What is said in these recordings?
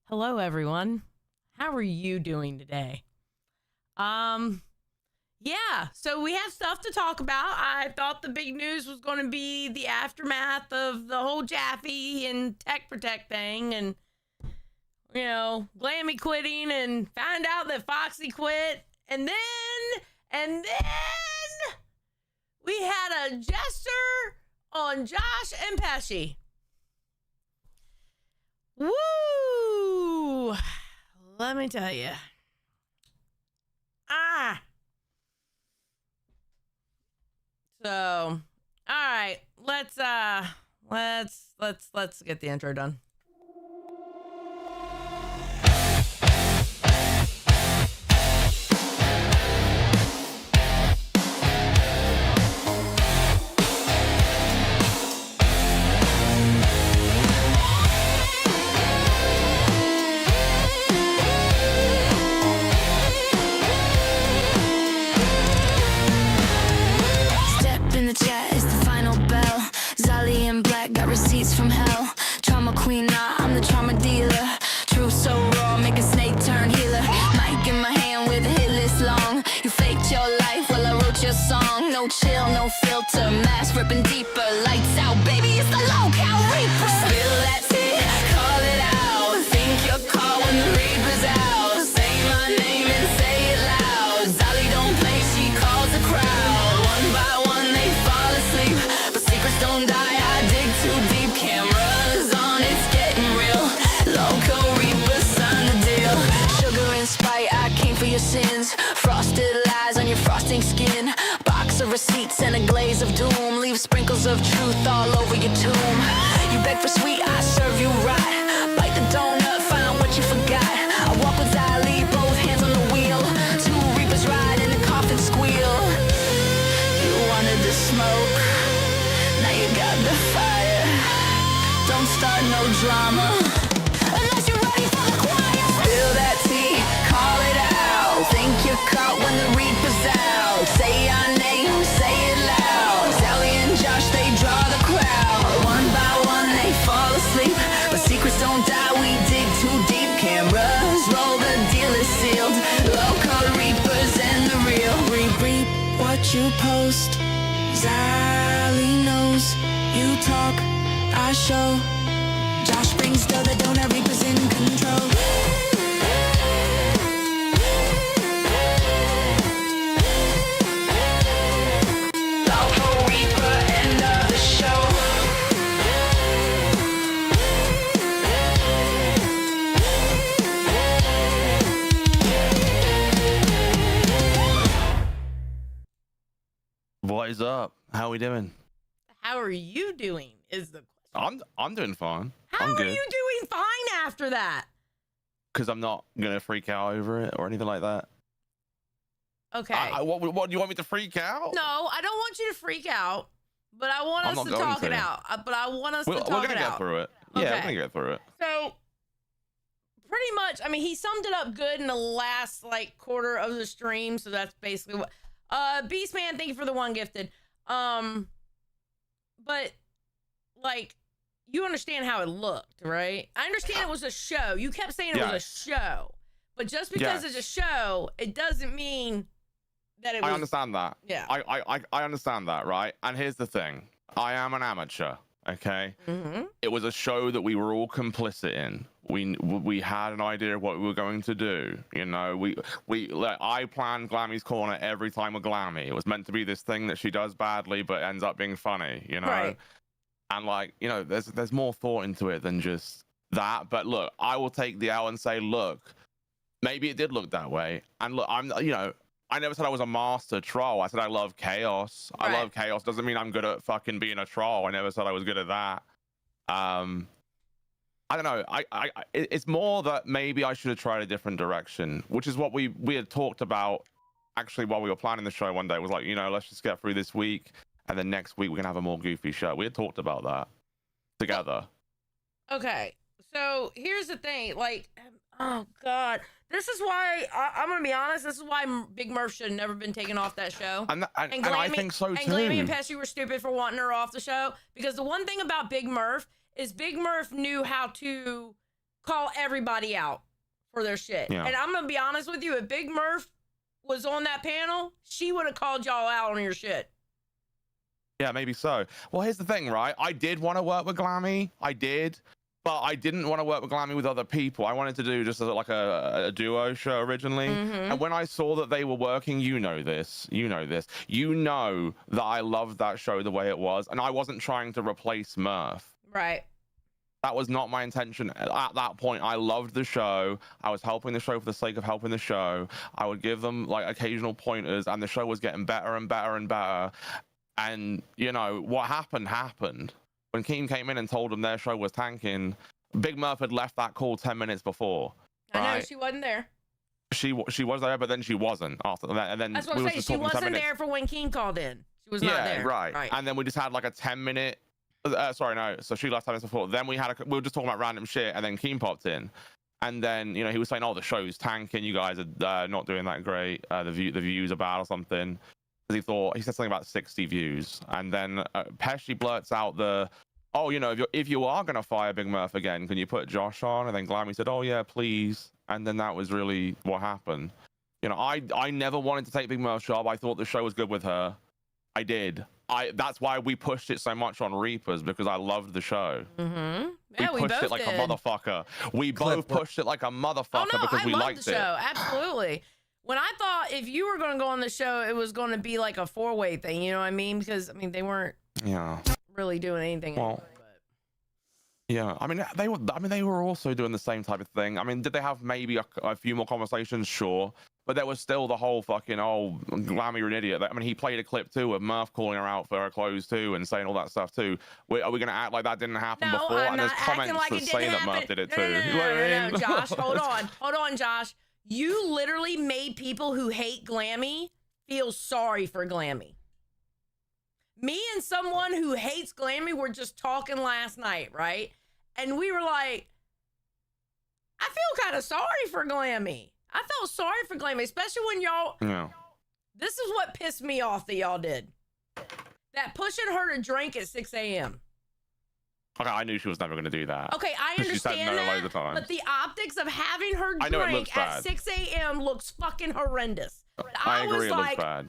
Hello, everyone. How are you doing today? Yeah, so we have stuff to talk about. I thought the big news was going to be the aftermath of the whole Jaffe and Tech Protect thing and, Glamy quitting and find out that Foxy quit. And then we had a jester on Josh and Pesci. Woo! Let me tell you. So, all right, let's get the intro done. Receipts from hell, trauma queen, nah, I'm the trauma dealer. Truth so raw, make a snake turn healer. Mic in my hand with a hit list long. You faked your life while I wrote your song. No chill, no filter, mask ripping deeper. Lights out, baby, it's the low-cal reaper. Spill that tea, call it out. Think you're caught when the reaper's out. Say my name and say it loud. Zali don't play, she calls the crowd. One by one they fall asleep, but secrets don't die. Too deep, cameras on, it's getting real. Loco Reaper, sign the deal. Sugar and Sprite, I came for your sins. Frosted lies on your frosting skin. Box of receipts and a glaze of doom. Leave sprinkles of truth all over your tomb. You beg for sweet, I serve you right. Bite the donut, find what you forgot. I walk with Zali, both hands on the wheel. Two Reapers ride and the coffin squeal. You wanted the smoke, now you got the fire. Don't start no drama unless you're ready for the choir. Spill that tea, call it out. Think you're caught when the reaper's out. Say your name, say it loud. Sally and Josh, they draw the crowd. One by one they fall asleep, but secrets don't die, we dig too deep. Cameras roll, the deal is sealed. Local Reapers and the real. Reap what you post. Sally knows you talk, I show. Josh brings still the donut, Reapers in control. Local Reaper, end of the show. What is up? How are we doing? How are you doing is the question. I'm doing fine. How I'm are good. you doing fine after that? Because I'm not gonna freak out over it or anything like that. Okay. What do you want me to freak out? No, I don't want you to freak out, but I want I'm us not to going talk it to. out. But I want us to We're talk gonna it get out. through it. Yeah, we're Okay. gonna get through it. So, pretty much, I mean, he summed it up good in the last quarter of the stream. So that's basically what. Beastman, thank you for the one gifted. But you understand how it looked, right? I understand it was a show. You kept saying it was a show, but just because it's a show, it doesn't mean that it was. I understand that. Yeah. I understand that, right? And here's the thing. I am an amateur, okay? Mm-hmm. It was a show that we were all complicit in. We had an idea of what we were going to do. I planned Glamy's corner every time with Glamy. It was meant to be this thing that she does badly but ends up being funny, Right. And there's more thought into it than just that. But look, I will take the L and say, look, maybe it did look that way. And look, I never said I was a master troll. I said I love chaos. Right. I love chaos. Doesn't mean I'm good at fucking being a troll. I never said I was good at that. I don't know. It's more that maybe I should have tried a different direction, which is what we had talked about actually while we were planning the show one day. Was let's just get through this week, and then next week we can have a more goofy show. We had talked about that together. Okay, so here's the thing. Oh God, this is why I'm gonna be honest. This is why Big Murph should have never been taken off that show. And I think so too. And Glamy and Pesci were stupid for wanting her off the show, because the one thing about Big Murph is Big Murph knew how to call everybody out for their shit. Yeah. And I'm gonna be honest with you, if Big Murph was on that panel, she would have called y'all out on your shit. Yeah, maybe so. Well, here's the thing, right? I did want to work with Glamy. I did. But I didn't want to work with Glamy with other people. I wanted to do just like a duo show originally. And when I saw that they were working, you know that I loved that show the way it was. And I wasn't trying to replace Murph. Right. That was not my intention. At that point, I loved the show. I was helping the show for the sake of helping the show. I would give them like occasional pointers, and the show was getting better and better and better. And, you know, what happened. When Keem came in and told them their show was tanking, Big Murph had left that call 10 minutes before. Right? I know, she wasn't there. She was there, but then she wasn't after that. And then that's what I'm saying. She wasn't there for when Keem called in. She was not there. Right. And then we just had like a 10-minute. So she left 10 minutes before. Then we were just talking about random shit, and then Keem popped in. And then, you know, he was saying, "Oh, the show's tanking. You guys are not doing that great. The views are bad or something." He said something about 60 views, and then Pesci blurts out "Oh, you know, if you are gonna fire Big Murph again, can you put Josh on?" And then Glamy said, "Oh yeah, please." And then that was really what happened. You know, I never wanted to take Big Murph's job. I thought the show was good with her. I did. That's why we pushed it so much on Reapers, because I loved the show. Mm-hmm. Yeah, we pushed it like a motherfucker. We both pushed it like a motherfucker because we liked the show. Absolutely. When I thought if you were going to go on the show, it was going to be like a 4-way thing. You know what I mean? Because I mean they weren't really doing anything. Well, yeah. I mean they were also doing the same type of thing. I mean, did they have maybe a few more conversations? Sure. But there was still the whole fucking, "Oh, Glamy, you're an idiot." I mean, he played a clip too of Murph calling her out for her clothes too and saying all that stuff too. Are we going to act like that didn't happen before? I'm and there's not comments like that say that Murph did it too. No, Josh, hold on, Josh. You literally made people who hate Glamy feel sorry for Glamy. Me and someone who hates Glamy were just talking last night, right? And we were like, I feel kind of sorry for Glamy. I felt sorry for Glamy, especially when y'all... Yeah. This is what pissed me off that y'all did. That pushing her to drink at 6 a.m. Okay, I knew she was never going to do that. Okay, I understand that, but the optics of having her drink at 6 a.m. looks fucking horrendous. I agree, it looks bad.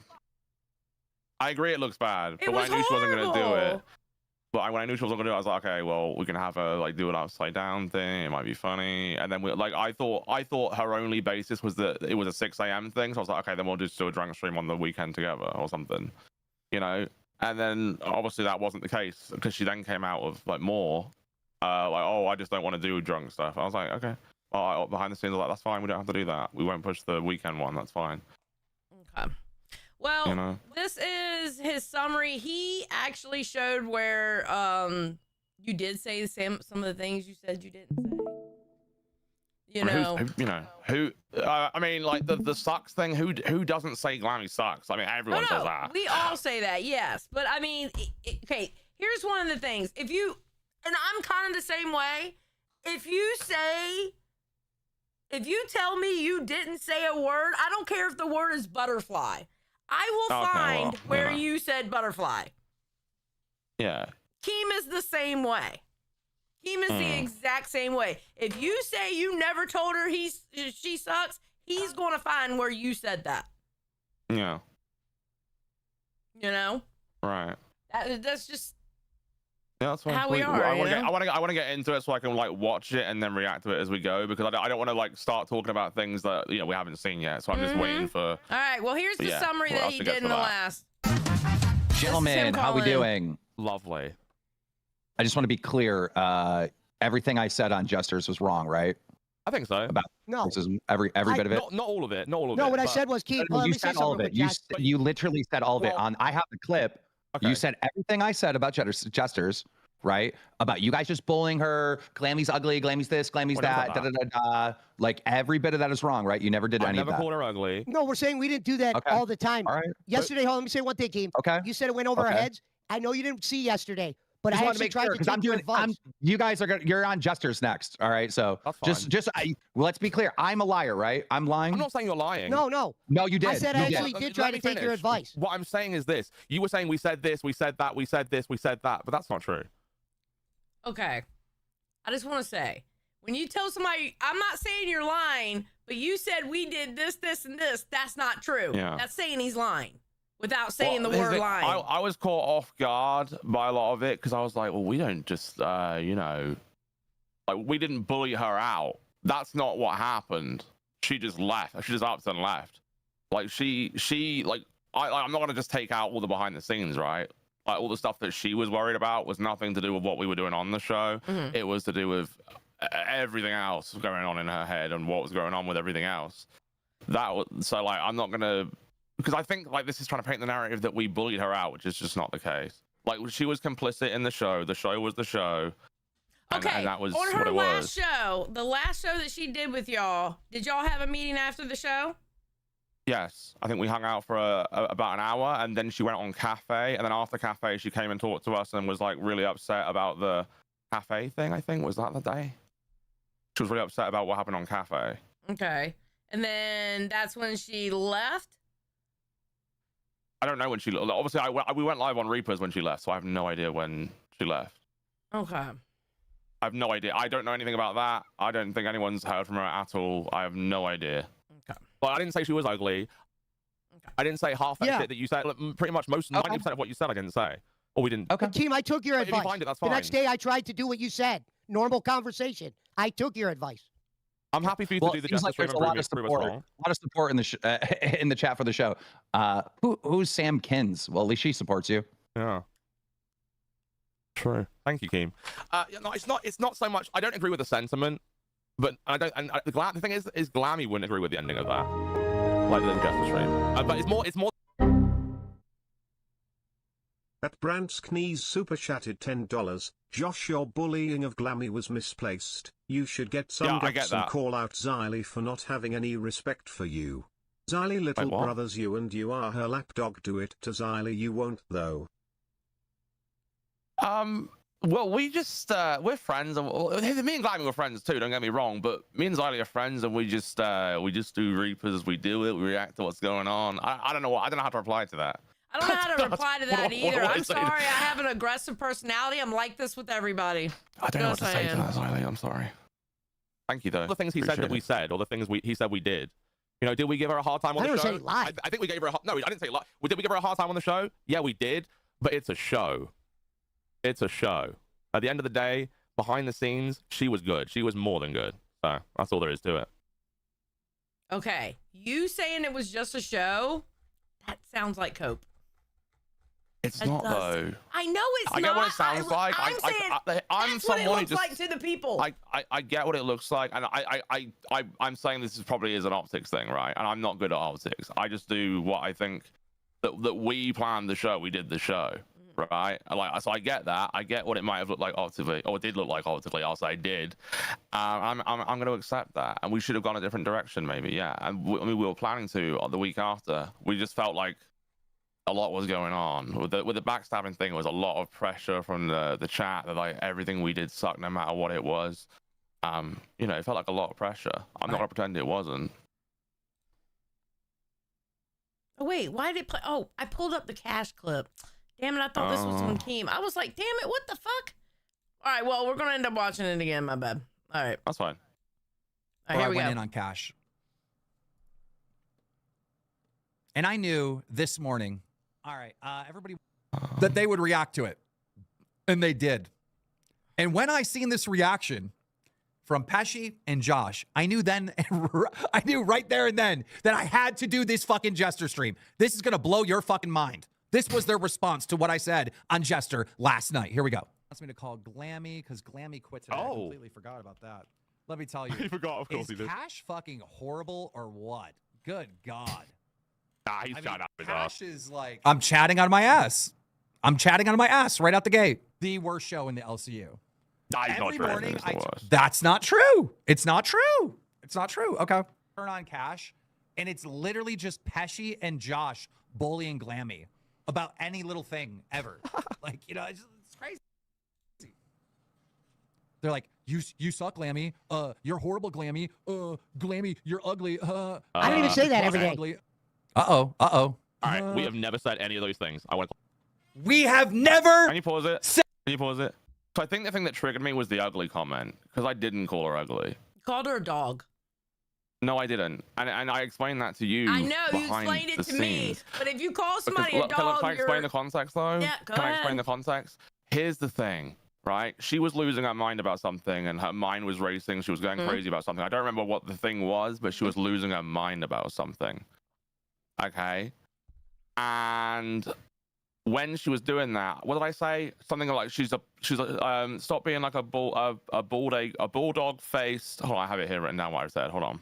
I agree it looks bad, but when I knew she wasn't going to do it, when I knew she wasn't going to do it, I was like, okay, well, we can have her like do an upside down thing. It might be funny. And then I thought her only basis was that it was a 6 a.m. thing. So I was like, okay, then we'll just do a drunk stream on the weekend together or something, you know. And then obviously that wasn't the case, because she then came out with like more, like, "Oh, I just don't want to do drunk stuff." I was like, okay, well, behind the scenes, I was like, that's fine. We don't have to do that. We won't push the weekend one. That's fine. Okay. Well, you know, this is his summary. He actually showed where you did say some of the things you said you didn't say. You know, I mean, like the sucks thing. Who doesn't say Glamy sucks? I mean, everyone says that. We all say that, yes. But I mean, okay. Here's one of the things. And I'm kind of the same way. If you tell me you didn't say a word, I don't care if the word is butterfly. I will find where you said butterfly. Yeah. Keem is the same way. Keem is the exact same way. If you say you never told her she sucks, he's going to find where you said that. Yeah. You know? Right. That's just that's how we are. I want to get into it so I can like watch it and then react to it as we go, because I don't want to like start talking about things that we haven't seen yet. So I'm just waiting for. All right. Well, here's the summary that he did in the last. Gentlemen, how we doing? Lovely. I just want to be clear. Everything I said on Jesters was wrong, right? I think so. Every bit of it. Not all of it. Not all of it. No, what I said was, Keith. You said all of it. You literally said all of it. I have the clip. Okay. You said everything I said about Jesters, right? About you guys just bullying her. Glamy's ugly. Glamy's this. Glamy's that. Like every bit of that is wrong, right? You never did any of that. I never called her ugly. No, we're saying we didn't do that all the time. All right. Yesterday, hold on, let me say one thing, Keem. Okay. You said it went over our heads. I know you didn't see yesterday, but I actually tried to take your advice. You guys you're on Jesters next. All right. So let's be clear. I'm a liar, right? I'm lying. I'm not saying you're lying. No, you did. I said I actually did try to take your advice. What I'm saying is this. You were saying we said this, we said that, we said this, we said that, but that's not true. Okay. I just want to say, When you tell somebody, I'm not saying you're lying, but you said we did this, this, and this. That's not true. Yeah. That's saying he's lying without saying the word lying. I was caught off guard by a lot of it because I was like, well, we don't just, you know, like we didn't bully her out. That's not what happened. She just left. She just up and left. Like she like I'm not gonna just take out all the behind the scenes, right? Like all the stuff that she was worried about was nothing to do with what we were doing on the show. Mm-hmm. It was to do with everything else going on in her head and what was going on with everything else. That was so like I'm not gonna, because I think like this is trying to paint the narrative that we bullied her out, which is just not the case. Like she was complicit in the show. The show was the show. Okay. And that was on her what it last show, the last show that she did with y'all, did y'all have a meeting after the show? Yes, I think we hung out for about an hour, and then she went on cafe, and then after cafe, she came and talked to us and was like really upset about the cafe thing. I think was that the day. She was really upset about what happened on cafe. Okay, and then that's when she left. I don't know when she. Obviously, we went live on Reapers when she left, so I have no idea when she left. Okay. I have no idea. I don't know anything about that. I don't think anyone's heard from her at all. I have no idea. Okay. But I didn't say she was ugly. Okay. I didn't say half that shit that you said. Pretty much 90% of what you said, I didn't say. Or we didn't. Okay. Team, I took your advice. If you find it, that's fine. The next day, I tried to do what you said. Normal conversation. I took your advice. I'm happy for you to do the justice. There's a lot of support in the chat for the show. Who's Sam Kins? Well, at least she supports you. Yeah. True. Thank you, Keem. No, it's not so much. I don't agree with the sentiment, but I don't. And the thing is Glamy wouldn't agree with the ending of that, like the Jester stream. But it's more. At Brandsknees super chatted $10. Josh, your bullying of Glamy was misplaced. You should get some guts and call out Xylee for not having any respect for you. Xylee, little brother's you and you are her lapdog. Do it to Xylee. You won't though. Well, we just we're friends, and me and Glamy were friends too. Don't get me wrong, but me and Xylee are friends, and we just do Reapers. We do it. We react to what's going on. I don't know what. I don't know how to reply to that. I don't know how to reply to that either. I'm sorry. I have an aggressive personality. I'm like this with everybody. I don't know what to say to that, Xylee. I'm sorry. Thank you, though. The things he said that we said, or the things he said we did. You know, did we give her a hard time on the show? I think we gave her no, I didn't say lie. Did we give her a hard time on the show? Yeah, we did. But it's a show. It's a show. At the end of the day, behind the scenes, she was good. She was more than good. So that's all there is to it. Okay. You saying it was just a show? That sounds like cope. It's not though. I know it's not. I get what it sounds like. I'm saying that's what it looks like to the people. I get what it looks like, and I'm saying this is probably is an optics thing, right? And I'm not good at optics. I just do what I think that we planned the show. We did the show, right? Like, so I get that. I get what it might have looked like optically, or it did look like optically. I'll say did. I'm going to accept that, and we should have gone a different direction, maybe. Yeah, and we were planning to the week after. We just felt like a lot was going on with the backstabbing thing. Was a lot of pressure from the chat that like everything we did sucked no matter what it was. You know, it felt like a lot of pressure. I'm not gonna pretend it wasn't. Oh wait, why did it play? Oh, I pulled up the cash clip. Damn it, I thought this was from Keem. I was like, damn it, what the fuck? All right, well, we're gonna end up watching it again. My bad. All right, that's fine. All right, here we go. I went in on cash, and I knew this morning. All right, everybody, that they would react to it. And they did. And when I seen this reaction from Pesci and Josh, I knew right there and then that I had to do this fucking Jester stream. This is going to blow your fucking mind. This was their response to what I said on Jester last night. Here we go. Wants me to call Glamy because Glamy quit today. I completely forgot about that. Let me tell you. He forgot, of course he did. Is Cash fucking horrible or what? Good God. Nah, he's shot out his ass. Is like, I'm chatting on my ass. I'm chatting on my ass right out the gate. The worst show in the LCU. Every morning, that's not true. It's not true. It's not true. Okay. Turn on Cash, and it's literally just Pesci and Josh bullying Glamy about any little thing ever. Like, you know, it's crazy. They're like, you suck, Glamy. You're horrible, Glamy. Glamy, you're ugly. I don't even say that every day. Ugly. All right, we have never said any of those things. We have never. Can you pause it? Can you pause it? So I think the thing that triggered me was the ugly comment, because I didn't call her ugly. You called her a dog. No, I didn't, and I explained that to you. I know you explained it to me, but if you call somebody a dog, can I explain the context though? Yeah, go ahead. Can I explain the context? Here's the thing, right? She was losing her mind about something, and her mind was racing. She was going crazy about something. I don't remember what the thing was, but she was losing her mind about something. Okay, and when she was doing that, what did I say? Something like she's a stop being like a bulldog faced. Hold on, I have it here written down what I said. Hold on.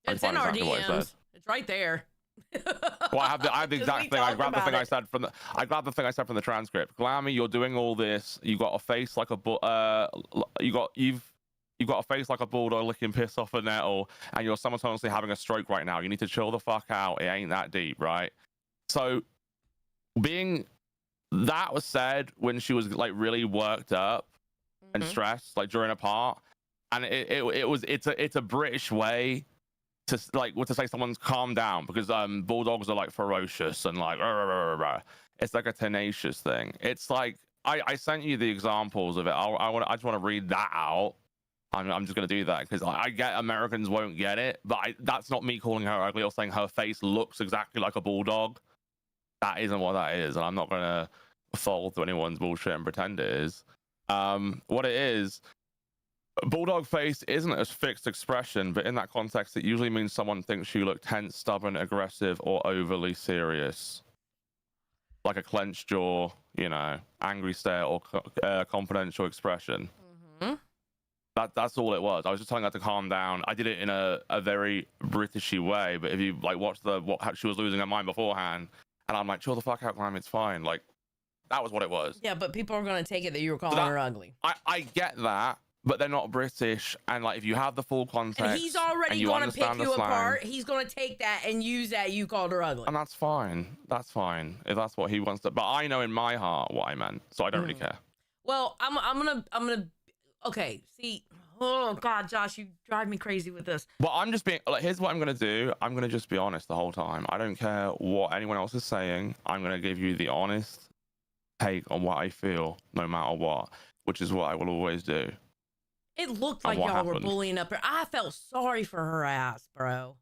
It's in our DMs. It's right there. Well, I have the exact thing. I grabbed the thing I said from the transcript. Glamy, you're doing all this. You got a face like a you've got a face like a bulldog licking piss off a nettle, and you're simultaneously having a stroke right now. You need to chill the fuck out. It ain't that deep, right? So, that was said when she was like really worked up and stressed, like during a part, and it's a British way to say someone's calm down, because bulldogs are like ferocious and like it's like a tenacious thing. It's like I sent you the examples of it. I just want to read that out. I'm just gonna do that because I get Americans won't get it, but that's not me calling her ugly or saying her face looks exactly like a bulldog. That isn't what that is, and I'm not gonna fall to anyone's bullshit and pretend it is. What it is. Bulldog face isn't a fixed expression, but in that context, it usually means someone thinks you look tense, stubborn, aggressive, or overly serious. Like a clenched jaw, angry stare, or confidential expression. That's all it was. I was just telling her to calm down. I did it in a very Britishy way, but if you watch how she was losing her mind beforehand, and I'm like, chill the fuck out, Glamy, it's fine. Like, that was what it was. Yeah, but people are going to take it that you were calling her ugly. I get that. But they're not British, and like if you have the full context, and he's already going to pick you apart. He's going to take that and use that. You called her ugly, and that's fine. That's fine if that's what he wants to. But I know in my heart what I meant, so I don't really care. Well, I'm gonna. Okay, see. Oh God, Josh, you drive me crazy with this. Well, I'm just being like. Here's what I'm gonna do. I'm gonna just be honest the whole time. I don't care what anyone else is saying. I'm gonna give you the honest take on what I feel, no matter what, which is what I will always do. It looked like y'all were bullying up her. I felt sorry for her ass, bro.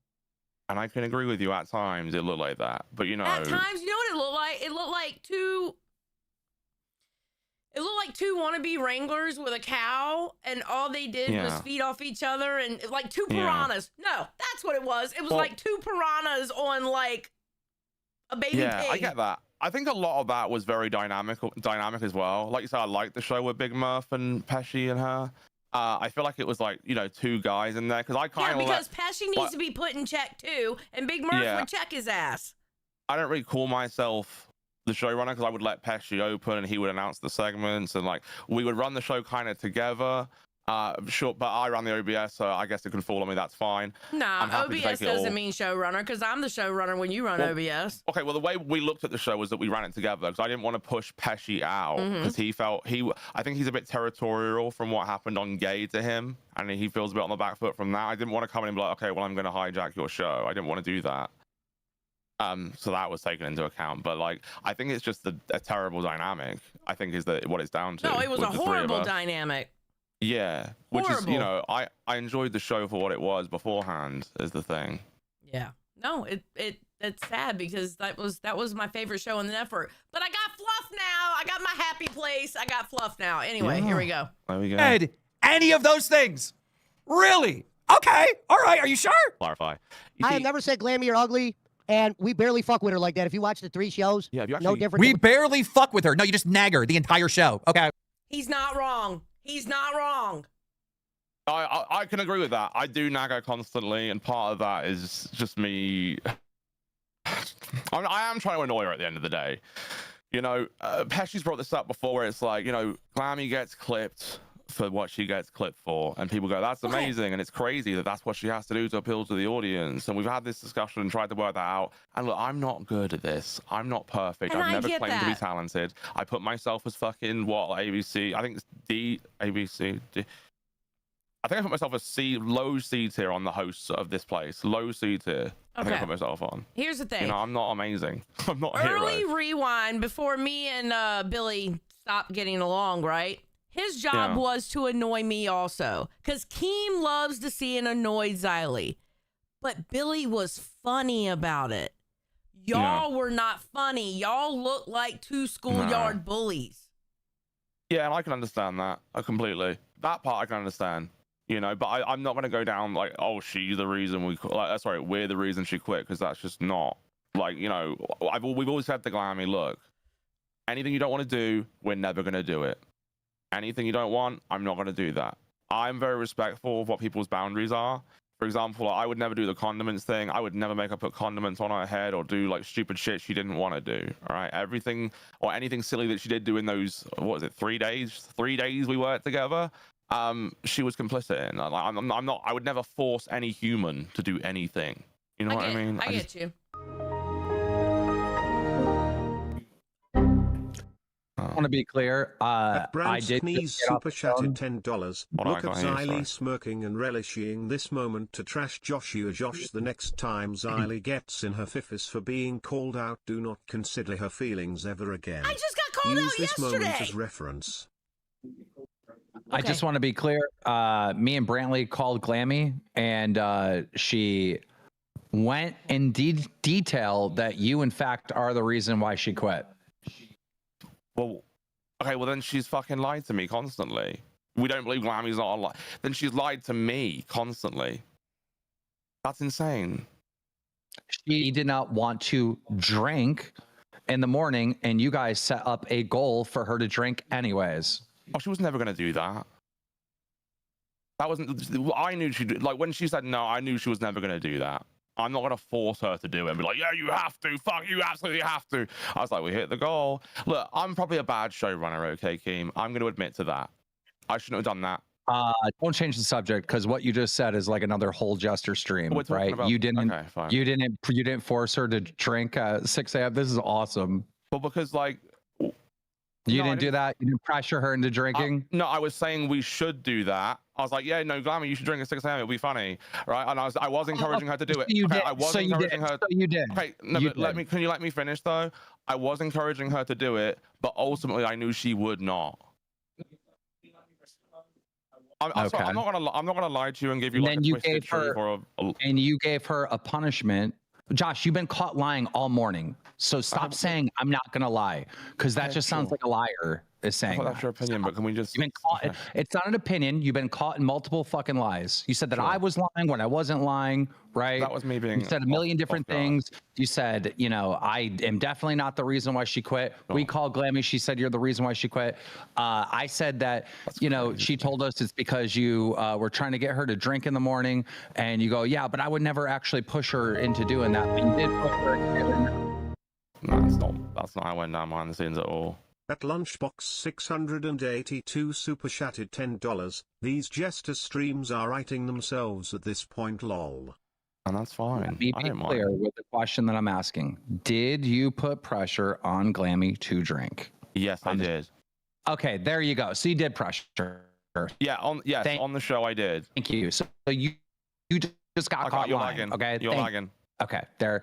And I can agree with you at times. It looked like that, but at times, you know what it looked like? It looked like two wannabe wranglers with a cow, and all they did was feed off each other, and like two piranhas. No, that's what it was. It was like two piranhas on like a baby pig. I get that. I think a lot of that was very dynamic as well. Like you said, I liked the show with Big Murph and Pesci and her. I feel like it was like, two guys in there, because I kind of because Pesci needs to be put in check too, and Big Murph would check his ass. I don't really call myself the showrunner, because I would let Pesci open and he would announce the segments, and like we would run the show kind of together. Sure, but I ran the OBS, so I guess it can fall on me. That's fine. Nah, OBS doesn't mean showrunner, because I'm the showrunner when you run OBS. Okay, well, the way we looked at the show was that we ran it together, because I didn't want to push Pesci out, because I think he's a bit territorial from what happened on Gay to him, and he feels a bit on the back foot from that. I didn't want to come in and be like, okay, well, I'm going to hijack your show. I didn't want to do that. So that was taken into account, but like I think it's just a terrible dynamic. I think is what it's down to. No, it was a horrible dynamic. Yeah, which is, I enjoyed the show for what it was beforehand, is the thing. Yeah, no, it's sad, because that was my favorite show in the network. But I got fluff now. I got my happy place. I got fluff now. Anyway, here we go. There we go. Ed, any of those things? Really? Okay. All right. Are you sure? Clarify. I have never said Glamy or ugly, and we barely fuck with her like that. If you watch the 3 shows, no different. We barely fuck with her. No, you just nag her the entire show. Okay. He's not wrong. He's not wrong. I can agree with that. I do nag her constantly, and part of that is just me. I am trying to annoy her at the end of the day. Pesci's brought this up before, where it's like, Glamy gets clipped for what she gets clipped for, and people go, that's amazing, and it's crazy that that's what she has to do to appeal to the audience. And we've had this discussion and tried to work that out, and look, I'm not good at this. I'm not perfect. I've never claimed to be talented. I put myself as fucking ABC, I think it's ABC D. I think I put myself as low C tier on the hosts of this place. Low C tier. I think I put myself on. Here's the thing. I'm not amazing. I'm not a hero. Early rewind, before me and Billy stopped getting along, right? His job was to annoy me also. Because Keem loves to see an annoyed Xylee. But Billy was funny about it. Y'all were not funny. Y'all look like two schoolyard bullies. Yeah, and I can understand that completely. That part I can understand. You know, but I'm not going to go down like, oh, she's the reason we're the reason she quit, because that's just not, like, you know, we've always had the Glamy, look, anything you don't want to do, we're never going to do it. Anything you don't want, I'm not going to do that. I'm very respectful of what people's boundaries are. For example, I would never do the condiments thing. I would never make her put condiments on her head or do like stupid shit she didn't want to do. All right, everything or anything silly that she did do in those, what was it, 3 days? 3 days we worked together. She was complicit in. I'm not. I would never force any human to do anything. You know what I mean? I get you. I want to be clear. I did Sneeze super chatted $10. Look at Xylee smirking and relishing this moment to trash Joshua. Josh, the next time Xylee gets in her fifis for being called out, do not consider her feelings ever again. I just got called Use out this yesterday. moment as reference. I just want to be clear. Me and Brantley called Glamy, and she went in detail that you, in fact, are the reason why she quit. Well, okay, well then she's fucking lied to me constantly. We don't believe Glamy's not online. Then she's lied to me constantly. That's insane. She did not want to drink in the morning, and you guys set up a goal for her to drink anyways. Oh, she was never going to do that. That wasn't, I knew she'd, like, when she said no, I knew she was never going to do that. I'm not going to force her to do it and be like, yeah, you have to. Fuck, you absolutely have to. I was like, we hit the goal. Look, I'm probably a bad showrunner, okay, Keem? I'm going to admit to that. I shouldn't have done that. Don't change the subject, because what you just said is like another whole Jester stream, right? About, you didn't, okay, fine. you didn't force her to drink at 6 a.m. This is awesome. Well, because like, you didn't do that. You didn't pressure her into drinking. No, I was saying we should do that. I was like, yeah, no, Glamy, you should drink at 6 a.m. It'll be funny, right? And I was encouraging her to do it. You did. I was so encouraging her. So you did. Okay, no, but can you let me finish though? I was encouraging her to do it, but ultimately I knew she would not. Okay. I'm not gonna lie to you and give you like a twisted truth or and you gave her a punishment. Josh, you've been caught lying all morning. So stop saying I'm not gonna lie, because that just sounds like a liar is saying. That's your opinion, but can we just? You've been caught. It's not an opinion. You've been caught in multiple fucking lies. You said that I was lying when I wasn't lying, right? That was me being. You said a million different things. You said, you know, I am definitely not the reason why she quit. We called Glamy. She said you're the reason why she quit. I said that, you know, she told us it's because you were trying to get her to drink in the morning, and you go, yeah, but I would never actually push her into doing that. But you did push her into doing that. No, that's not how I went down behind the scenes at all. At Lunchbox 682 super chatted $10. These Jester streams are writing themselves at this point, lol. And that's fine. Be clear with the question that I'm asking. Did you put pressure on Glamy to drink? Yes, I did. Okay, there you go. So you did pressure. Yeah, on the show I did. Thank you. So you just got caught lying. Lagging. Okay, you're lagging. Okay, there.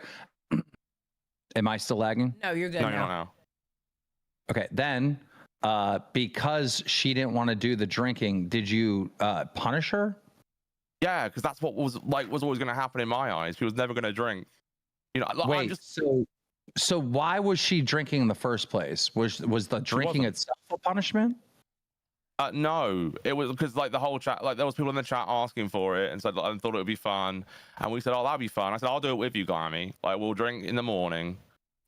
Am I still lagging? No, you're good. No, you're not now. Okay, then because she didn't want to do the drinking, did you punish her? Yeah, because that's what was always going to happen in my eyes. She was never going to drink. You know, wait. So why was she drinking in the first place? Was the drinking itself a punishment? No, it was because like the whole chat, like there was people in the chat asking for it and said I thought it would be fun, and we said, oh, that'd be fun. I said, I'll do it with you, Glamy. Like we'll drink in the morning,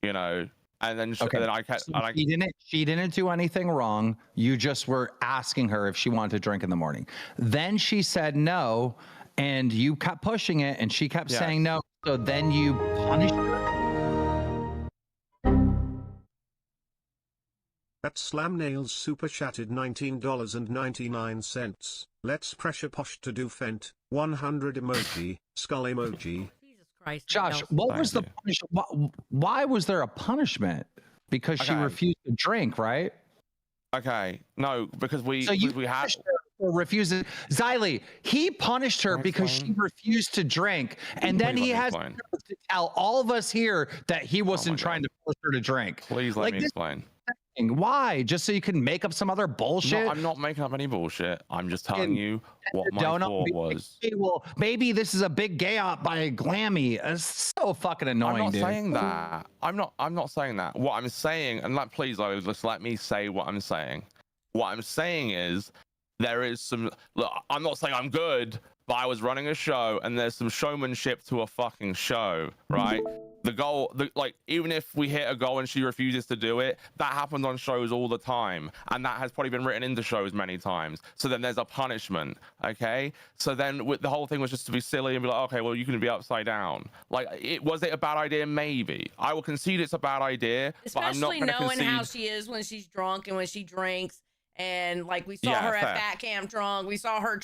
you know. And then, then I kept. So she didn't do anything wrong. You just were asking her if she wanted to drink in the morning. Then she said no, and you kept pushing it, and she kept saying no. So then you punished her. At Slam Nails super chatted $19.99. Let's pressure Posh to do Fent. 100 emoji, skull emoji. Christ, Josh, what was the punishment? Why was there a punishment? Because she refused to drink, right? Okay, no, because we had refusing. Xylee, he punished her because she refused to drink, and then he has to tell all of us here that he wasn't trying to force her to drink. Please let me explain. Why? Just so you can make up some other bullshit? No, I'm not making up any bullshit. I'm just telling you what my thought was. Hey, well, maybe this is a big gay op by Glamy. It's so fucking annoying, I'm not dude. saying that. I'm not saying that. What I'm saying, and please, just let me say what I'm saying. What I'm saying is there is some. Look, I'm not saying I'm good, but I was running a show, and there's some showmanship to a fucking show, right? The goal, like, even if we hit a goal and she refuses to do it, that happens on shows all the time, and that has probably been written into shows many times. So then there's a punishment, okay? So then the whole thing was just to be silly and be like, okay, well, you can be upside down. Like, was it a bad idea? Maybe. I will concede it's a bad idea, especially but I'm not knowing how she is when she's drunk and when she drinks. And like we saw her at Fat Camp drunk. We saw her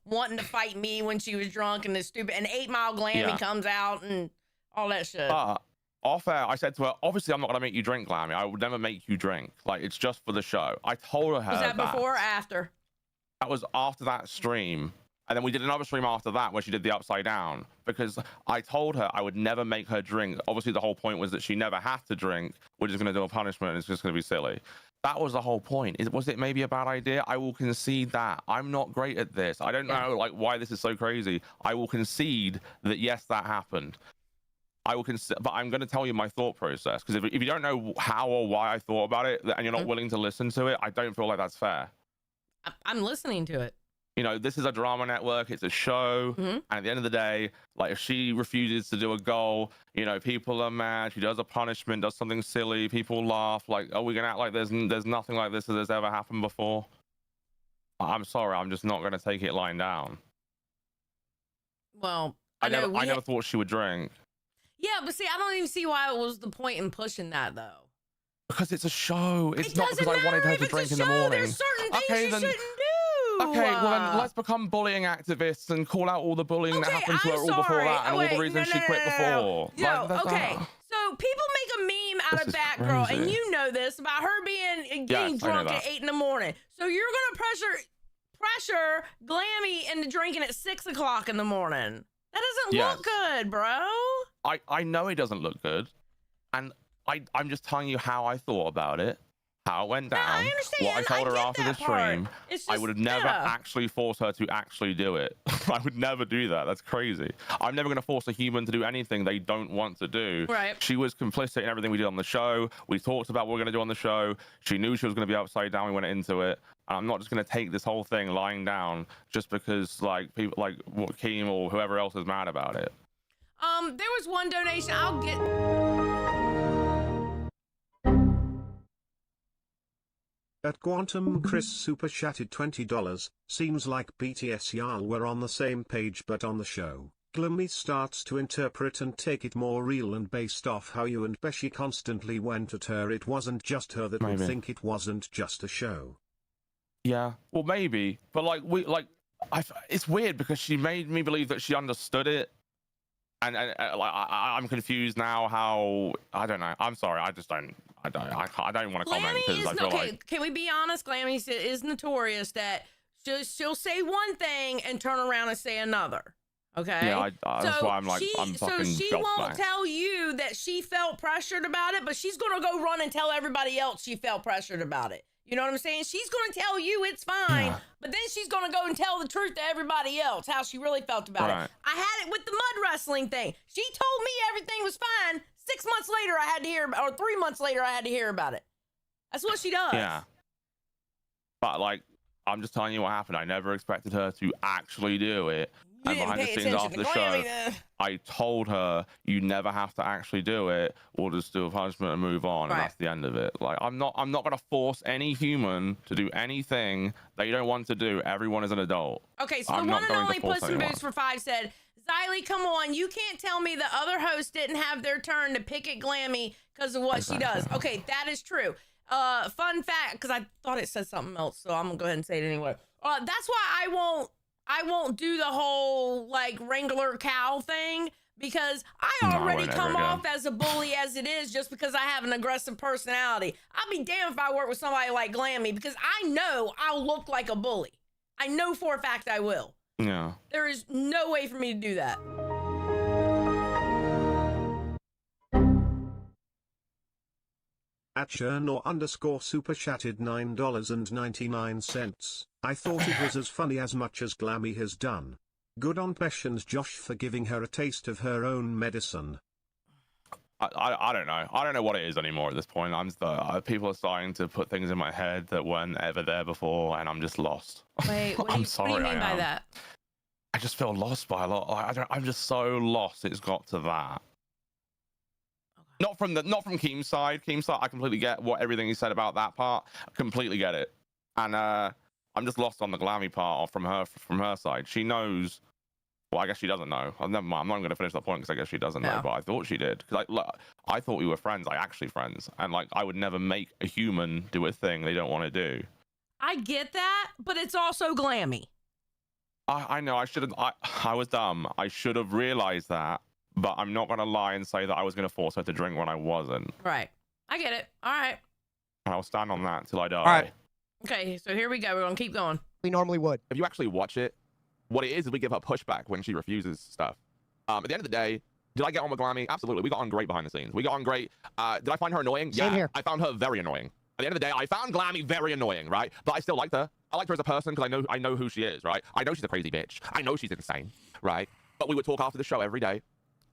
wanting to fight me when she was drunk, and the stupid 8 Mile Glamy comes out and all that shit. Off air, I said to her, obviously I'm not gonna make you drink, Glamy. I would never make you drink. Like, it's just for the show. I told her. Was that before or after? That was after that stream. And then we did another stream after that where she did the upside down, because I told her I would never make her drink. Obviously the whole point was that she never had to drink. We're just gonna do a punishment and it's just gonna be silly. That was the whole point. Was it maybe a bad idea? I will concede that. I'm not great at this. I don't know like why this is so crazy. I will concede that yes, that happened. I will consider, but I'm going to tell you my thought process, because if you don't know how or why I thought about it and you're not willing to listen to it, I don't feel like that's fair. I'm listening to it. You know, this is a drama network. It's a show. And at the end of the day, like, if she refuses to do a goal, you know, people are mad. She does a punishment, does something silly. People laugh. Like, are we going to act like there's nothing like this that's ever happened before? I'm sorry. I'm just not going to take it lying down. Well, I never thought she would drink. Yeah, but see, I don't even see why it was the point in pushing that, though. Because it's a show. It's not because I wanted her to drink in the morning. There's certain things you shouldn't do. Okay, well then let's become bullying activists and call out all the bullying that happened to her all before that and all the reasons she quit before. Okay, so people make a meme out of Batgirl, and you know this, about her getting drunk at 8 in the morning. So you're gonna pressure Glamy into drinking at 6 o'clock in the morning. That doesn't look good, bro. I know it doesn't look good, and I'm just telling you how I thought about it, how it went down, I understand. what I told her after the stream. I would have never actually forced her to actually do it. I would never do that. That's crazy. I'm never going to force a human to do anything they don't want to do. Right. She was complicit in everything we did on the show. We talked about what we're going to do on the show. She knew she was going to be upside down. We went into it. I'm not just going to take this whole thing lying down just because, like, people like Keem or whoever else is mad about it. There was one donation. I'll get. At Quantum, Chris super chatted $20. Seems like BTS y'all were on the same page, but on the show, Glamy starts to interpret and take it more real, and based off how you and Beshi constantly went at her, it wasn't just her that would think it wasn't just a show. Yeah, well, maybe, but it's weird because she made me believe that she understood it, and I'm confused now. How I don't know. I'm sorry. I don't want to comment because I feel like. Can we be honest? Glamy is notorious that she'll say one thing and turn around and say another. Okay. Yeah, that's why I'm like, I'm fucking. So she won't tell you that she felt pressured about it, but she's gonna go run and tell everybody else she felt pressured about it. You know what I'm saying? She's going to tell you it's fine, but then she's going to go and tell the truth to everybody else, how she really felt about it. I had it with the mud wrestling thing. She told me everything was fine. 6 months later, I had to hear, or 3 months later, I had to hear about it. That's what she does. Yeah. But, like, I'm just telling you what happened. I never expected her to actually do it. And behind the scenes after the show, I told her, you never have to actually do it. We'll just do a punishment and move on, and that's the end of it. Like, I'm not going to force any human to do anything they don't want to do. Everyone is an adult. Okay, so the one and only Puss in Boots for 5 said, Xylee, come on, you can't tell me the other hosts didn't have their turn to pick at Glamy because of what she does. Okay, that is true. Fun fact, because I thought it said something else, so I'm gonna go ahead and say it anyway. That's why I won't do the whole like Wrangler cow thing, because I already come off as a bully as it is, just because I have an aggressive personality. I'll be damned if I work with somebody like Glamy, because I know I'll look like a bully. I know for a fact I will. Yeah. There is no way for me to do that. At Chernor_ super chatted $9.99. I thought it was as funny as much as Glamy has done. Good on Pesh and Josh for giving her a taste of her own medicine. I don't know. I don't know what it is anymore at this point. People are starting to put things in my head that weren't ever there before, and I'm just lost. Wait, what do you mean by that? I just feel lost by a lot. I'm just so lost. It's got to that. Not from Keem's side. Keem's side, I completely get everything he said about that part. I completely get it. And I'm just lost on the Glamy part from her side. She knows. Well, I guess she doesn't know. Never mind. I'm not going to finish that point because I guess she doesn't know. But I thought she did. Because I thought we were friends. Actually friends. And I would never make a human do a thing they don't want to do. I get that, but it's also Glamy. I know. I should have. I was dumb. I should have realized that. But I'm not going to lie and say that I was going to force her to drink when I wasn't. Right. I get it. All right. And I'll stand on that until I die. All right. Okay, so here we go. We're going to keep going. We normally would. If you actually watch it, what it is we give her pushback when she refuses stuff. At the end of the day, did I get on with Glamy? Absolutely. We got on great behind the scenes. We got on great. Did I find her annoying? Same here. I found her very annoying. At the end of the day, I found Glamy very annoying, right? But I still liked her. I liked her as a person because I know who she is, right? I know she's a crazy bitch. I know she's insane, right? But we would talk after the show every day.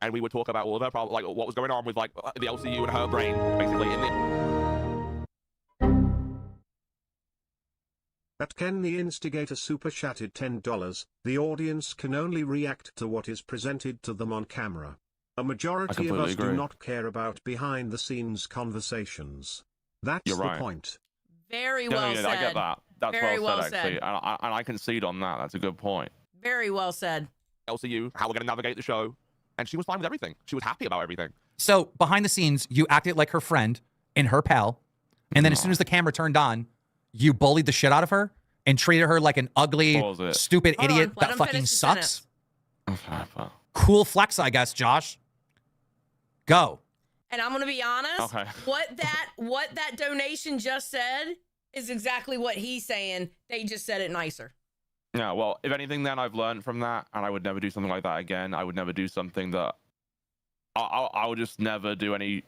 And we would talk about all of her problems, like what was going on with the LCU and her brain, basically. At Ken the Instigator super chatted $10. The audience can only react to what is presented to them on camera. A majority of us do not care about behind-the-scenes conversations. That's the point. Very well said. I get that. That's very well said, actually. And I concede on that. That's a good point. Very well said. LCU, how we're going to navigate the show. And she was fine with everything. She was happy about everything. So behind the scenes, you acted like her friend and her pal. And then as soon as the camera turned on, you bullied the shit out of her and treated her like an ugly, stupid idiot that fucking sucks. Cool flex, I guess, Josh. Go. And I'm going to be honest. Okay. What that donation just said is exactly what he's saying. They just said it nicer. Yeah, well, if anything, then I've learned from that, and I would never do something like that again. I would never do something that I would just never do any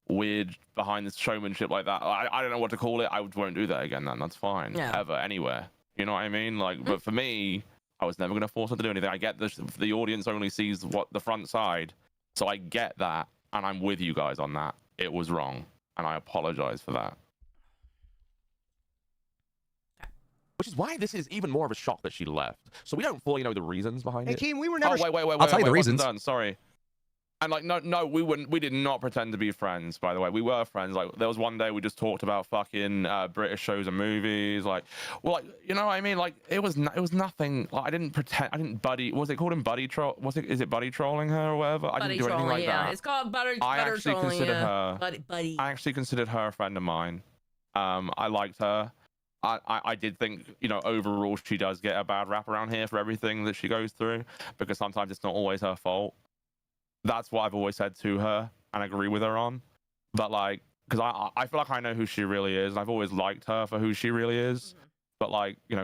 weird behind the showmanship like that. I don't know what to call it. I won't do that again. Then that's fine. Yeah. Ever, anywhere. You know what I mean? But for me, I was never going to force her to do anything. I get the audience only sees the front side, so I get that, and I'm with you guys on that. It was wrong, and I apologize for that. Which is why this is even more of a shock that she left. So we don't fully know the reasons behind it. Hey, team, we were never... Oh, wait. I'll tell you the reasons. Sorry. And no, we did not pretend to be friends, by the way. We were friends. There was one day we just talked about fucking British shows and movies. You know what I mean? It was nothing. I didn't pretend. I didn't buddy. Was it called him buddy troll? Is it buddy trolling her or whatever? I didn't do anything like that. It's called butter trolling. I actually considered her a friend of mine. I liked her. I did think, overall she does get a bad rap around here for everything that she goes through, because sometimes it's not always her fault. That's what I've always said to her and agree with her on. But because I feel like I know who she really is, and I've always liked her for who she really is. But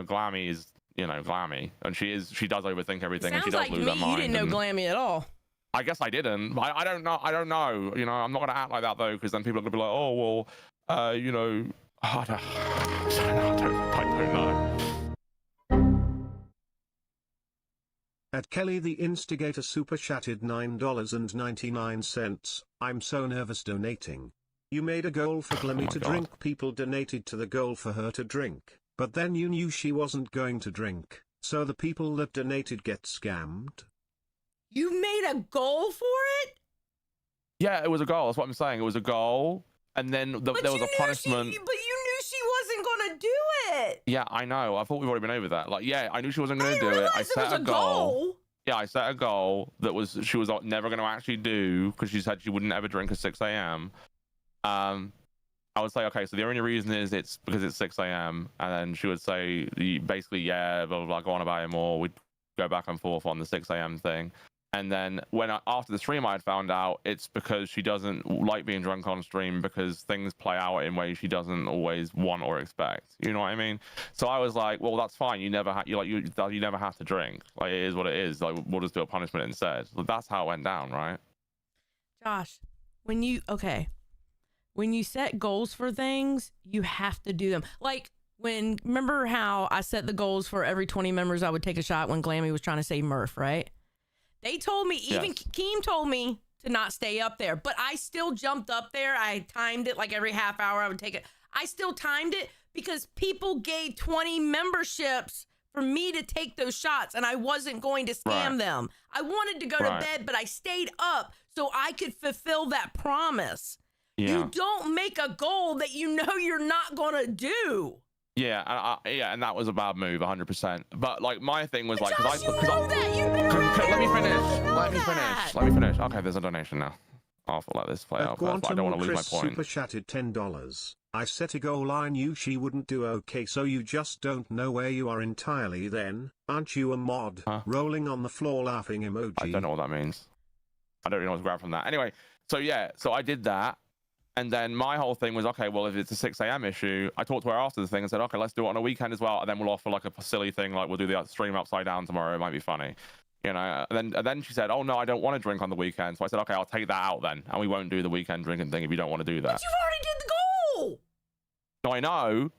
Glamy is, Glamy, and she does overthink everything, and she does lose her mind. You didn't know Glamy at all. I guess I didn't. I don't know. I'm not gonna act like that though, because then people are gonna be like, oh well, I don't know. At Kelly the Instigator super chatted $9.99. I'm so nervous donating. You made a goal for Glamy to drink. People donated to the goal for her to drink. But then you knew she wasn't going to drink. So the people that donated get scammed. You made a goal for it? Yeah, it was a goal. That's what I'm saying. It was a goal. And then there was a punishment. But you knew she wasn't going to do it. Yeah, I know. I thought we've already been over that. I knew she wasn't going to do it. I set a goal. Yeah, I set a goal that she was never going to actually do, because she said she wouldn't ever drink at 6 a.m. I would say, okay, so the only reason is it's because it's 6 a.m. And then she would say, basically, yeah, blah, blah, blah, go on about it more. We'd go back and forth on the 6 a.m. thing. And then after the stream, I'd found out it's because she doesn't like being drunk on stream, because things play out in ways she doesn't always want or expect. You know what I mean? So I was like, well, that's fine. You never you never have to drink. It is what it is. We'll just do a punishment instead. So that's how it went down, right? Josh, when when you set goals for things, you have to do them. Like, remember how I set the goals for every 20 members I would take a shot when Glamy was trying to save Murph, right? They told me, even Keem told me to not stay up there, but I still jumped up there. I timed it like every half hour I would take it. I still timed it because people gave 20 memberships for me to take those shots, and I wasn't going to scam them. I wanted to go to bed, but I stayed up so I could fulfill that promise. Yeah. You don't make a goal that you know you're not going to do. Yeah, and that was a bad move, 100%. But like my thing was like, let me finish. Okay, there's a donation now. I'll let this play out. I don't want to lose my point. Super chatted $10. I set a goal I knew she wouldn't do okay, so you just don't know where you are entirely then. Aren't you a mod? Huh? Rolling on the floor laughing emoji. I don't know what that means. I don't really know what to grab from that. Anyway, so I did that. And then my whole thing was, okay, well, if it's a 6 a.m. issue, I talked to her after the thing and said, okay, let's do it on a weekend as well. And then we'll offer like a silly thing, like we'll do the stream upside down tomorrow. It might be funny. You know, and then she said, oh, no, I don't want to drink on the weekend. So I said, okay, I'll take that out then. And we won't do the weekend drinking thing if you don't want to do that. But you've already did the goal. No, I know.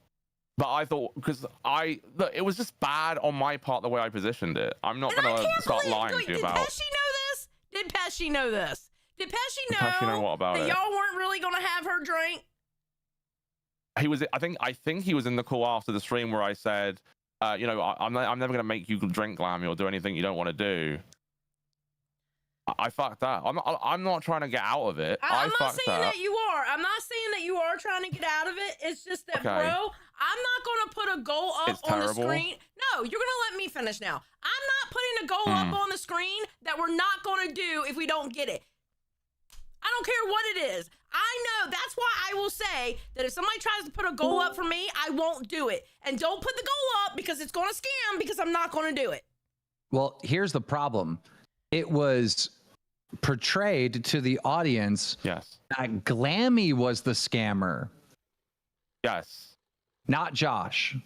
But I thought, because look, it was just bad on my part the way I positioned it. I'm not going to start lying to you about. Did Pesci know this? Did Pesci know this? Did Pesci know what about that y'all weren't really going to have her drink? He was. I think he was in the call after the stream where I said, you know, I'm never going to make you drink, Glamy, or do anything you don't want to do. I fucked up. I'm not trying to get out of it. I'm not saying that you are. I'm not saying that you are trying to get out of it. It's just that, bro, I'm not going to put a goal up on the screen. No, you're going to let me finish now. I'm not putting a goal up on the screen that we're not going to do if we don't get it. I don't care what it is. I know. That's why I will say that if somebody tries to put a goal up for me, I won't do it. And don't put the goal up because it's going to scam, because I'm not going to do it. Well, here's the problem. It was portrayed to the audience that Glamy was the scammer. Yes. Not Josh.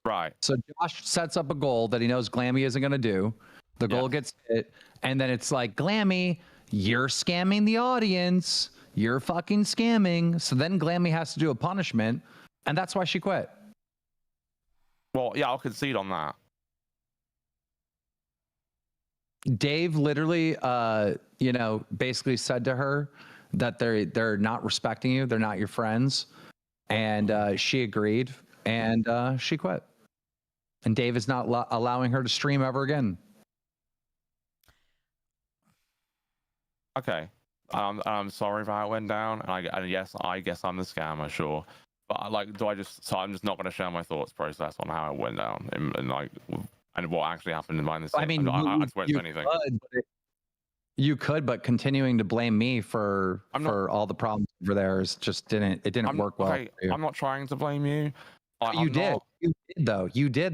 Right. So Josh sets up a goal that he knows Glamy isn't going to do. The goal gets hit. And then it's like, Glamy, you're scamming the audience. You're fucking scamming. So then Glamy has to do a punishment. And that's why she quit. Well, yeah, I'll concede on that. Dave literally, you know, basically said to her that they're not respecting you. They're not your friends. And she agreed. And she quit. And Dave is not allowing her to stream ever again. Okay, I'm sorry if how it went down, and yes, I guess I'm the scammer, sure. But like, so I'm just not going to share my thoughts process on how it went down and what actually happened behind the scenes. I mean, I just won't say anything. You could, but continuing to blame me for all the problems over there didn't work well. Okay, I'm not trying to blame you. You did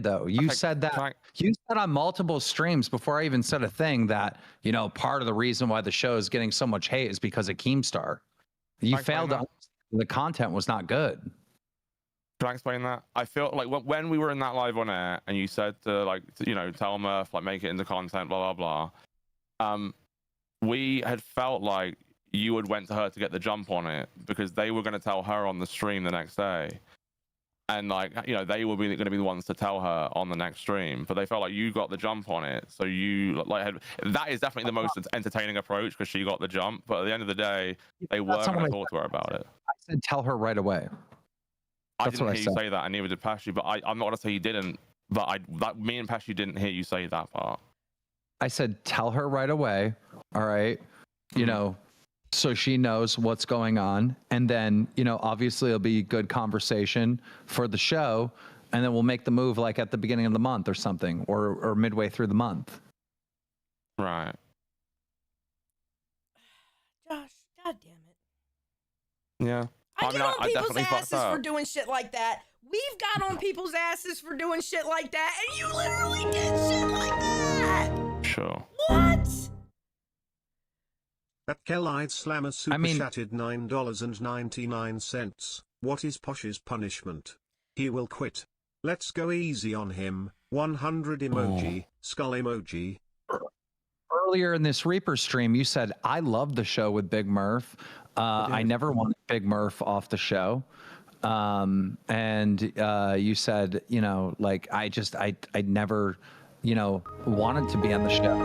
though. You said that. You said on multiple streams before I even said a thing that, you know, part of the reason why the show is getting so much hate is because of Keemstar. You failed to understand the content was not good. Can I explain that? I feel like when we were in that live on air and you said to you know, tell Murph, like, make it into content, blah, blah, blah. We had felt like you had went to her to get the jump on it because they were going to tell her on the stream the next day. And like, you know, they were going to be the ones to tell her on the next stream, but they felt like you got the jump on it. So you that is definitely the most entertaining approach because she got the jump. But at the end of the day, they were going to talk to her about it. I said, tell her right away. I didn't hear you say that, and neither did Pesci. But I'm not going to say you didn't. But me and Pesci didn't hear you say that part. I said, tell her right away. All right. You know, so she knows what's going on. And then, you know, obviously it'll be good conversation for the show. And then we'll make the move like at the beginning of the month or something, or midway through the month. Right. Josh, God damn it. Yeah. I get on people's asses for doing shit like that. We've got on people's asses for doing shit like that. And you literally did shit like that. Sure. What? That Kellide Slammer super chatted $9.99. What is Posh's punishment? He will quit. Let's go easy on him. 100 emoji, skull emoji. Earlier in this Reaper stream, you said, I love the show with Big Murph. I never wanted Big Murph off the show. And you said, you know, like, I never, you know, wanted to be on the show.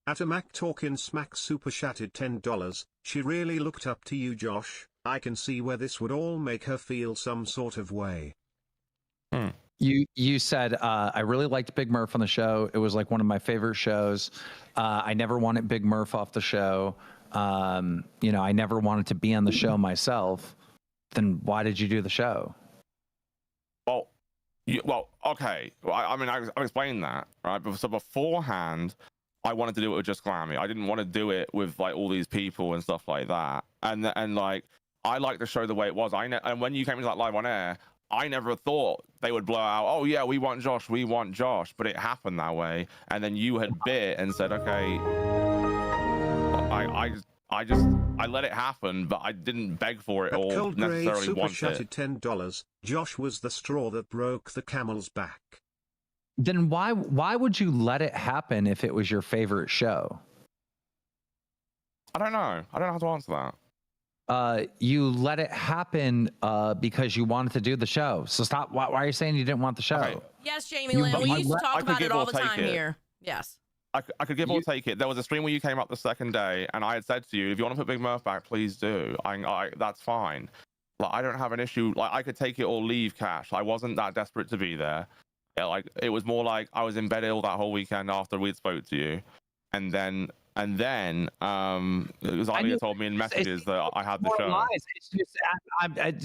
Atamac Talkin' Smack super chatted $10. She really looked up to you, Josh. I can see where this would all make her feel some sort of way. You said, I really liked Big Murph on the show. It was like one of my favorite shows. I never wanted Big Murph off the show. You know, I never wanted to be on the show myself. Then why did you do the show? Well, okay. I mean, I explained that, right? So beforehand, I wanted to do it with just Glamy. I didn't want to do it with like all these people and stuff like that. And like, I like the show the way it was. And when you came into that live on air, I never thought they would blow out, oh yeah, we want Josh, but it happened that way. And then you had bit and said, okay, I let it happen, but I didn't beg for it or necessarily want it. $10. Josh was the straw that broke the camel's back. Then why would you let it happen if it was your favorite show? I don't know how to answer that. You let it happen because you wanted to do the show. So stop. Why are you saying you didn't want the show? Okay. Yes, Jamie Lynn. We used to talk about it all the time here. Yes. I could give or take it. There was a stream where you came up the second day, and I had said to you, if you want to put Big Murph back, please do. That's fine. Like, I don't have an issue. Like, I could take it or leave Cash. I wasn't that desperate to be there. Yeah, like, it was more like I was in bed ill that whole weekend after we'd spoke to you, and then Zalia told me in messages that I had the show. Lies. It's just,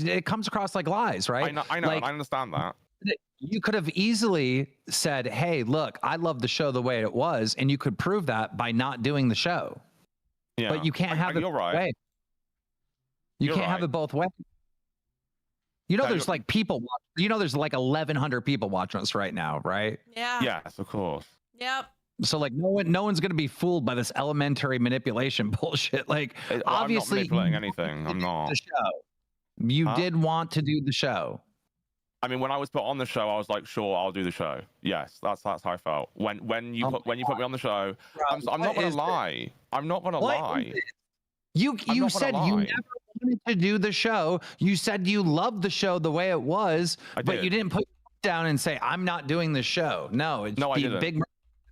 it comes across like lies, right? I know, like, I understand that. You could have easily said, hey, look, I love the show the way it was, and you could prove that by not doing the show. Yeah. But you can't have it both ways. You can't have it both ways. You know, there's like people, you know, there's like 1,100 people watching us right now, right? Yeah. Yes, of course. Yep. So like no one's going to be fooled by this elementary manipulation bullshit. Like, obviously, I'm not manipulating anything. I'm not. The show. You did want to do the show. I mean, when I was put on the show, I was like, sure, I'll do the show. Yes, that's how I felt. When you put me on the show, I'm not gonna lie. I'm not gonna lie. You said you never wanted to do the show. You said you loved the show the way it was, but you didn't put down and say, I'm not doing the show. No, I didn't. Big to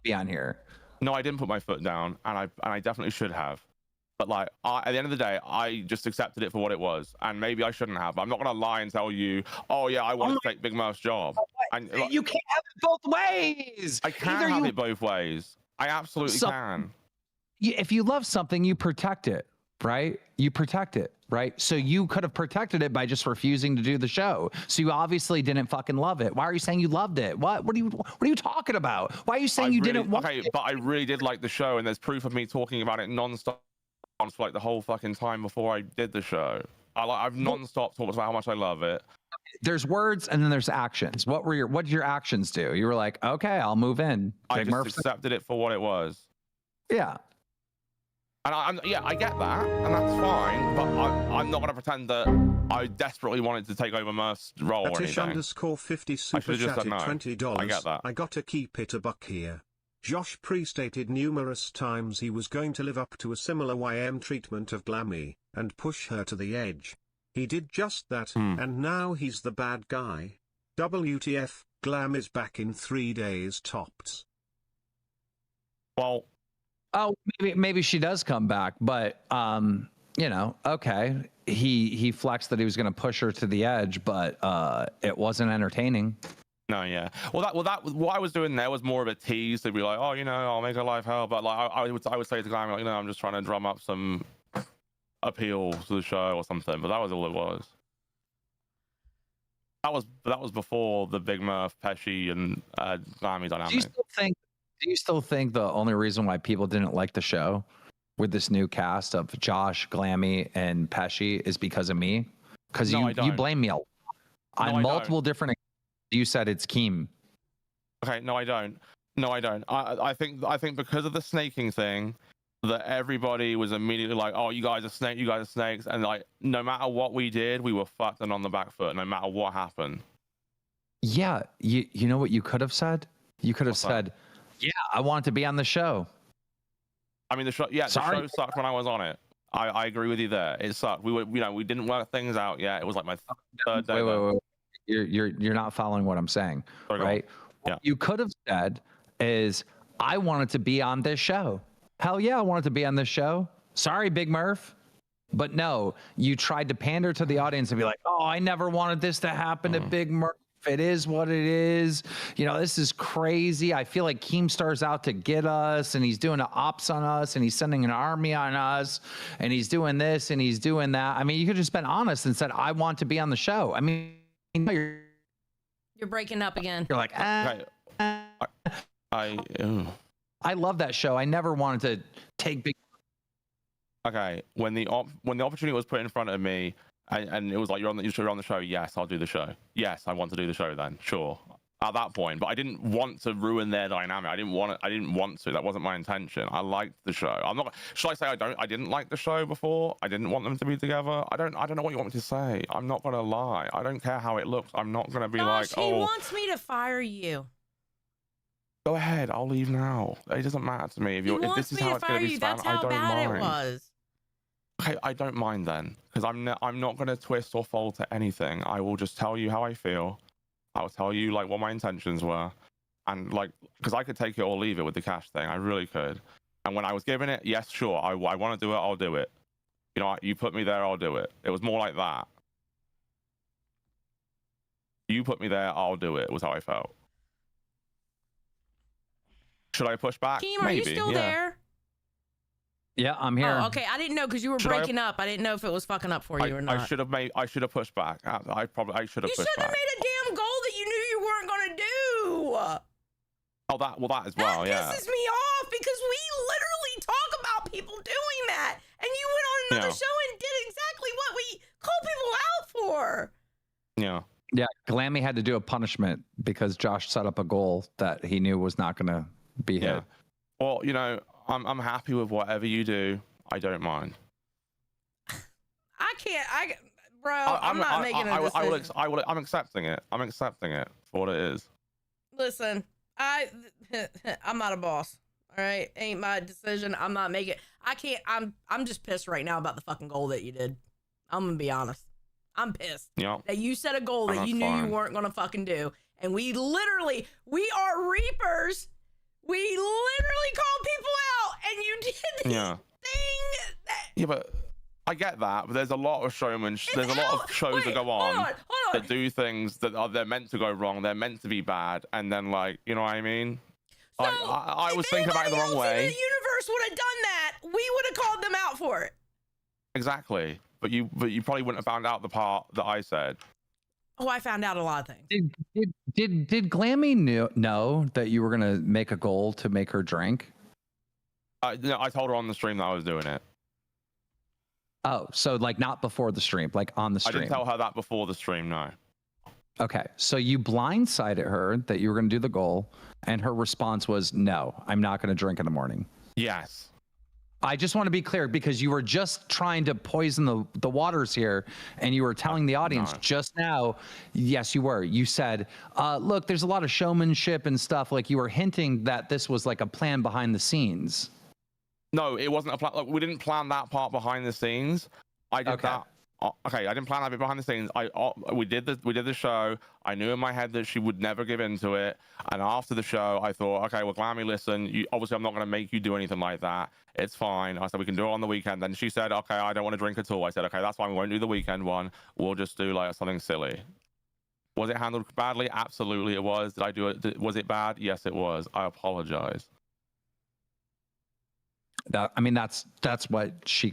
be on here. No, I didn't put my foot down, and I definitely should have. But like, at the end of the day, I just accepted it for what it was, and maybe I shouldn't have. I'm not gonna lie and tell you, oh yeah, I want to take Big Murph's job. And like, you can't have it both ways. I can have it both ways. I absolutely can. If you love something, you protect it, right? You protect it, right? So you could have protected it by just refusing to do the show. So you obviously didn't fucking love it. Why are you saying you loved it? What are you talking about? Why are you saying you didn't want it? But I really did like the show, and there's proof of me talking about it nonstop for like the whole fucking time before I did the show. I've nonstop talked about how much I love it. There's words and then there's actions. What did your actions do? You were like, okay, I'll move in. I just accepted it for what it was. Yeah. And I get that, and that's fine. But I'm not gonna pretend that I desperately wanted to take over Murph's role or anything. _50 super chatted $20. I get that. I gotta keep it a buck here. Josh pre-stated numerous times he was going to live up to a similar YM treatment of Glamy, and push her to the edge. He did just that, and now he's the bad guy. WTF, Glam is back in 3 days tops. Well... Oh, maybe she does come back, but, you know, okay. He flexed that he was going to push her to the edge, but it wasn't entertaining. No, yeah. Well, what I was doing there was more of a tease to be like, oh, you know, I'll make her life hell. But like, I would say to Glamy, like, you know, I'm just trying to drum up some appeal to the show or something. But that was all it was. That was before the Big Murph, Pesci, and Glamy dynamic. Do you still think the only reason why people didn't like the show with this new cast of Josh, Glamy, and Pesci is because of me? Because you blame me on multiple different. You said it's Keem. Okay, no, I don't. I think because of the snaking thing, that everybody was immediately like, "Oh, you guys are snakes," and like, no matter what we did, we were fucked and on the back foot, no matter what happened. Yeah, you know what you could have said? You could have said, "Yeah, I wanted to be on the show." I mean, the show the show sucked when I was on it. I agree with you there. It sucked. We didn't work things out yet. It was like my third day. Wait. You're not following what I'm saying, right? Yeah. What you could have said is, I wanted to be on this show. Hell yeah, I wanted to be on this show. Sorry, Big Murph. But no, you tried to pander to the audience and be like, oh, I never wanted this to happen to Big Murph. It is what it is. You know, this is crazy. I feel like Keemstar's out to get us, and he's doing ops on us, and he's sending an army on us, and he's doing this and he's doing that. I mean, you could have just been honest and said, I want to be on the show. I mean, you're breaking up again. You're like, I love that show. I never wanted to take Big. Okay, when the opportunity was put in front of me, and it was like you're on the show. Yes, I'll do the show. Yes, I want to do the show. Then sure. At that point, but I didn't want to ruin their dynamic. I didn't want to. That wasn't my intention. I liked the show. I'm not. Should I say I didn't like the show before? I didn't want them to be together. I don't know what you want me to say. I'm not gonna lie. I don't care how it looks. I'm not gonna be like, he wants me to fire you. Go ahead. I'll leave now. It doesn't matter to me. If this is how it's gonna be spent, I don't mind. It was. Okay, I don't mind then, because I'm not gonna twist or fold to anything. I will just tell you how I feel. I'll tell you like what my intentions were, and like, because I could take it or leave it with the cash thing. I really could. And when I was given it, yes, sure, I want to do it. I'll do it. You know, you put me there, I'll do it. It was more like that. You put me there, I'll do it. Was how I felt. Should I push back? Keem, are you still there? Yeah, I'm here. Oh, okay. I didn't know because you were breaking up. I didn't know if it was fucking up for you or not. I should have pushed back. I should have pushed back. You should have made a damn goal that you knew you weren't gonna do. Oh, that as well. That pisses me off because we literally talk about people doing that, and you went on another show and did exactly what we call people out for. Yeah. Yeah, Glamy had to do a punishment because Josh set up a goal that he knew was not gonna be hit. Well, you know, I'm happy with whatever you do. I don't mind. I'm not making a decision. I'm accepting it. I'm accepting it for what it is. Listen, I'm not a boss. All right, ain't my decision. I'm not making. I can't. I'm just pissed right now about the fucking goal that you did. I'm gonna be honest. I'm pissed that you set a goal that you knew you weren't gonna fucking do, and we are reapers. We literally called people out, and you did this thing. Yeah, but I get that. But there's a lot of showmanship. There's a lot of shows that go on that do things that they're meant to go wrong. They're meant to be bad, and then like, you know what I mean? So I was thinking about it the wrong way. If the universe would have done that, we would have called them out for it. Exactly. But you probably wouldn't have found out the part that I said. Oh, I found out a lot of things. Did Glamy know that you were gonna make a goal to make her drink? No, I told her on the stream that I was doing it. Oh, so like not before the stream, like on the stream. I didn't tell her that before the stream, no. Okay, so you blindsided her that you were gonna do the goal, and her response was, "No, I'm not gonna drink in the morning." Yes. I just want to be clear because you were just trying to poison the waters here, and you were telling the audience just now. Yes, you were. You said, "Look, there's a lot of showmanship and stuff." Like you were hinting that this was like a plan behind the scenes. No, it wasn't a plan. Like, we didn't plan that part behind the scenes. I did that. Okay, I didn't plan that bit behind the scenes. We did the show. I knew in my head that she would never give into it. And after the show, I thought, okay, well, Glamy, listen, obviously I'm not going to make you do anything like that. It's fine. I said we can do it on the weekend. Then she said, okay, I don't want to drink at all. I said, okay, that's fine. We won't do the weekend one. We'll just do like something silly. Was it handled badly? Absolutely, it was. Did I do it? Was it bad? Yes, it was. I apologize. I mean, that's what she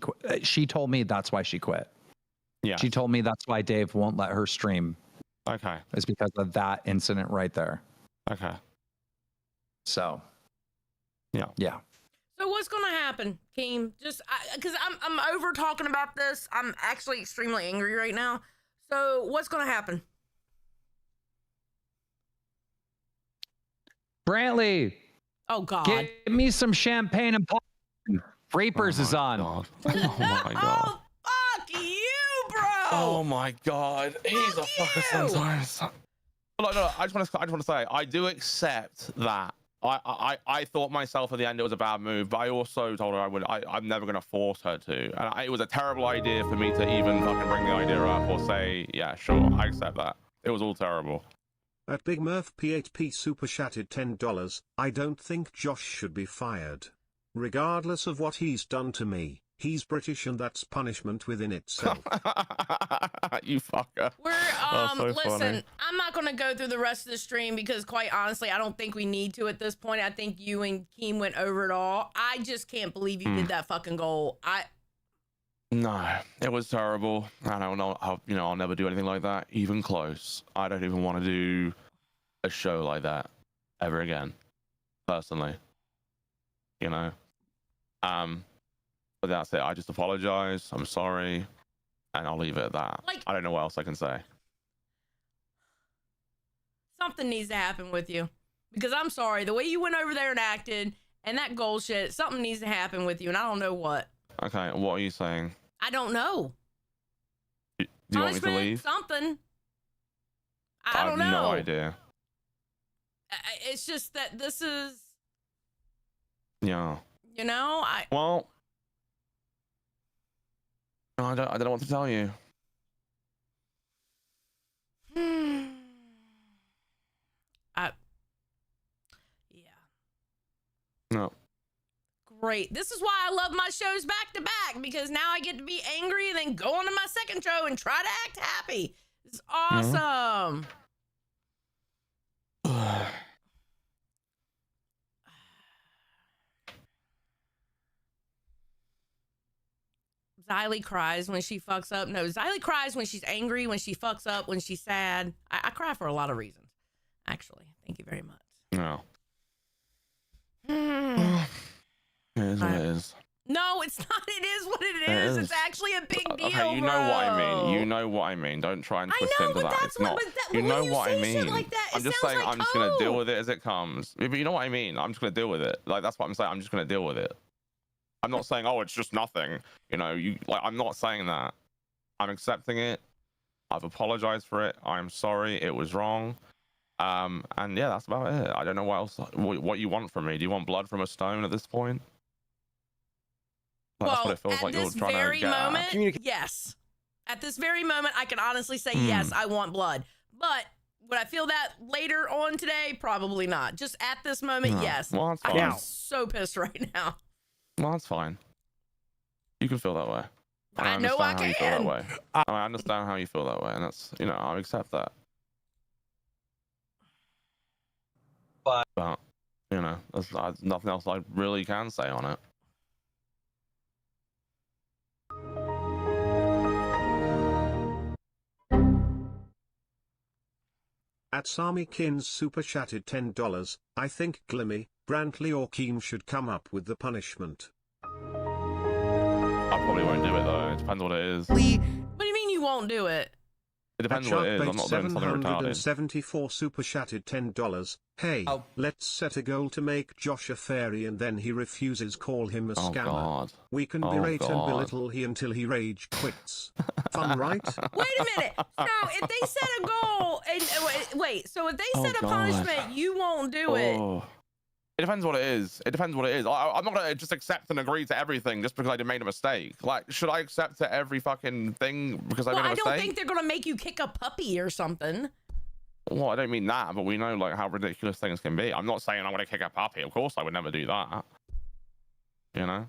told me. That's why she quit. Yeah. She told me that's why Dave won't let her stream. Okay. It's because of that incident right there. Okay. So. Yeah. Yeah. So what's gonna happen, Keem? Just because I'm over talking about this. I'm actually extremely angry right now. So what's gonna happen? Brantley. Oh God. Give me some champagne and pop. Reapers is on. God. Oh my God. Oh fuck you, bro. Oh my God. He's a fucker sometimes. Look, I just want to say, I do accept that I thought myself at the end it was a bad move, but I also told her I'm never gonna force her to. And it was a terrible idea for me to even fucking bring the idea up or say, yeah, sure, I accept that. It was all terrible. At Big Murph P8P super chatted $10, I don't think Josh should be fired. Regardless of what he's done to me, he's British and that's punishment within itself. You fucker. We're listen, funny. I'm not gonna go through the rest of the stream because quite honestly, I don't think we need to at this point. I think you and Keem went over it all. I just can't believe you did that fucking goal. No, it was terrible. I don't know. I'll never do anything like that, even close. I don't even want to do a show like that ever again, personally. You know. But that's it. I just apologize. I'm sorry, and I'll leave it at that. Like, I don't know what else I can say. Something needs to happen with you, because I'm sorry. The way you went over there and acted, and that goal shit, something needs to happen with you, and I don't know what. Okay, what are you saying? I don't know. Do you want me to leave? Something. I don't know. I have no idea. It's just that this is. Yeah. You know, Well, I don't know what to tell you. Yeah. No. Great. This is why I love my shows back to back, because now I get to be angry and then go on to my second show and try to act happy. It's awesome. Xylee cries when she fucks up. No, Xylee cries when she's angry, when she fucks up, when she's sad. I cry for a lot of reasons, actually. Thank you very much. No. It is what it is. No, it's not. It is what it is. It's actually a big deal. Okay, you know what I mean. You know what I mean. Don't try and twist into that. It's not. You know what I mean. I'm just saying. I'm just gonna deal with it as it comes. But you know what I mean. I'm just gonna deal with it. Like that's what I'm saying. I'm just gonna deal with it. I'm not saying, oh, it's just nothing. You know, I'm not saying that. I'm accepting it. I've apologized for it. I'm sorry. It was wrong. And yeah, that's about it. I don't know what else. What you want from me? Do you want blood from a stone at this point? That's what it feels like you're trying to get at. Yes. At this very moment, I can honestly say yes. I want blood. But would I feel that later on today? Probably not. Just at this moment, yes. Well, that's fine. I'm so pissed right now. Well, that's fine. You can feel that way. I know I can. You feel that way. I understand how you feel that way, and that's, I accept that. But there's nothing else I really can say on it. At Sami Kins super chatted $10, I think Glamy, Brantley or Keem should come up with the punishment. I probably won't do it though. It depends what it is. What do you mean you won't do it? It depends what it is. I'm not doing something retarded. 774 super chatted $10. Hey, let's set a goal to make Josh a fairy and then he refuses. Call him a scammer. God. We can berate and belittle he until he rage quits. Fun, right? Wait a minute. So if they set a goal and wait, so if they set a punishment, you won't do it. It depends what it is. It depends what it is. I'm not gonna just accept and agree to everything just because I made a mistake. Like, should I accept to every fucking thing because I made a mistake? I don't think they're gonna make you kick a puppy or something. Well, I don't mean that, but we know like how ridiculous things can be. I'm not saying I'm gonna kick a puppy. Of course, I would never do that. You know.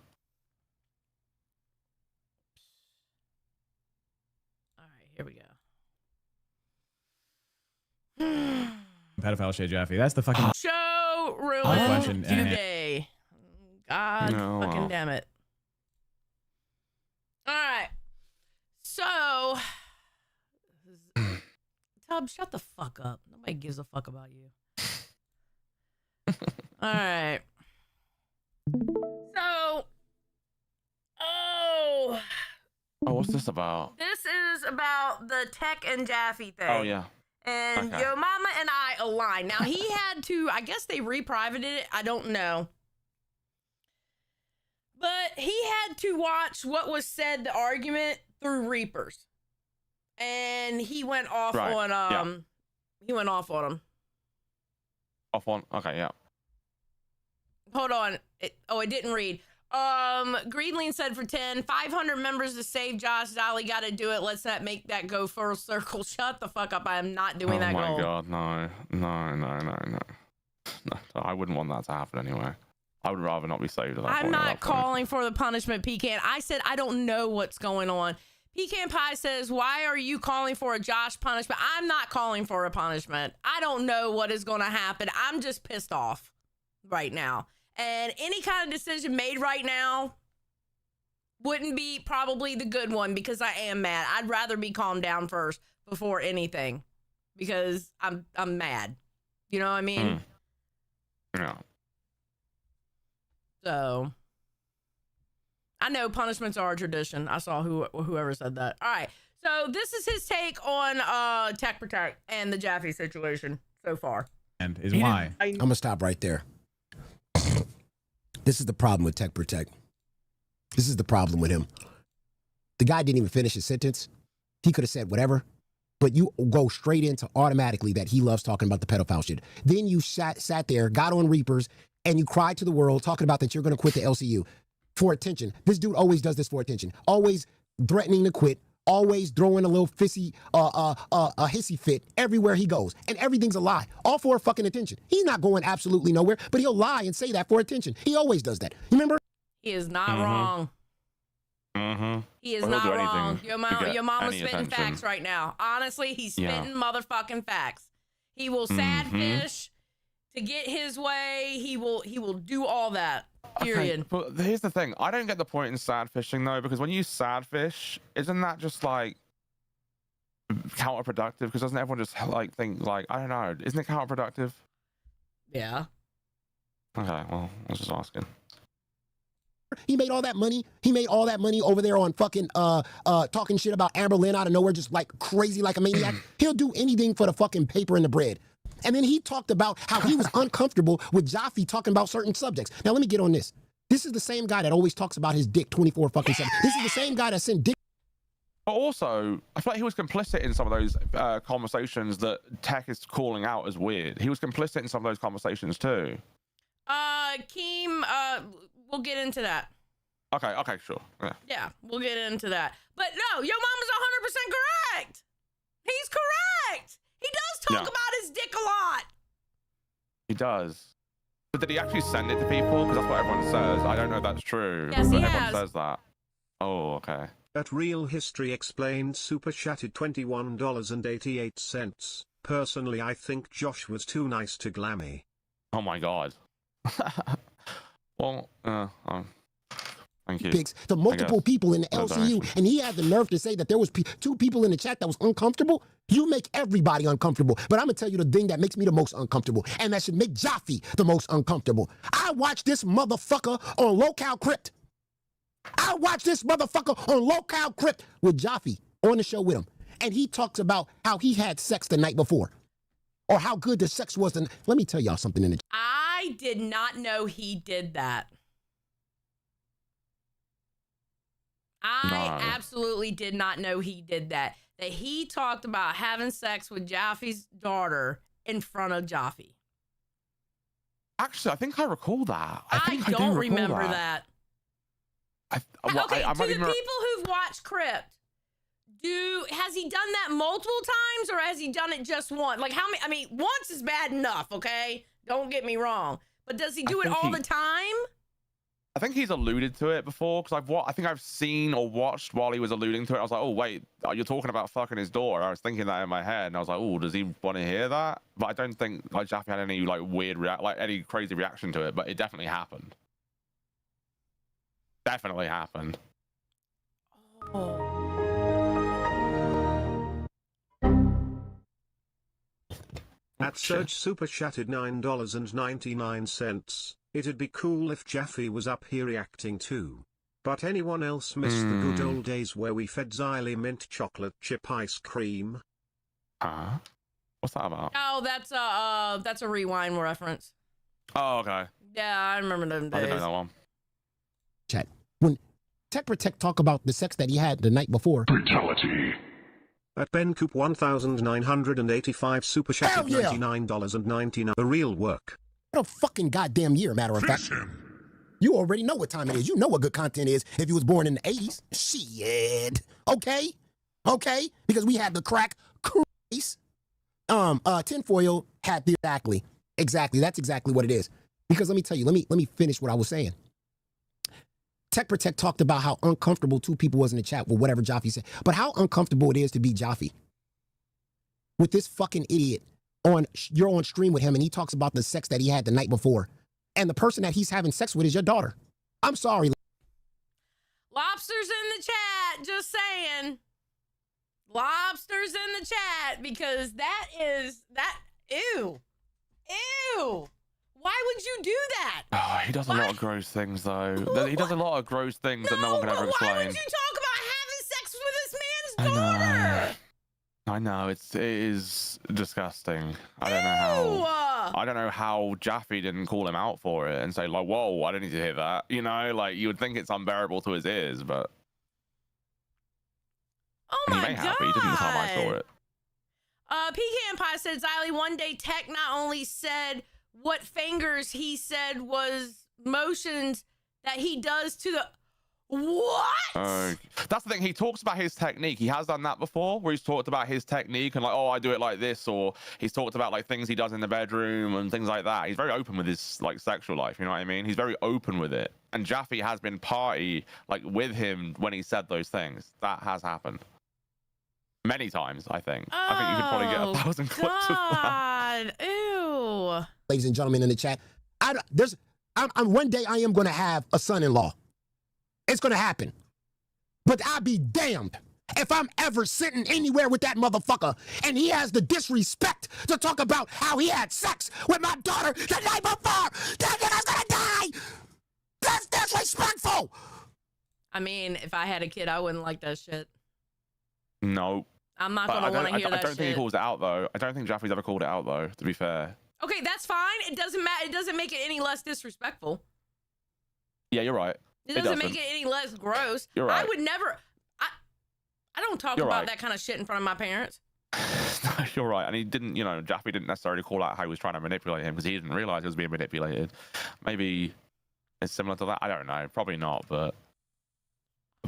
All right, here we go. Pedophile shit, Jaffe. That's the fucking show ruined today. God fucking damn it. All right. So, Tub, shut the fuck up. Nobody gives a fuck about you. All right. So, what's this about? This is about the Tech and Jaffe thing. Oh, yeah. And Yo Mama and I aligned. Now, he had to, I guess they re-privated it. I don't know. But he had to watch what was said, the argument, through Reapers. And he went off on, he went off on him. Off on? Okay, yeah. hold on. It didn't read. Greenlean said for 10, 500 members to save Josh. Dolly got to do it. Let's not make that go full circle. Shut the fuck up. I am not doing that goal. Oh my God, no. I wouldn't want that to happen anyway. I would rather not be saved at that point. I'm not calling for the punishment, Pecan. I said I don't know what's going on. Pecan Pie says, why are you calling for a Josh punishment? I'm not calling for a punishment. I don't know what is going to happen. I'm just pissed off right now. And any kind of decision made right now wouldn't be probably the good one because I am mad. I'd rather be calmed down first before anything because I'm mad. You know what I mean? Yeah. So I know punishments are a tradition. I saw whoever said that. All right. So this is his take on Tech Protect and the Jaffe situation so far. And is why. I'm going to stop right there. This is the problem with Tech Protect. This is the problem with him. The guy didn't even finish his sentence. He could have said whatever, but you go straight into automatically that he loves talking about the pedophile shit. Then you sat there, got on Reapers, and you cried to the world talking about that you're going to quit the LCU for attention. This dude always does this for attention. Always threatening to quit. Always throwing a little hissy fit everywhere he goes. And everything's a lie. All for fucking attention. He's not going absolutely nowhere, but he'll lie and say that for attention. He always does that. You remember? He is not wrong. He is not wrong. Your mama's spitting facts right now. Honestly, he's spitting motherfucking facts. He will sadfish to get his way. He will do all that. Period. Okay, but here's the thing. I don't get the point in sad fishing though, because when you sad fish, isn't that just like counterproductive? Because doesn't everyone just like think like, I don't know, isn't it counterproductive? Yeah. Okay, well, I was just asking. He made all that money. He made all that money over there on fucking talking shit about Amber Lynn out of nowhere, just like crazy like a maniac. He'll do anything for the fucking paper and the bread. And then he talked about how he was uncomfortable with Jaffe talking about certain subjects. Now, let me get on this. This is the same guy that always talks about his dick 24 fucking 7. This is the same guy that sent dick. But also, I feel like he was complicit in some of those conversations that Tech is calling out as weird. He was complicit in some of those conversations too. Keem, we'll get into that. Okay, sure. Yeah, we'll get into that. But no, your mom is 100% correct. He's correct. He does talk about his dick a lot. He does. But did he actually send it to people? Because that's what everyone says. I don't know if that's true. Yes, he has. Everyone says that. Oh, okay. At Real History Explained super chatted $21.88. Personally, I think Josh was too nice to Glamy. Oh my God. Well, thank you. Pics to multiple people in the LCU, and he had the nerve to say that there was 2 people in the chat that was uncomfortable. You make everybody uncomfortable, but I'm gonna tell you the thing that makes me the most uncomfortable, and that should make Jaffe the most uncomfortable. I watched this motherfucker on Local Crypt. I watched this motherfucker on Local Crypt with Jaffe on the show with him, and he talks about how he had sex the night before, or how good the sex was. And let me tell y'all something in the. I did not know he did that. I absolutely did not know he did that. That he talked about having sex with Jaffe's daughter in front of Jaffe. Actually, I think I recall that. I don't remember that. Okay, to the people who've watched Crypt, has he done that multiple times or has he done it just once? Like how many? I mean, once is bad enough, okay? Don't get me wrong. But does he do it all the time? I think he's alluded to it before because I think I've seen or watched while he was alluding to it. I was like, oh wait, you're talking about fucking his door. I was thinking that in my head, and I was like, oh, does he want to hear that? But I don't think like Jaffe had any like weird any crazy reaction to it. But it definitely happened. Definitely happened. Oh. At Surge super chatted $9.99. It'd be cool if Jaffe was up here reacting too. But anyone else miss the good old days where we fed Xylee mint chocolate chip ice cream? What's that about? Oh, that's a Rewind reference. Oh, okay. Yeah, I remember them days. I didn't know that one. Chat. When Tech Protect talk about the sex that he had the night before. Brutality. At Ben Coop 1985 super chatted $99.99. The real work. a fucking goddamn year, matter of fact. You already know what time it is. You know what good content is if you was born in the 80s. Shit. Okay? Okay? Because we had the crack craze. Tinfoil had the exactly. That's exactly what it is. Because let me tell you, let me finish what I was saying. Tech Protect talked about how uncomfortable two people was in the chat with whatever Jaffe said. But how uncomfortable it is to be Jaffe with this fucking idiot you're on stream with him and he talks about the sex that he had the night before. And the person that he's having sex with is your daughter. I'm sorry. Lobster's in the chat, just saying. Lobster's in the chat because ew. Why would you do that? Oh, he does a lot of gross things, though. He does a lot of gross things that no one can ever explain. Why would you talk about having sex with this man's daughter? I know, it is disgusting. I don't know how Jaffe didn't call him out for it and say, like, whoa, I didn't need to hear that. You know, like, you would think it's unbearable to his ears, but... Oh my God. He may have, but he didn't the time I saw it. Pecan Pie said, Xylee, one day Tech not only said what fingers he said was motions that he does to the... What? That's the thing. He talks about his technique. He has done that before, where he's talked about his technique and like, oh, I do it like this, or he's talked about like things he does in the bedroom and things like that. He's very open with his like sexual life. You know what I mean? He's very open with it. And Jaffe has been party like with him when he said those things. That has happened many times. I think. I think you could probably get 1,000 clips of that. Ew. Ladies and gentlemen in the chat, one day I am going to have a son-in-law. It's going to happen. But I'll be damned if I'm ever sitting anywhere with that motherfucker and he has the disrespect to talk about how he had sex with my daughter the night before. That nigga's going to die. That's disrespectful. I mean, if I had a kid, I wouldn't like that shit. No. I'm not going to want to hear that shit. I don't think he calls it out, though. I don't think Jaffe's ever called it out, though, to be fair. Okay, that's fine. It doesn't matter. It doesn't make it any less disrespectful. Yeah, you're right. It doesn't make it any less gross. You're right. I would never. I don't talk about that kind of shit in front of my parents. You're right. And he didn't, Jaffe didn't necessarily call out how he was trying to manipulate him because he didn't realize he was being manipulated. Maybe it's similar to that. I don't know. Probably not. But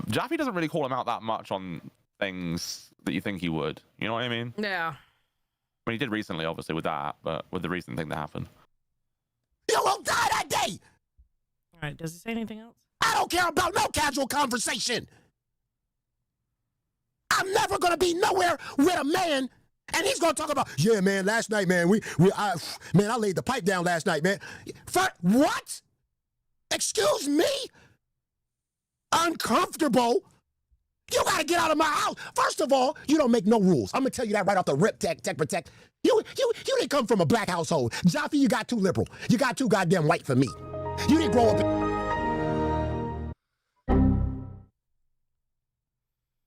Jaffe doesn't really call him out that much on things that you think he would. You know what I mean? Yeah. I mean, he did recently, obviously, with that, but with the recent thing that happened. You will die that day. All right. Does it say anything else? I don't care about no casual conversation. I'm never going to be nowhere with a man and he's going to talk about, yeah, man, last night, man, I laid the pipe down last night, man. What? Excuse me? Uncomfortable? You got to get out of my house. First of all, you don't make no rules. I'm going to tell you that right off the rip, Tech Protect. You didn't come from a black household. Jaffe, you got too liberal. You got too goddamn white for me. You didn't grow up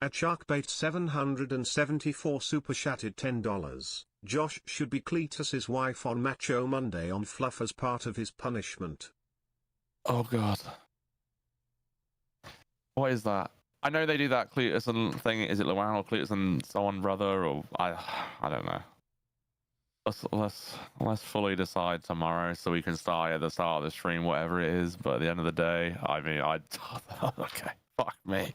At Sharkbait 774 super chatted $10. Josh should be Cletus's wife on Macho Monday on Fluff as part of his punishment. Oh God. What is that? I know they do that Cletus and thing. Is it Luan or Cletus and so on brother? Or I don't know. Let's fully decide tomorrow so we can start at the start of the stream, whatever it is. But at the end of the day, I mean, okay, fuck me.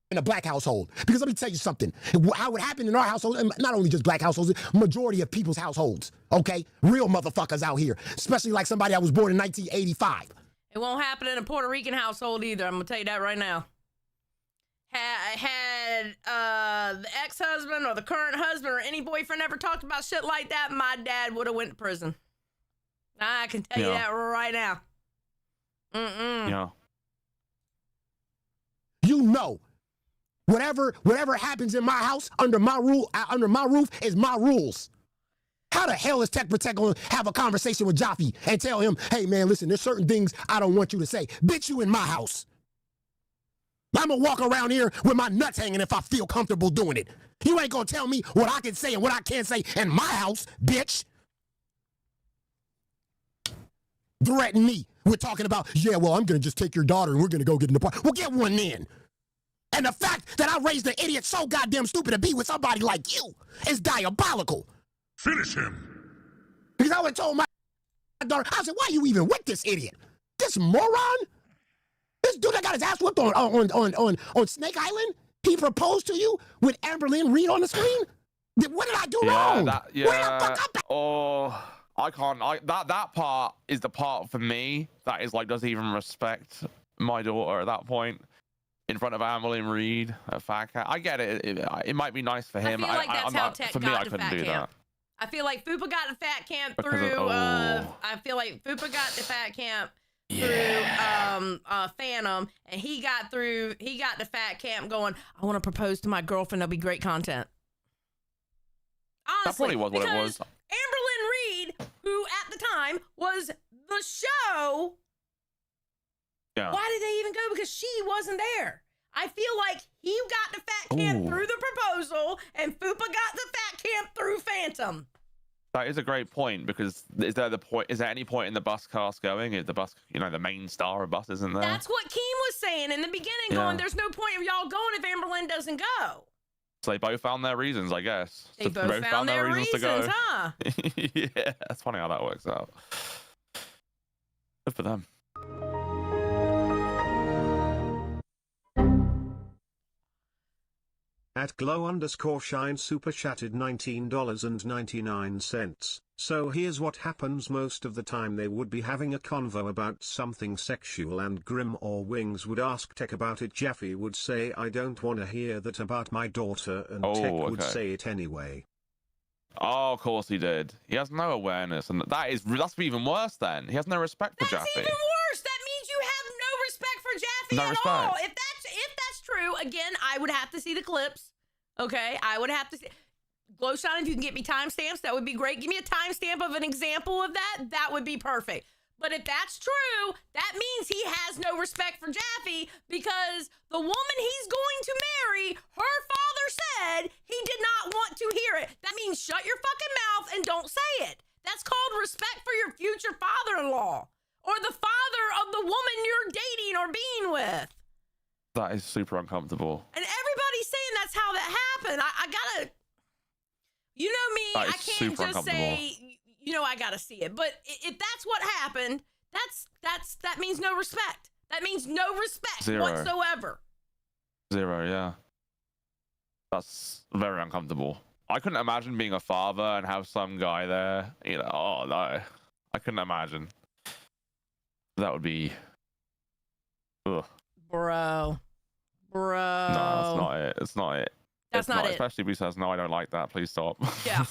In a black household, because let me tell you something. How it happened in our household, and not only just black households, majority of people's households. Okay, real motherfuckers out here, especially like somebody that was born in 1985. It won't happen in a Puerto Rican household either. I'm gonna tell you that right now. Had the ex-husband or the current husband or any boyfriend ever talked about shit like that, my dad would have went to prison. I can tell you that right now. Yeah. You know, whatever happens in my house under my roof is my rules. How the hell is Tech Protect gonna have a conversation with Jaffe and tell him, hey man, listen, there's certain things I don't want you to say. Bitch, you in my house. I'm gonna walk around here with my nuts hanging if I feel comfortable doing it. You ain't gonna tell me what I can say and what I can't say in my house, bitch. Threaten me. We're talking about, yeah, well, I'm gonna just take your daughter and we're gonna go get in the park. Well, get one in. And the fact that I raised an idiot so goddamn stupid to be with somebody like you is diabolical. Finish him. Because I would have told my daughter. I said, why are you even with this idiot? This moron? This dude that got his ass whipped on Snake Island? He proposed to you with Amberlynn Reed on the screen? What did I do wrong? Where the fuck up? Oh, I can't. That part is the part for me that is like, does he even respect my daughter at that point? In front of Amberlynn Reed, a fat cat. I get it. It might be nice for him. I feel like that's how Tech for me, got I to couldn't fat do camp. that. I feel like Fupa got to fat camp Because through. of- I feel like Fupa got to fat camp through Phantom, and he got to fat camp going, I want to propose to my girlfriend. That'll be great content. Honestly, that probably was what it was. Amberlynn Reed, who at the time was the show. Yeah. Why did they even go? Because she wasn't there. I feel like he got to fat camp through the proposal, and Fupa got to fat camp through Phantom. That is a great point, because is there any point in the bus cast going? Is the bus, the main star of bus isn't there? That's what Keem was saying in the beginning, going, there's no point of y'all going if Amberlynn doesn't go. So they both found their reasons, I guess. They both found their reasons to go. Huh? Yeah, that's funny how that works out. Good for them. At glow_shine super chatted $19.99. So here's what happens most of the time. They would be having a convo about something sexual and Grim or Wings would ask Tech about it. Jaffe would say, I don't want to hear that about my daughter, and Tech would say it anyway. Oh, of course he did. He has no awareness, and that's even worse then. He has no respect for Jaffe. That's even worse. That means you have no respect for Jaffe at all. If that's true, again, I would have to see the clips. Okay, I would have to see. Glowshine, if you can get me timestamps, that would be great. Give me a timestamp of an example of that. That would be perfect. But if that's true, that means he has no respect for Jaffe, because the woman he's going to marry, her father said he did not want to hear it. That means shut your fucking mouth and don't say it. That's called respect for your future father-in-law, or the father of the woman you're dating or being with. That is super uncomfortable. And everybody's saying that's how that happened. I gotta, you know me, I can't just say, I gotta see it. But if that's what happened, that means no respect. That means no respect whatsoever. Zero, yeah. That's very uncomfortable. I couldn't imagine being a father and have some guy there. Oh no, I couldn't imagine. That would be, ugh. Bro. No, that's not it. It's not it. That's not it. Especially if he says, no, I don't like that. Please stop. Yeah.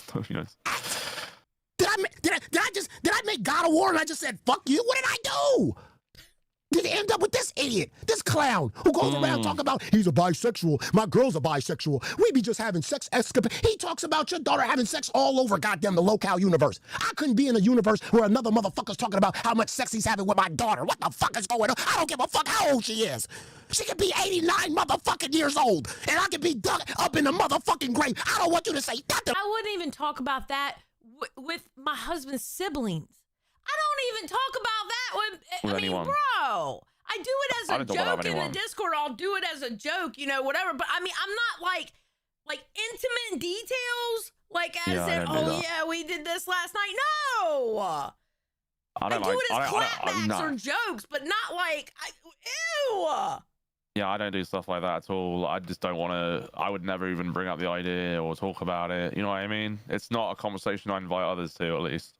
Did I make God of War and I just said, fuck you? What did I do? Did it end up with this idiot, this clown who goes around talking about he's a bisexual, my girl's a bisexual, we be just having sex escapade. He talks about your daughter having sex all over goddamn the locale universe. I couldn't be in a universe where another motherfucker's talking about how much sex he's having with my daughter. What the fuck is going on? I don't give a fuck how old she is. She could be 89 motherfucking years old, and I could be dug up in the motherfucking grave. I don't want you to say nothing. I wouldn't even talk about that with my husband's siblings. I don't even talk about that with anyone. Bro, I do it as a joke in the Discord. I'll do it as a joke, whatever. But I mean, I'm not like intimate details, like as in, we did this last night. No, I do it as clapbacks or jokes, but not like, ew. Yeah, I don't do stuff like that at all. I just don't want to. I would never even bring up the idea or talk about it. You know what I mean? It's not a conversation I invite others to, at least.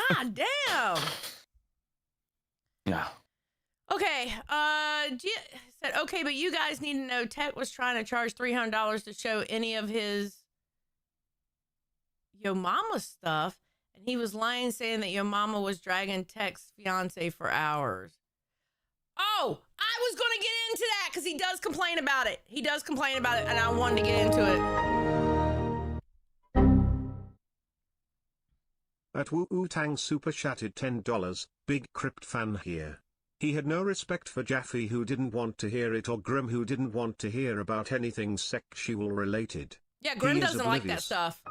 God damn. Yeah. Okay. Said, okay, but you guys need to know Tech was trying to charge $300 to show any of his Yo Mama stuff, and he was lying saying that Yo Mama was dragging Tech's fiance for hours. Oh, I was going to get into that because he does complain about it. And I wanted to get into it. At Wu-Tang super chatted $10, big crypt fan here. He had no respect for Jaffe, who didn't want to hear it, or Grim, who didn't want to hear about anything sexual related. Yeah, Grim doesn't like that stuff.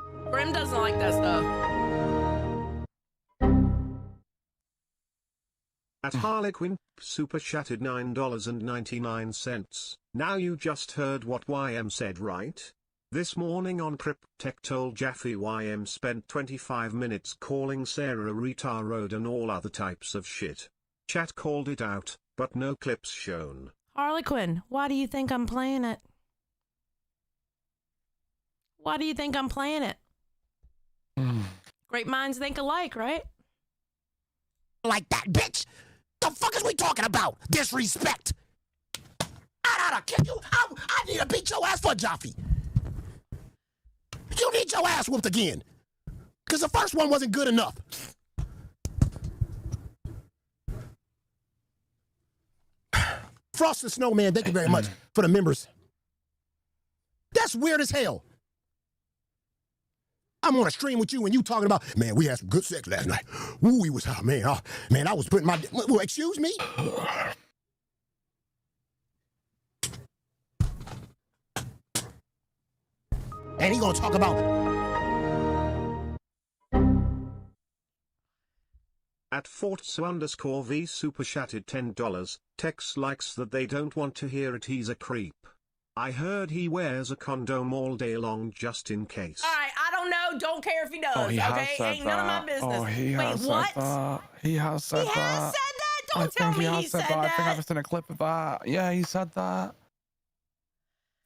At Harlequin super chatted $9.99. Now you just heard what YM said, right? This morning on Cryptech told Jaffe YM spent 25 minutes calling Sarah retard and all other types of shit. Chat called it out, but no clips shown. Harlequin, why do you think I'm playing it? Why do you think I'm playing it? Great minds think alike, right? Like that, bitch. The fuck is we talking about? Disrespect. I kill you. I need to beat your ass for Jaffe. You need your ass whooped again. Because the first one wasn't good enough. Frost the Snowman, thank you very much for the members. That's weird as hell. I'm on a stream with you and you talking about, man, we had some good sex last night. Ooh, we was, man, I was putting my, well, excuse me? And he gonna talk about... At Fortso_V super chatted $10, Tex likes that they don't want to hear it, he's a creep. I heard he wears a condom all day long just in case. All right, I don't know. Don't care if he does. He okay, has said ain't none of my business. Oh, he Wait, has what? Said that. He has said that. He has said that. Don't tell me he said that. I think I've seen a clip of that. Yeah, he said that.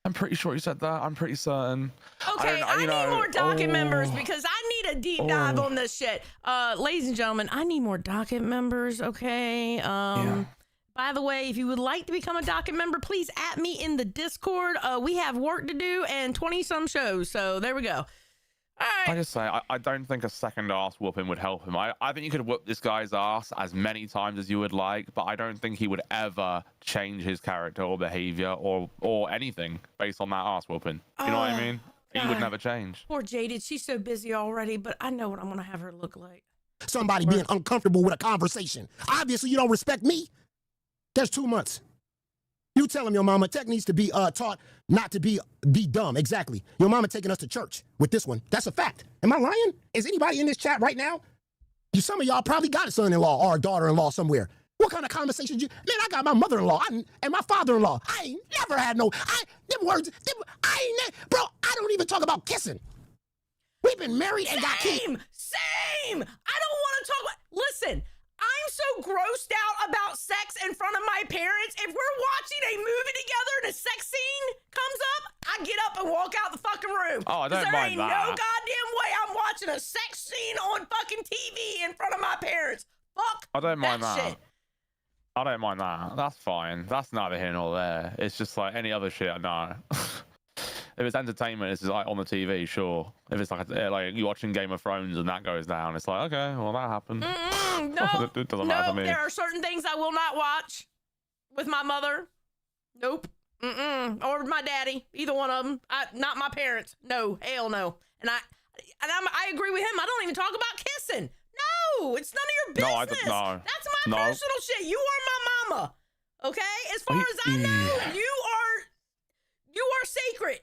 I'm pretty sure he said that. I'm pretty certain. Okay, I need more docket members because I need a deep dive on this shit. Ladies and gentlemen, I need more docket members. Okay. By the way, if you would like to become a docket member, please add me in the Discord. We have work to do and 20-some shows. So there we go. All right. I just say, I don't think a second ass whooping would help him. I think you could whoop this guy's ass as many times as you would like, but I don't think he would ever change his character or behavior or anything based on that ass whooping. You know what I mean? He would never change. Poor Jaded. She's so busy already, but I know what I'm going to have her look like. Somebody being uncomfortable with a conversation. Obviously, you don't respect me. There's 2 months. You telling your mama tech needs to be taught not to be dumb. Exactly. Your mama taking us to church with this one. That's a fact. Am I lying? Is anybody in this chat right now? Some of y'all probably got a son-in-law or a daughter-in-law somewhere. What kind of conversations you... Man, I got my mother-in-law and my father-in-law. I ain't never had no... Bro, I don't even talk about kissing. We've been married and got kids. Same. I don't want to talk about... Listen, I'm so grossed out about sex in front of my parents. If we're watching a movie together and a sex scene comes up, I get up and walk out the fucking room. Oh, I don't mind that. There ain't no goddamn way I'm watching a sex scene on fucking TV in front of my parents. Fuck. I don't mind that that. shit. I don't mind that. That's fine. That's neither here nor there. It's just like any other shit. No. If it's entertainment, it's like on the TV, sure. If it's like you watching Game of Thrones and that goes down, it's like, okay, well, that happened. No, it doesn't matter to me. There are certain things I will not watch with my mother. Nope. Or my daddy. Either one of them. Not my parents. No, hell no. And I agree with him. I don't even talk about kissing. No, it's none of your business. No, that's my personal shit. You are my mama. Okay? As far as I know, you are sacred.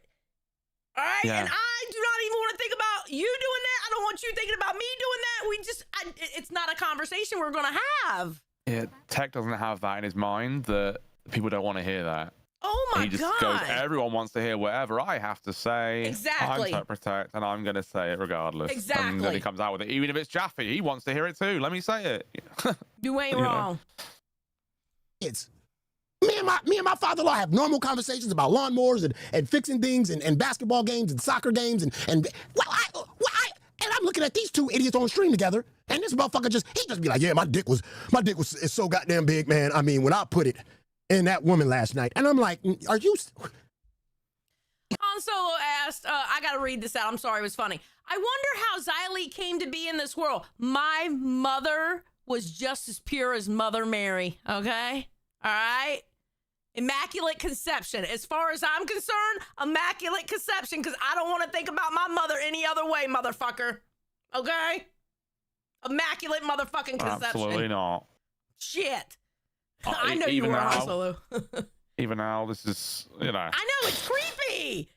All right, and I do not even want to think about you doing that. I don't want you thinking about me doing that. It's not a conversation we're going to have. Yeah, Tech doesn't have that in his mind that people don't want to hear that. Oh my God. He just goes, everyone wants to hear whatever I have to say. Exactly. I'm Tech Protect, and I'm going to say it regardless. Exactly. And then he comes out with it. Even if it's Jaffe, he wants to hear it too. Let me say it. You ain't wrong. It's... Me and my father-in-law have normal conversations about lawnmowers and fixing things and basketball games and soccer games and I'm looking at these two idiots on stream together, and this motherfucker he just be like, yeah, my dick was so goddamn big, man. I mean, when I put it in that woman last night, and I'm like, are you? Han Solo asked, I gotta read this out. I'm sorry, it was funny. I wonder how Xylee came to be in this world. My mother was just as pure as Mother Mary. Okay, all right. Immaculate conception. As far as I'm concerned, immaculate conception, because I don't want to think about my mother any other way, motherfucker. Okay? Immaculate motherfucking conception. Absolutely not. Shit. I know you were Han Solo. Even now, this is, I know, it's creepy.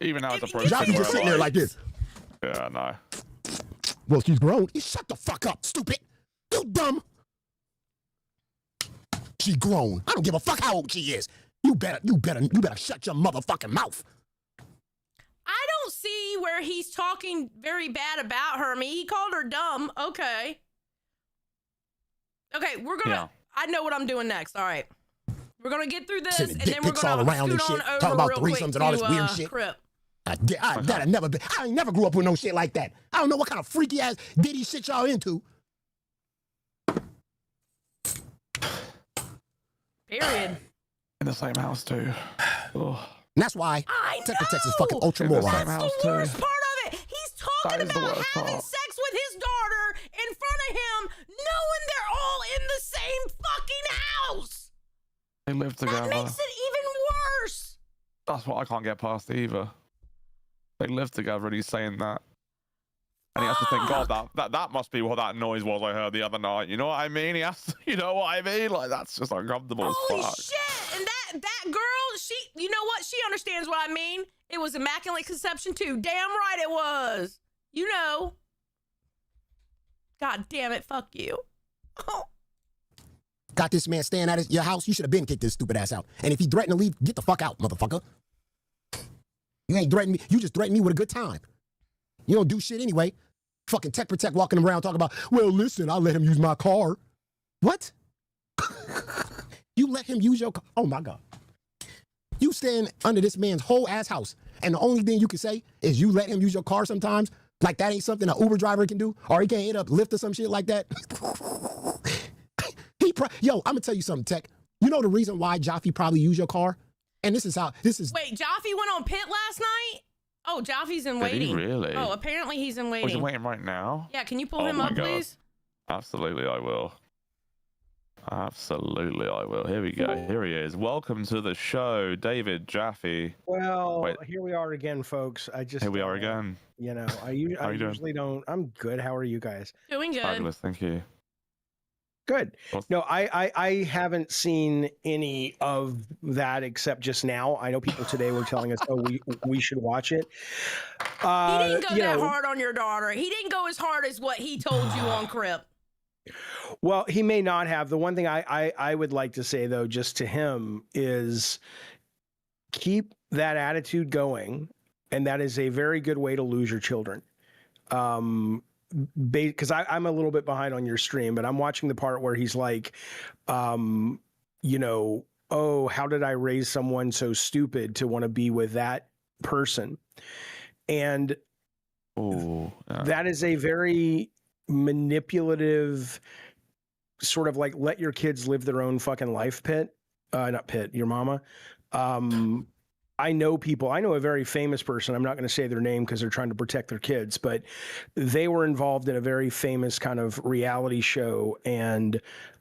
Even now, it's a process. Johnny's just sitting there like this. Yeah, no. Well, she's grown. You shut the fuck up, stupid. You dumb. She grown. I don't give a fuck how old she is. You better shut your motherfucking mouth. I where he's talking very bad about her. I mean, he called her dumb. Okay, we're gonna. Yeah. I know what I'm doing next. All right, we're gonna get through this, and then we're gonna scoot on over talk about real threesomes and all this weird shit. Crip. I ain't never grew up with no shit like that. I don't know what kind of freaky ass Diddy shit y'all into. Period. In the same house too. And that's why Texas is fucking ultra moron. That's the worst part of it. He's talking about having sex with his daughter in front of him, knowing they're all in the same fucking house. They live together. That makes it even worse. That's what I can't get past either. They live together and he's saying that. And he has to think, God, that must be what that noise was I heard the other night. You know what I mean? He has to, you know what I mean? Like, that's just uncomfortable as fuck. Holy shit. And that girl, she, you know what? She understands what I mean. It was immaculate conception too. Damn right it was. You know. God damn it. Fuck you. Oh. Got this man staying at your house. You should have been kicked this stupid ass out. And if he threatened to leave, get the fuck out, motherfucker. You ain't threatening me. You just threatened me with a good time. You don't do shit anyway. Fucking Tech Protect walking around talking about, well, listen, I'll let him use my car. What? You let him use your car? Oh, my God. You stand under this man's whole ass house, and the only thing you can say is you let him use your car sometimes? Like that ain't something an Uber driver can do? Or he can't hit up Lyft or some shit like that? Yo, I'm going to tell you something, Tech. You know the reason why Jaffe probably used your car? And this is how, Wait, Jaffe went on pit last night? Oh, Jaffe's in waiting. Did he really? Oh, apparently he's in waiting. Oh, he's waiting right now? Yeah, can you pull him up, please? Absolutely, I will. Absolutely, I will. Here we go. Here he is. Welcome to the show, David Jaffe. Well, here we are again, folks. Here we are again. You know, I usually don't. I'm good. How are you guys? Doing good. Fabulous, thank you. Good. No, I haven't seen any of that except just now. I know people today were telling us, oh, we should watch it. He didn't go that hard on your daughter. He didn't go as hard as what he told you on Crip. Well, he may not have. The one thing I would like to say, though, just to him is keep that attitude going. And that is a very good way to lose your children. Because I'm a little bit behind on your stream, but I'm watching the part where he's like, you know, oh, how did I raise someone so stupid to want to be with that person? And that is a very manipulative sort of like let your kids live their own fucking life not Pit, your mama. I know people, I know a very famous person. I'm not going to say their name because they're trying to protect their kids, but they were involved in a very famous kind of reality show. And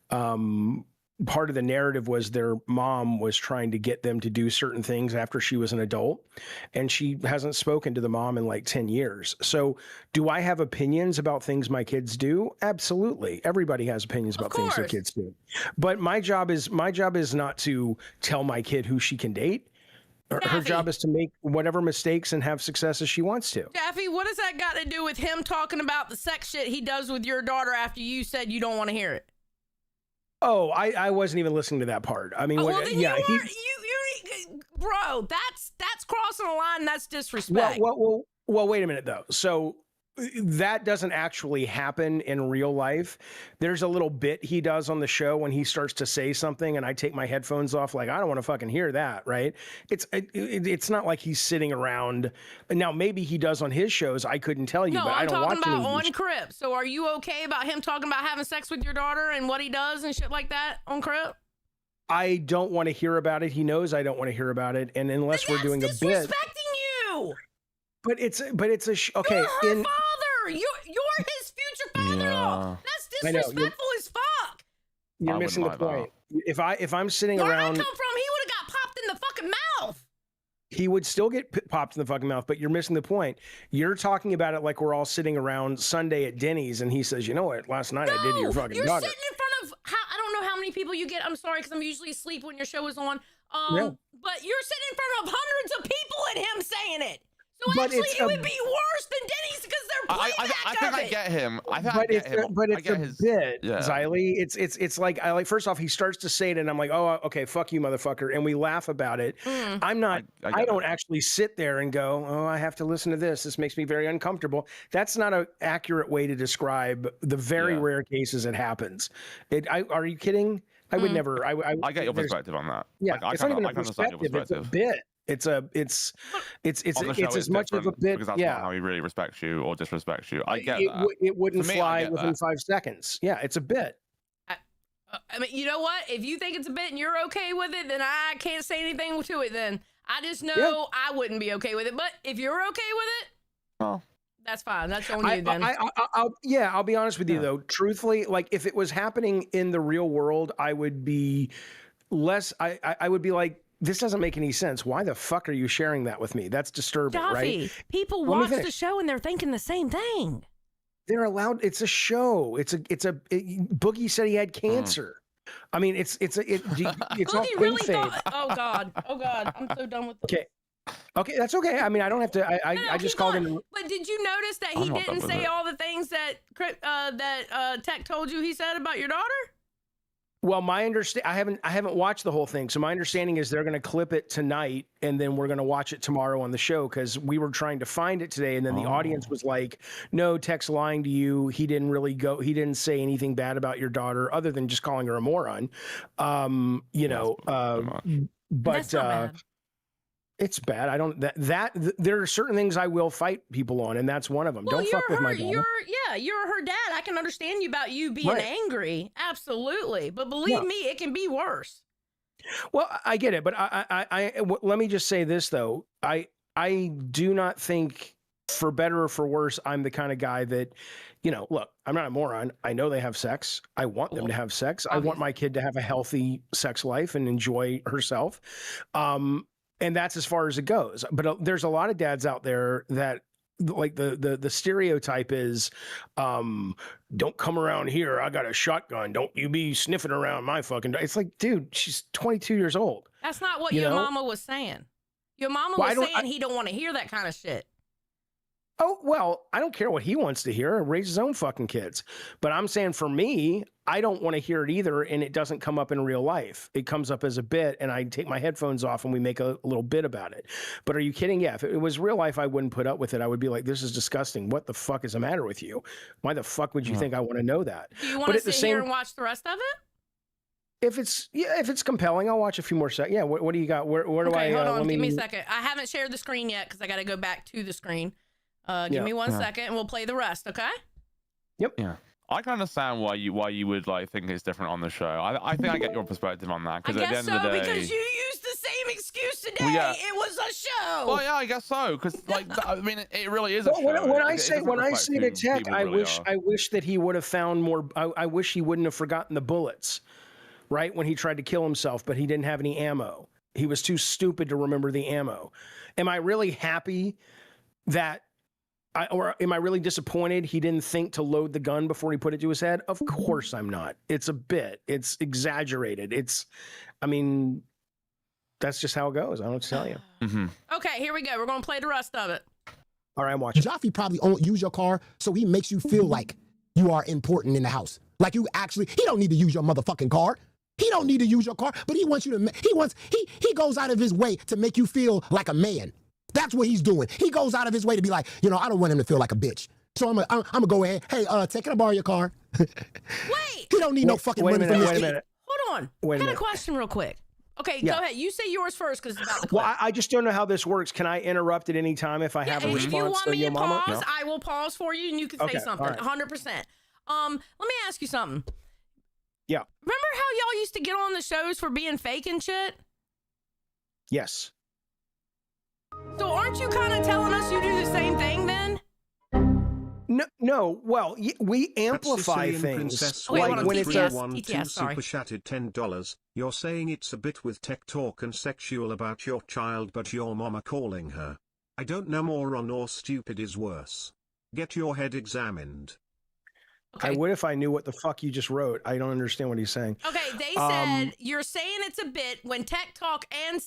part of the narrative was their mom was trying to get them to do certain things after she was an adult. And she hasn't spoken to the mom in like 10 years. So do I have opinions about things my kids do? Absolutely. Everybody has opinions about things their kids do. But my job is not to tell my kid who she can date. Her job is to make whatever mistakes and have success as she wants to. Jaffe, what has that got to do with him talking about the sex shit he does with your daughter after you said you don't want to hear it? Oh, I wasn't even listening to that part. I mean, bro, that's crossing the line. That's disrespect. Well, wait a minute though. So that doesn't actually happen in real life. There's a little bit he does on the show when he starts to say something and I take my headphones off like, I don't want to fucking hear that, right? It's not like he's sitting around. Now, maybe he does on his shows. I couldn't tell you, but I don't watch I'm talking about on Crip. So are you okay about him talking about having sex with your daughter and what he does and shit like that on Crip? I don't want to hear about it. He knows I don't want to hear about it. And unless we're doing a bit. Disrespecting you. But it's okay. You're her father. You're his future father-in-law. That's disrespectful as fuck. You're missing the point. If I'm sitting around, where I come from, he would have got popped in the fucking mouth. He would still get popped in the fucking mouth. But you're missing the point. You're talking about it like we're all sitting around Sunday at Denny's, and he says, "You know what? Last night I did to your fucking daughter." You're sitting in front of I don't know how many people you get. I'm sorry because I'm usually asleep when your show is on. But you're sitting in front of hundreds of people and him saying it. So actually, it would be worse than Denny's because they're I think I get him. But it's a bit, Xylee. It's like first off, he starts to say it, and I'm like, oh, okay, fuck you, motherfucker, and we laugh about it. I'm not. I don't actually sit there and go, oh, I have to listen to this. This makes me very uncomfortable. That's not an accurate way to describe the very rare cases it happens. Are you kidding? I would never. I get your perspective on that. Yeah, it's not even a perspective. It's a bit. It's as much of a bit. Because that's not how he really respects you or disrespects you. I get that. It wouldn't fly within 5 seconds. Yeah, it's a bit. I mean, you know what? If you think it's a bit and you're okay with it, then I can't say anything to it. Then I just know I wouldn't be okay with it. But if you're okay with it, well, that's fine. That's on you then. I'll be honest with you though. Truthfully, like if it was happening in the real world, I would be less. I would be like, this doesn't make any sense. Why the fuck are you sharing that with me? That's disturbing, Jaffe, right? People watch the show and they're thinking the same thing. They're allowed. It's a show. Boogie said he had cancer. I mean, it's all really thought, oh God, I'm so done with this. Okay, that's okay. I mean, I don't have to. I just called him. But did you notice that he didn't say all the things that Tech told you he said about your daughter? Well, I haven't watched the whole thing. So my understanding is they're going to clip it tonight and then we're going to watch it tomorrow on the show because we were trying to find it today. And then the audience was like, no, Tech's lying to you. He didn't say anything bad about your daughter other than just calling her a moron. But that's not bad. It's bad. There are certain things I will fight people on, and that's one of them. Don't fuck with my daughter. You're her dad. I can understand you about you being angry. Absolutely. But believe me, it can be worse. Well, I get it. But let me just say this, though. I do not think, for better or for worse, I'm the kind of guy that, look, I'm not a moron. I know they have sex. I want them to have sex. I want my kid to have a healthy sex life and enjoy herself. And that's as far as it goes. But there's a lot of dads out there that like the stereotype is, don't come around here. I got a shotgun. Don't you be sniffing around my fucking. It's like, dude, she's 22 years old. That's not what your mama was saying. Your mama was saying he don't want to hear that kind of shit. Oh, well, I don't care what he wants to hear. Raise his own fucking kids. But I'm saying for me, I don't want to hear it either, and it doesn't come up in real life. It comes up as a bit, and I take my headphones off, and we make a little bit about it. But are you kidding? Yeah, if it was real life, I wouldn't put up with it. I would be like, this is disgusting. What the fuck is the matter with you? Why the fuck would you think I want to know that? Do you want to sit here and watch the rest of it? If it's compelling, I'll watch a few more seconds. Yeah, what do you got? Where do I? Hold on, give me a second. I haven't shared the screen yet because I got to go back to the screen. Give me 1 second, and we'll play the rest. Okay? Yep. Yeah. I can understand why you would like think it's different on the show. I think I get your perspective on that because at the end of the day, because you used the same excuse today. Well, yeah. It was a show. Well, yeah, I guess so. Because I mean, it really is a show. When I say to Tech, I wish that he would have found more. I wish he wouldn't have forgotten the bullets, right when he tried to kill himself, but he didn't have any ammo. He was too stupid to remember the ammo. Am I really happy that? Or am I really disappointed he didn't think to load the gun before he put it to his head? Of course I'm not. It's a bit. It's exaggerated. I mean, that's just how it goes. I don't know what to tell you. Mm-hmm. Okay, here we go. We're going to play the rest of it. All right, I'm watching. Jaffe probably won't use your car, so he makes you feel like you are important in the house. Like he don't need to use your motherfucking car. He don't need to use your car, but he wants you to, he goes out of his way to make you feel like a man. That's what he's doing. He goes out of his way to be like, I don't want him to feel like a bitch. So I'm gonna go ahead. Hey, Tech, can I borrow your car? Wait. He don't need no fucking money from this. Wait a minute. Hold on. I got a question real quick. Okay, go ahead. You say yours first because it's about the clip. Well, I just don't know how this works. Can I interrupt at any time if I have a response? If you want me to pause, I will pause for you and you can say something. Right. 100%. Let me ask you something. Yeah. Remember how y'all used to get on the shows for being fake and shit? Yes. So aren't you kind of telling us you do the same thing then? No. Well, we amplify things. Like when it's super chatted $10. You're saying it's a bit with tech talk and sexual about your child, but your mama calling her. I don't know, moron or stupid is worse. Get your head examined. Okay. I would if I knew what the fuck you just wrote. I don't understand what he's saying. Okay, they said you're saying it's a bit when tech talk and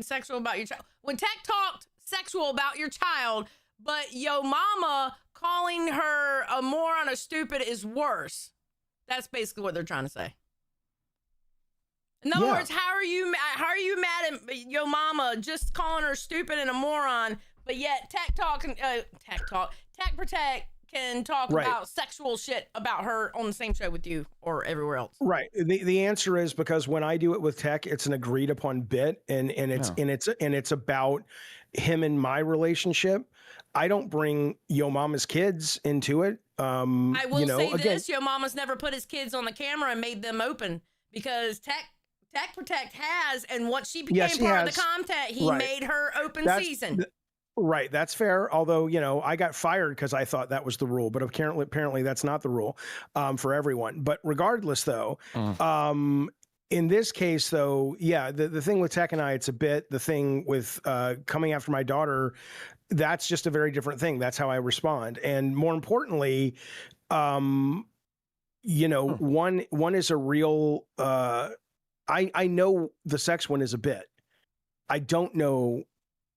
sexual about your child. When tech talked sexual about your child, but yo mama calling her a moron or stupid is worse. That's basically what they're trying to say. In other words, how are you mad at yo mama just calling her stupid and a moron, but yet Tech Protect can talk about sexual shit about her on the same show with you or everywhere else? Right. The answer is because when I do it with Tech, it's an agreed upon bit, and it's about him and my relationship. I don't bring yo mama's kids into it. I will say this: yo mama's never put his kids on the camera and made them open, because Tech Protect has, and once she became part of the content, he made her open season. Right, that's fair. Although, I got fired because I thought that was the rule, but apparently that's not the rule for everyone. But regardless, though, in this case, though, the thing with Tech and I, it's a bit. The thing with coming after my daughter, that's just a very different thing. That's how I respond. And more importantly, one is a real. I know the sex one is a bit. I don't know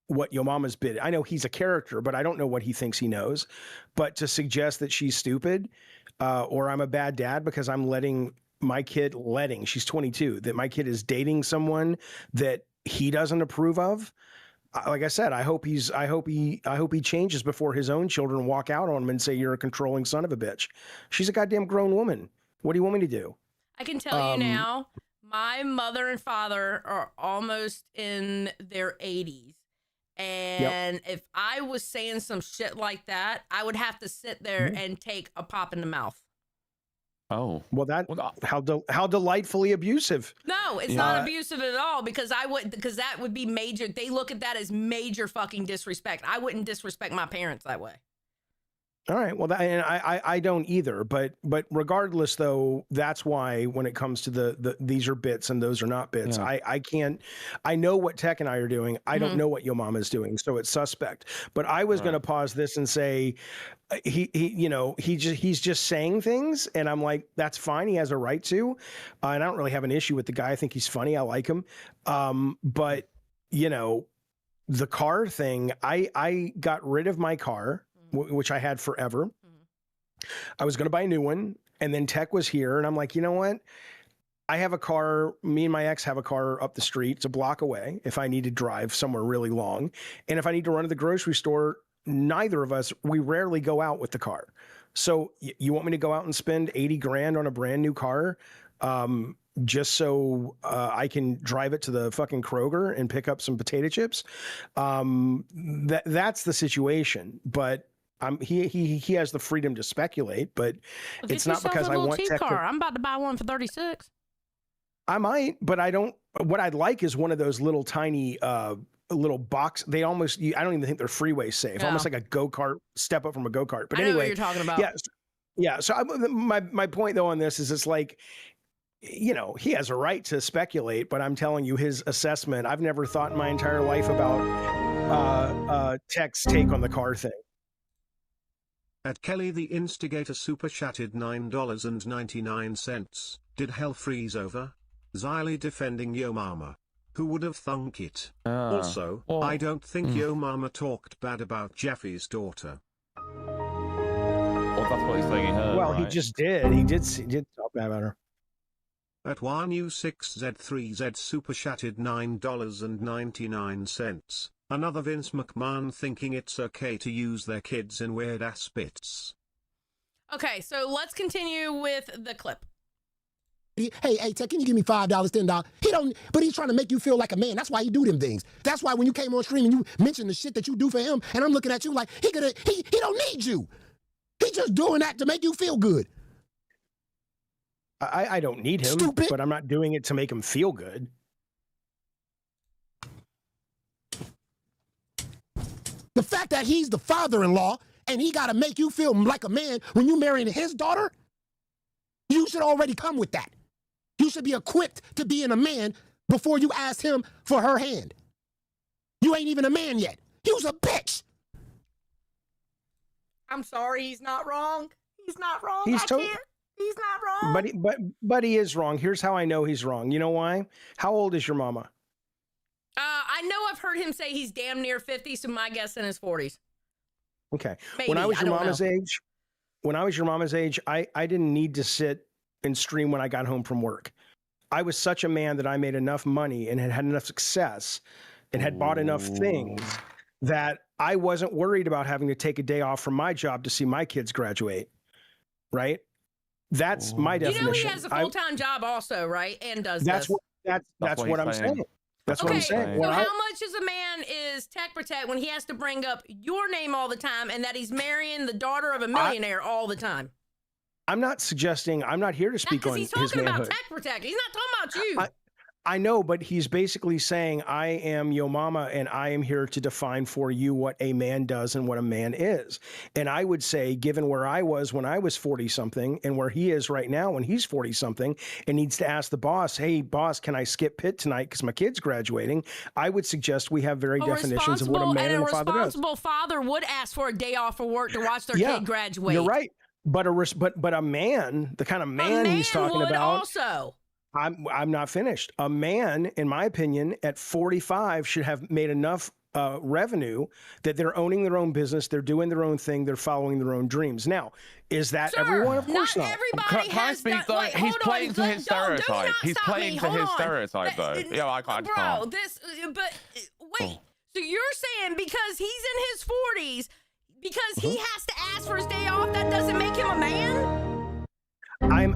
what yo mama's bit. I know he's a character, but I don't know what he thinks he knows. But to suggest that she's stupid or I'm a bad dad because I'm letting my kid, she's 22, that my kid is dating someone that he doesn't approve of. Like I said, I hope he changes before his own children walk out on him and say, you're a controlling son of a bitch. She's a goddamn grown woman. What do you want me to do? I can tell you now, my mother and father are almost in their 80s. And if I was saying some shit like that, I would have to sit there and take a pop in the mouth. Oh, well, how delightfully abusive. No, it's not abusive at all, because that would be major. They look at that as major fucking disrespect. I wouldn't disrespect my parents that way. All right. Well, I don't either. But regardless, though, that's why when it comes to these are bits and those are not bits, I can't. I know what Tech and I are doing. I don't know what Yo Mama is doing, so it's suspect. But I was going to pause this and say, he's just saying things, and I'm like, that's fine. He has a right to, and I don't really have an issue with the guy. I think he's funny. I like him. But the car thing, I got rid of my car, which I had forever. I was going to buy a new one, and then Tech was here, and I'm like, you know what? I have a car. Me and my ex have a car up the street. It's a block away if I need to drive somewhere really long. And if I need to run to the grocery store, neither of us, we rarely go out with the car. So you want me to go out and spend 80 grand on a brand new car just so I can drive it to the fucking Kroger and pick up some potato chips? That's the situation. But he has the freedom to speculate, but it's not because I want cheap car. I'm about to buy one for 36. I might, but I don't. What I'd like is one of those little tiny little box. They almost, I don't even think they're freeway safe. Almost like a go-kart, step up from a go-kart. But anyway, I know what you're talking about. Yeah. So my point though on this is it's like, he has a right to speculate, but I'm telling you his assessment. I've never thought in my entire life about Tech's take on the car thing. At Kelly the Instigator super chatted $9.99. Did hell freeze over? Xylee defending Yo Mama. Who would have thunk it? Also, I don't think Yo Mama talked bad about Jaffe's daughter. Well, that's what he's saying he heard, well, right? he just did. He did talk bad about her. At 1U6Z3Z super chatted $9.99. Another Vince McMahon thinking it's okay to use their kids in weird ass bits. Okay, so let's continue with the clip. Hey, Tech, can you give me $5, $10? He don't, but he's trying to make you feel like a man. That's why he do them things. That's why when you came on stream and you mentioned the shit that you do for him, and I'm looking at you like he don't need you. He just doing that to make you feel good. I don't need him, Stupid. But I'm not doing it to make him feel good. The fact that he's the father-in-law and he got to make you feel like a man when you marrying his daughter, you should already come with that. You should be equipped to being a man before you ask him for her hand. You ain't even a man yet. You's a bitch. I'm sorry, he's not wrong. He's not wrong. He's not wrong. But he is wrong. Here's how I know he's wrong. You know why? How old is your mama? I know I've heard him say he's damn near 50, so my guess in his 40s. Okay. Maybe, When I was I your don't mama's know. age, I didn't need to sit and stream when I got home from work. I was such a man that I made enough money and had enough success and had bought enough things that I wasn't worried about having to take a day off from my job to see my kids graduate. Right? That's my definition. You know he has a full-time job also, right? And does that's this. That's what I'm saying. That's what I'm saying. So how much as a man is Tech Protect when he has to bring up your name all the time and that he's marrying the daughter of a millionaire all the time? I'm not suggesting, I'm not here to speak on his manhood. He's talking about Tech Protect. He's not talking about you. I know, but he's basically saying, I am Yo Mama, and I am here to define for you what a man does and what a man is. And I would say, given where I was when I was 40-something and where he is right now when he's 40-something and needs to ask the boss, hey, boss, can I skip pit tonight because my kid's graduating? I would suggest we have very definitions of what a man and a father does. A responsible father would ask for a day off of work to watch their kid graduate. You're right. But a man, the kind of man he's talking about. Also. I'm not finished. A man, in my opinion, at 45 should have made enough revenue that they're owning their own business, they're doing their own thing, they're following their own dreams. Now, is that everyone? Of course not. Everybody has done, wait, he's playing to his stereotype. He's playing to his stereotype, though. Yeah, I can't. Bro, wait. So you're saying because he's in his 40s, because he has to ask for his day off, that doesn't make him a man? I'm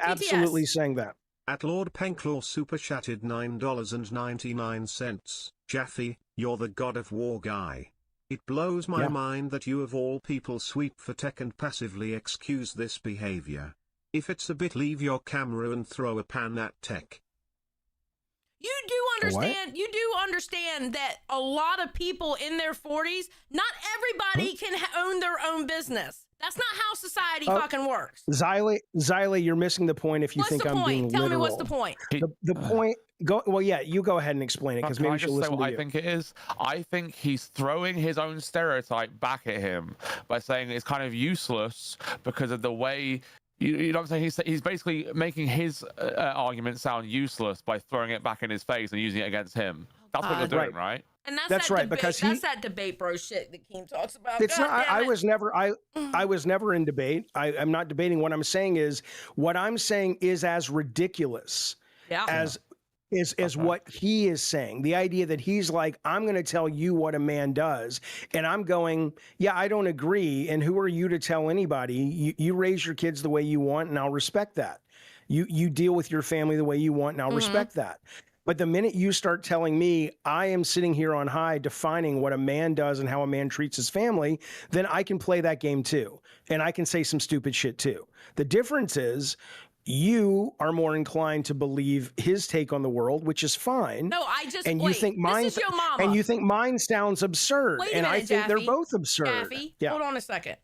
absolutely saying that. At Lord Penclaw super chatted $9.99. Jaffe, you're the God of War guy. It blows my mind that you of all people sweep for tech and passively excuse this behavior. If it's a bit, leave your camera and throw a pan at tech. You do understand that a lot of people in their 40s, not everybody can own their own business. That's not how society fucking works. Xylee, you're missing the point if you think I'm being literal. Tell me what's the point. The point, you go ahead and explain it because maybe she'll listen to you. I think it is. I think he's throwing his own stereotype back at him by saying it's kind of useless because of the way, you know what I'm saying? He's basically making his argument sound useless by throwing it back in his face and using it against him. That's what you're doing, right? And that's right, debate, because that's that debate bro shit that Keem talks about. It's not. I was never in debate. I'm not debating. What I'm saying is as ridiculous as what he is saying. The idea that he's like, I'm going to tell you what a man does, and I'm going, I don't agree. And who are you to tell anybody? You raise your kids the way you want, and I'll respect that. You deal with your family the way you want, and I'll respect that. But the minute you start telling me I am sitting here on high defining what a man does and how a man treats his family, then I can play that game too. And I can say some stupid shit too. The difference is you are more inclined to believe his take on the world, which is fine. No, think mine, this is your mama. And you think mine sounds absurd. Wait a minute, I think Jaffe. they're both absurd. Jaffe, hold on a second.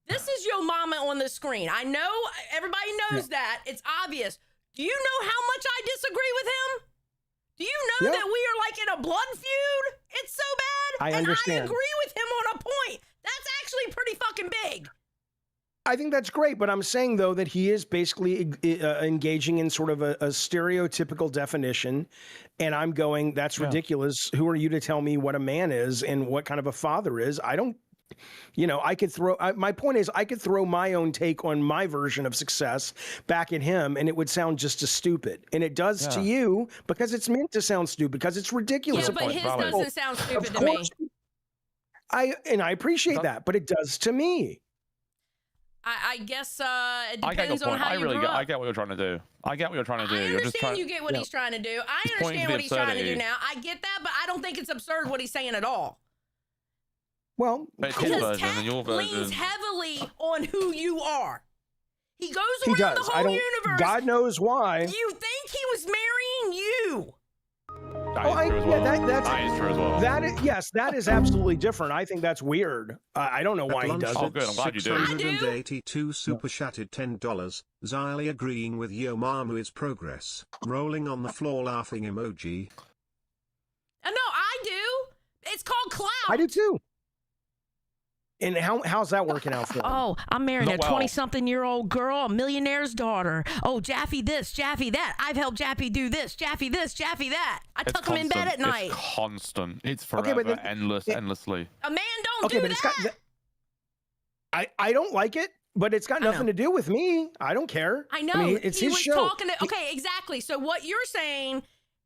This is your mama on the screen. I know everybody knows that. It's obvious. Do you know how much I disagree with him? Do you know that we are like in a blood feud? It's so bad. I understand. And I agree with him on a point. That's actually pretty fucking big. I think that's great, but I'm saying, though, that he is basically engaging in sort of a stereotypical definition, and I'm going, that's ridiculous. Who are you to tell me what a man is and what kind of a father is? I don't, I could my point is I could throw my own take on my version of success back at him, and it would sound just as stupid. And it does to you because it's meant to sound stupid, because it's ridiculous. Yeah, but his doesn't sound stupid to me. I appreciate that, but it does to me. I guess it depends on how you grew up. I get what you're trying to do. I get what you're trying to do. I understand you get what he's trying to do. I understand what he's trying to do now. I get that, but I don't think it's absurd what he's saying at all. Well, because Tech leans heavily on who you are. He goes around the whole universe. God knows why. You think he was marrying you? That is true as well. That is absolutely different. I think that's weird. I don't know why he does it. Oh, good. I'm glad you do. 682 super chatted $10. Xylee agreeing with Yo Mama is progress. Rolling on the floor laughing emoji. No, I do. It's called clout. I do too. And how's that working out for him? Oh, I'm marrying a 20-something-year-old girl, a millionaire's daughter. Oh, Jaffe this, Jaffe that. I've helped Jaffe do this, Jaffe that. I tuck him in bed at night. It's constant. It's forever, endlessly. A man don't do that. I don't like it, but it's got nothing to do with me. I don't care. I know. I mean, it's his show. Okay, exactly. So what you're saying,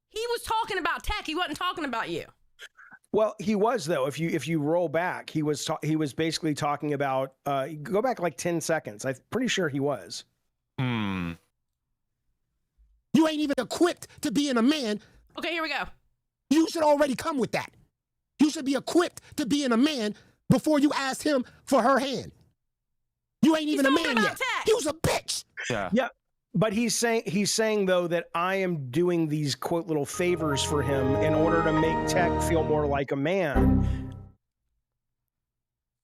he was talking about tech. He wasn't talking about you. Well, he was though. If you roll back, he was basically talking about. Go back like 10 seconds. I'm pretty sure he was. You ain't even equipped to being a man. Okay, here we go. You should already come with that. You should be equipped to being a man before you asked him for her hand. You ain't even a man yet. He was a bitch. Yeah. But he's saying though that I am doing these quote little favors for him in order to make Tech feel more like a man.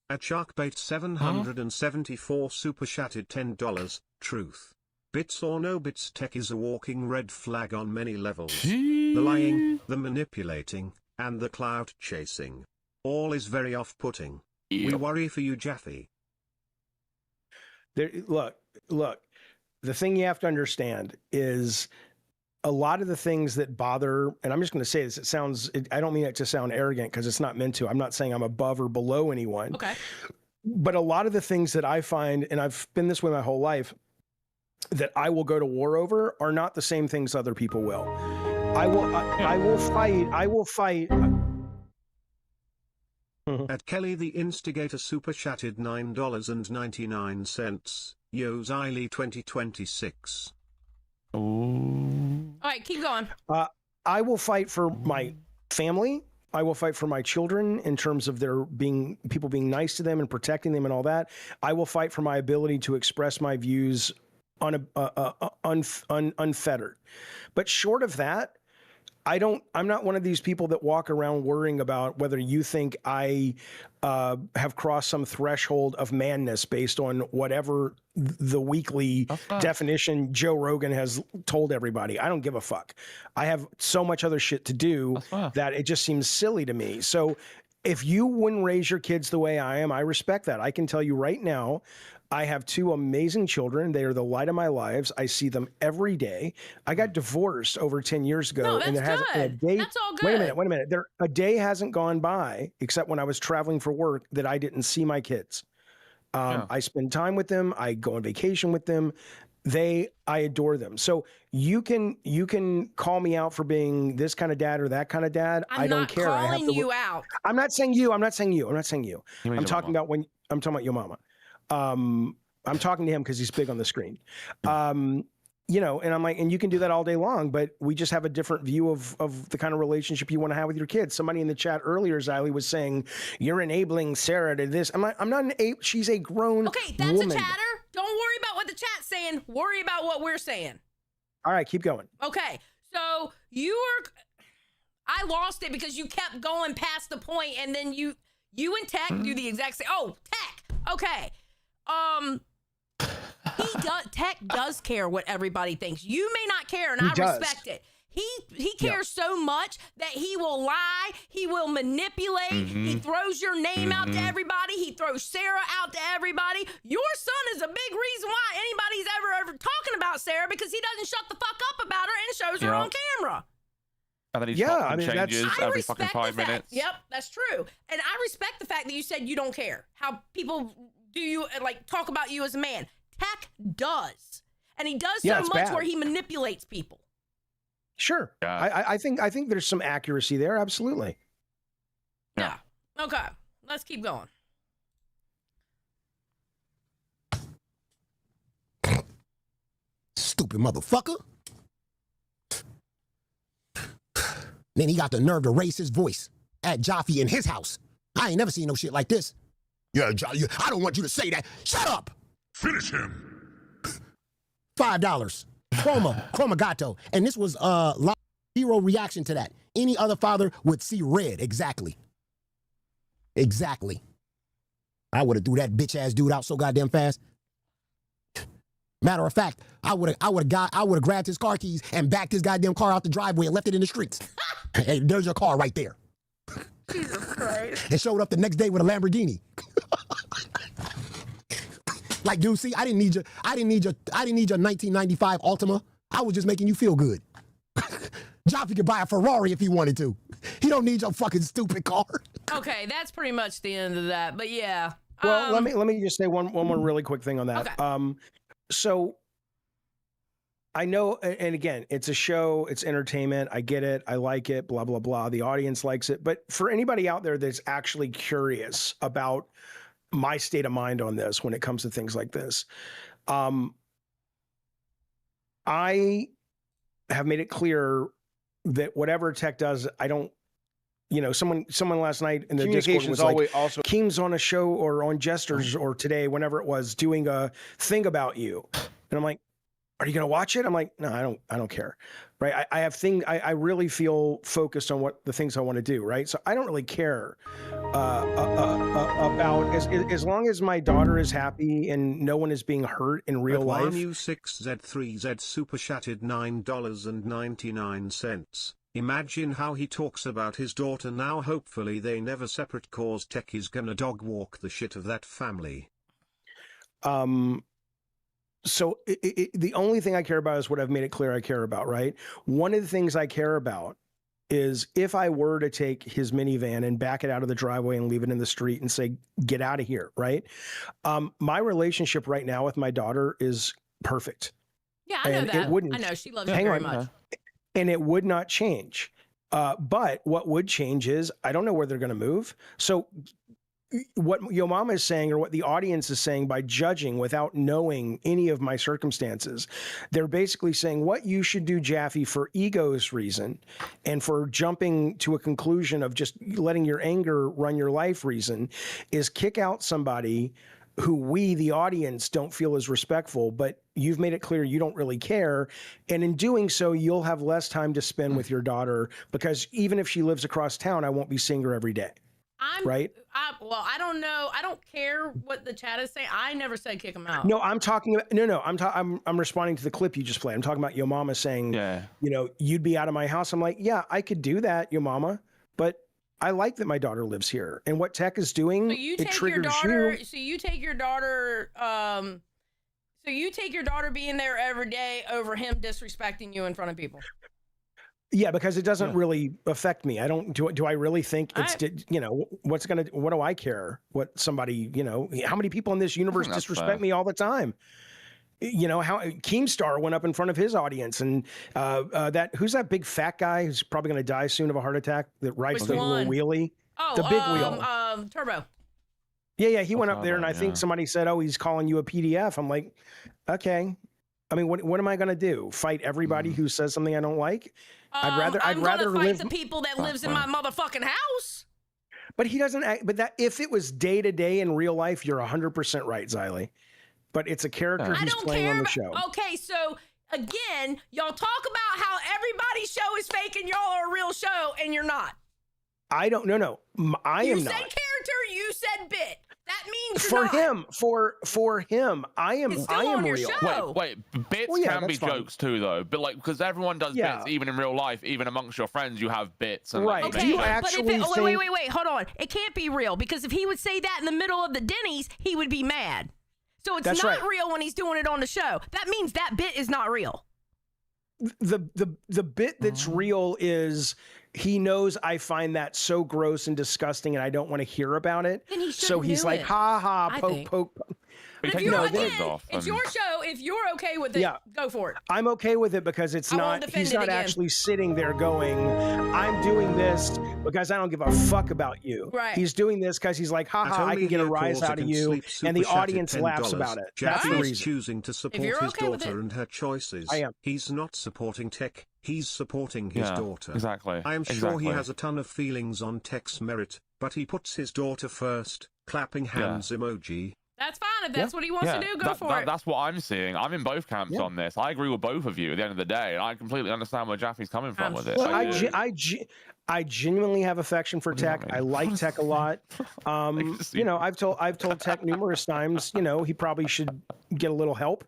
At Sharkbait 774 super chatted $10. Truth. Bits or no bits, Tech is a walking red flag on many levels. The lying, the manipulating, and the clout chasing. All is very off-putting. We worry for you, Jaffe. Look. The thing you have to understand is a lot of the things that bother, and I'm just going to say this, I don't mean it to sound arrogant because it's not meant to. I'm not saying I'm above or below anyone. Okay. But a lot of the things that I find, and I've been this way my whole life, that I will go to war over are not the same things other people will. I will fight. At Kelly the Instigator super chatted $9.99. Yo Xylee 2026. All right, keep going. I will fight for my family. I will fight for my children in terms of people being nice to them and protecting them and all that. I will fight for my ability to express my views unfettered. But short of that, I'm not one of these people that walk around worrying about whether you think I have crossed some threshold of manness based on whatever the weekly definition Joe Rogan has told everybody. I don't give a fuck. I have so much other shit to do that it just seems silly to me. So if you wouldn't raise your kids the way I am, I respect that. I can tell you right now, I have two amazing children. They are the light of my lives. I see them every day. I got divorced over 10 years ago. No, that's and there hasn't been a day. That's all good. Wait a minute. A day hasn't gone by, except when I was traveling for work, that I didn't see my kids. I spend time with them. I go on vacation with them. I adore them. So you can call me out for being this kind of dad or that kind of dad. I don't care. I'm not calling you out. I'm not saying you. I'm talking about your mama. I'm talking to him because he's big on the screen. And I'm like, and you can do that all day long, but we just have a different view of the kind of relationship you want to have with your kids. Somebody in the chat earlier, Xylee, was saying, you're enabling Sarah to this. I'm not she's a grown that's woman. a chatter. Don't worry about what the chat's saying. Worry about what we're saying. All right, keep going. Okay, so I lost it because you kept going past the point, and then you and Tech do the exact same. Oh, Tech. Okay. Tech does care what everybody thinks. You may not care, and I respect it. He cares so much that he will lie, he will manipulate, he throws your name out to everybody, he throws Sarah out to everybody. Your son is a big reason why anybody's ever talking about Sarah, because he doesn't shut the fuck up about her and shows her on camera. And then he changes every fucking 5 minutes. Yep, that's true. And I respect the fact that you said you don't care how people do you talk about you as a man. Tech does, and he does so much where he manipulates people. Sure, I think there's some accuracy there. Absolutely. Yeah. Okay, let's keep going. Stupid motherfucker. Then he got the nerve to raise his voice at Jaffe in his house. I ain't never seen no shit like this. Yeah, I don't want you to say that. Shut up. Finish him. $5. Chroma Gato. And this was zero reaction to that. Any other father would see red. Exactly. I would have threw that bitch ass dude out so goddamn fast. Matter of fact, I would have grabbed his car keys and backed his goddamn car out the driveway and left it in the streets. Hey, there's your car right there. Jesus Christ. And showed up the next day with a Lamborghini. Like, dude, see, I didn't need your 1995 Altima. I was just making you feel good. Jaffe could buy a Ferrari if he wanted to. He don't need your fucking stupid car. Okay, that's pretty much the end of that. But yeah, Well, let me just say one more really quick thing on that. Okay. So I know, and again, it's a show, it's entertainment. I get it. I like it, blah, blah, blah. The audience likes it. But for anybody out there that's actually curious about my state of mind on this when it comes to things like this, I have made it clear that whatever tech does, I don't, someone last night in the Discord was like, also Keem's on a show or on Jesters or today, whenever it was, doing a thing about you. And I'm like, are you going to watch it? I'm like, no, I don't care. Right. I really feel focused on what the things I want to do. Right. So I don't really care about as long as my daughter is happy and no one is being hurt in real life. U6Z3Z super chatted $9.99. Imagine how he talks about his daughter now. Hopefully they never separate, cause Tech is gonna dog walk the shit of that family. So the only thing I care about is what I've made it clear I care about, right? One of the things I care about is if I were to take his minivan and back it out of the driveway and leave it in the street and say, get out of here, right? My relationship right now with my daughter is perfect. Yeah, I know that. I know, she loves you very much. And it would not change. But what would change is, I don't know where they're going to move. So what Yo Mama is saying, or what the audience is saying by judging without knowing any of my circumstances, they're basically saying what you should do, Jaffe, for ego's reason and for jumping to a conclusion of just letting your anger run your life reason is kick out somebody who we, the audience, don't feel is respectful, but you've made it clear you don't really care. And in doing so, you'll have less time to spend with your daughter, because even if she lives across town, I won't be seeing her every day. Right? Well, I don't know. I don't care what the chat is saying. I never said kick him out. No, I'm talking about, no, I'm responding to the clip you just played. I'm talking about Yo Mama saying, you'd be out of my house. I'm like, yeah, I could do that, Yo Mama, but I like that my daughter lives here, and what Tech is doing, it triggers you. So you take your daughter, being there every day over him disrespecting you in front of people. Yeah, because it doesn't really affect me. I don't do I really think it's what do I care what somebody, how many people in this universe disrespect me all the time? How Keemstar went up in front of his audience, and who's that big fat guy who's probably going to die soon of a heart attack that rides the little wheelie? Oh, the big wheel. Turbo. Yeah, he went up there, and I think somebody said, "Oh, he's calling you a PDF." I'm like, okay. I mean, what am I going to do? Fight everybody who says something I don't like? I'd rather fight the people that lives in my motherfucking house. But he doesn't. But that if it was day to day in real life, you're 100% right, Xylee. But it's a character he's playing on the show. Okay, so again, y'all talk about how everybody's show is fake and y'all are a real show, and you're not. I don't. No. I am not. You said character. You said bit. That means for him, for him, I am real. Wait, bits can be jokes too, though. But because everyone does bits, even in real life, even amongst your friends, you have bits. And, right? Okay, you actually wait, hold on. It can't be real, because if he would say that in the middle of the Denny's, he would be mad. So it's not real when he's doing it on the show. That means that bit is not real. The bit that's real is he knows I find that so gross and disgusting, and I don't want to hear about it. Then he so he's like, ha ha, poke. But if you're it's your show. If you're okay with it, go for it. I'm okay with it because he's not actually sitting there going, I'm doing this because I don't give a fuck about you. Right. He's doing this because he's like, haha, I can get a rise out of you, and the audience laughs about it. That's the reason. Choosing to support his daughter and her choices. I am. He's not supporting Tech. He's supporting his daughter. Exactly. I am sure he has a ton of feelings on Tech's merit, but he puts his daughter first. Clapping hands emoji. That's fine. If that's what he wants to do, go for it. That's what I'm seeing. I'm in both camps on this. I agree with both of you at the end of the day, and I completely understand where Jaffe's coming from with it. Well, I genuinely have affection for Tech. I like Tech a lot. I've told Tech numerous times, he probably should get a little help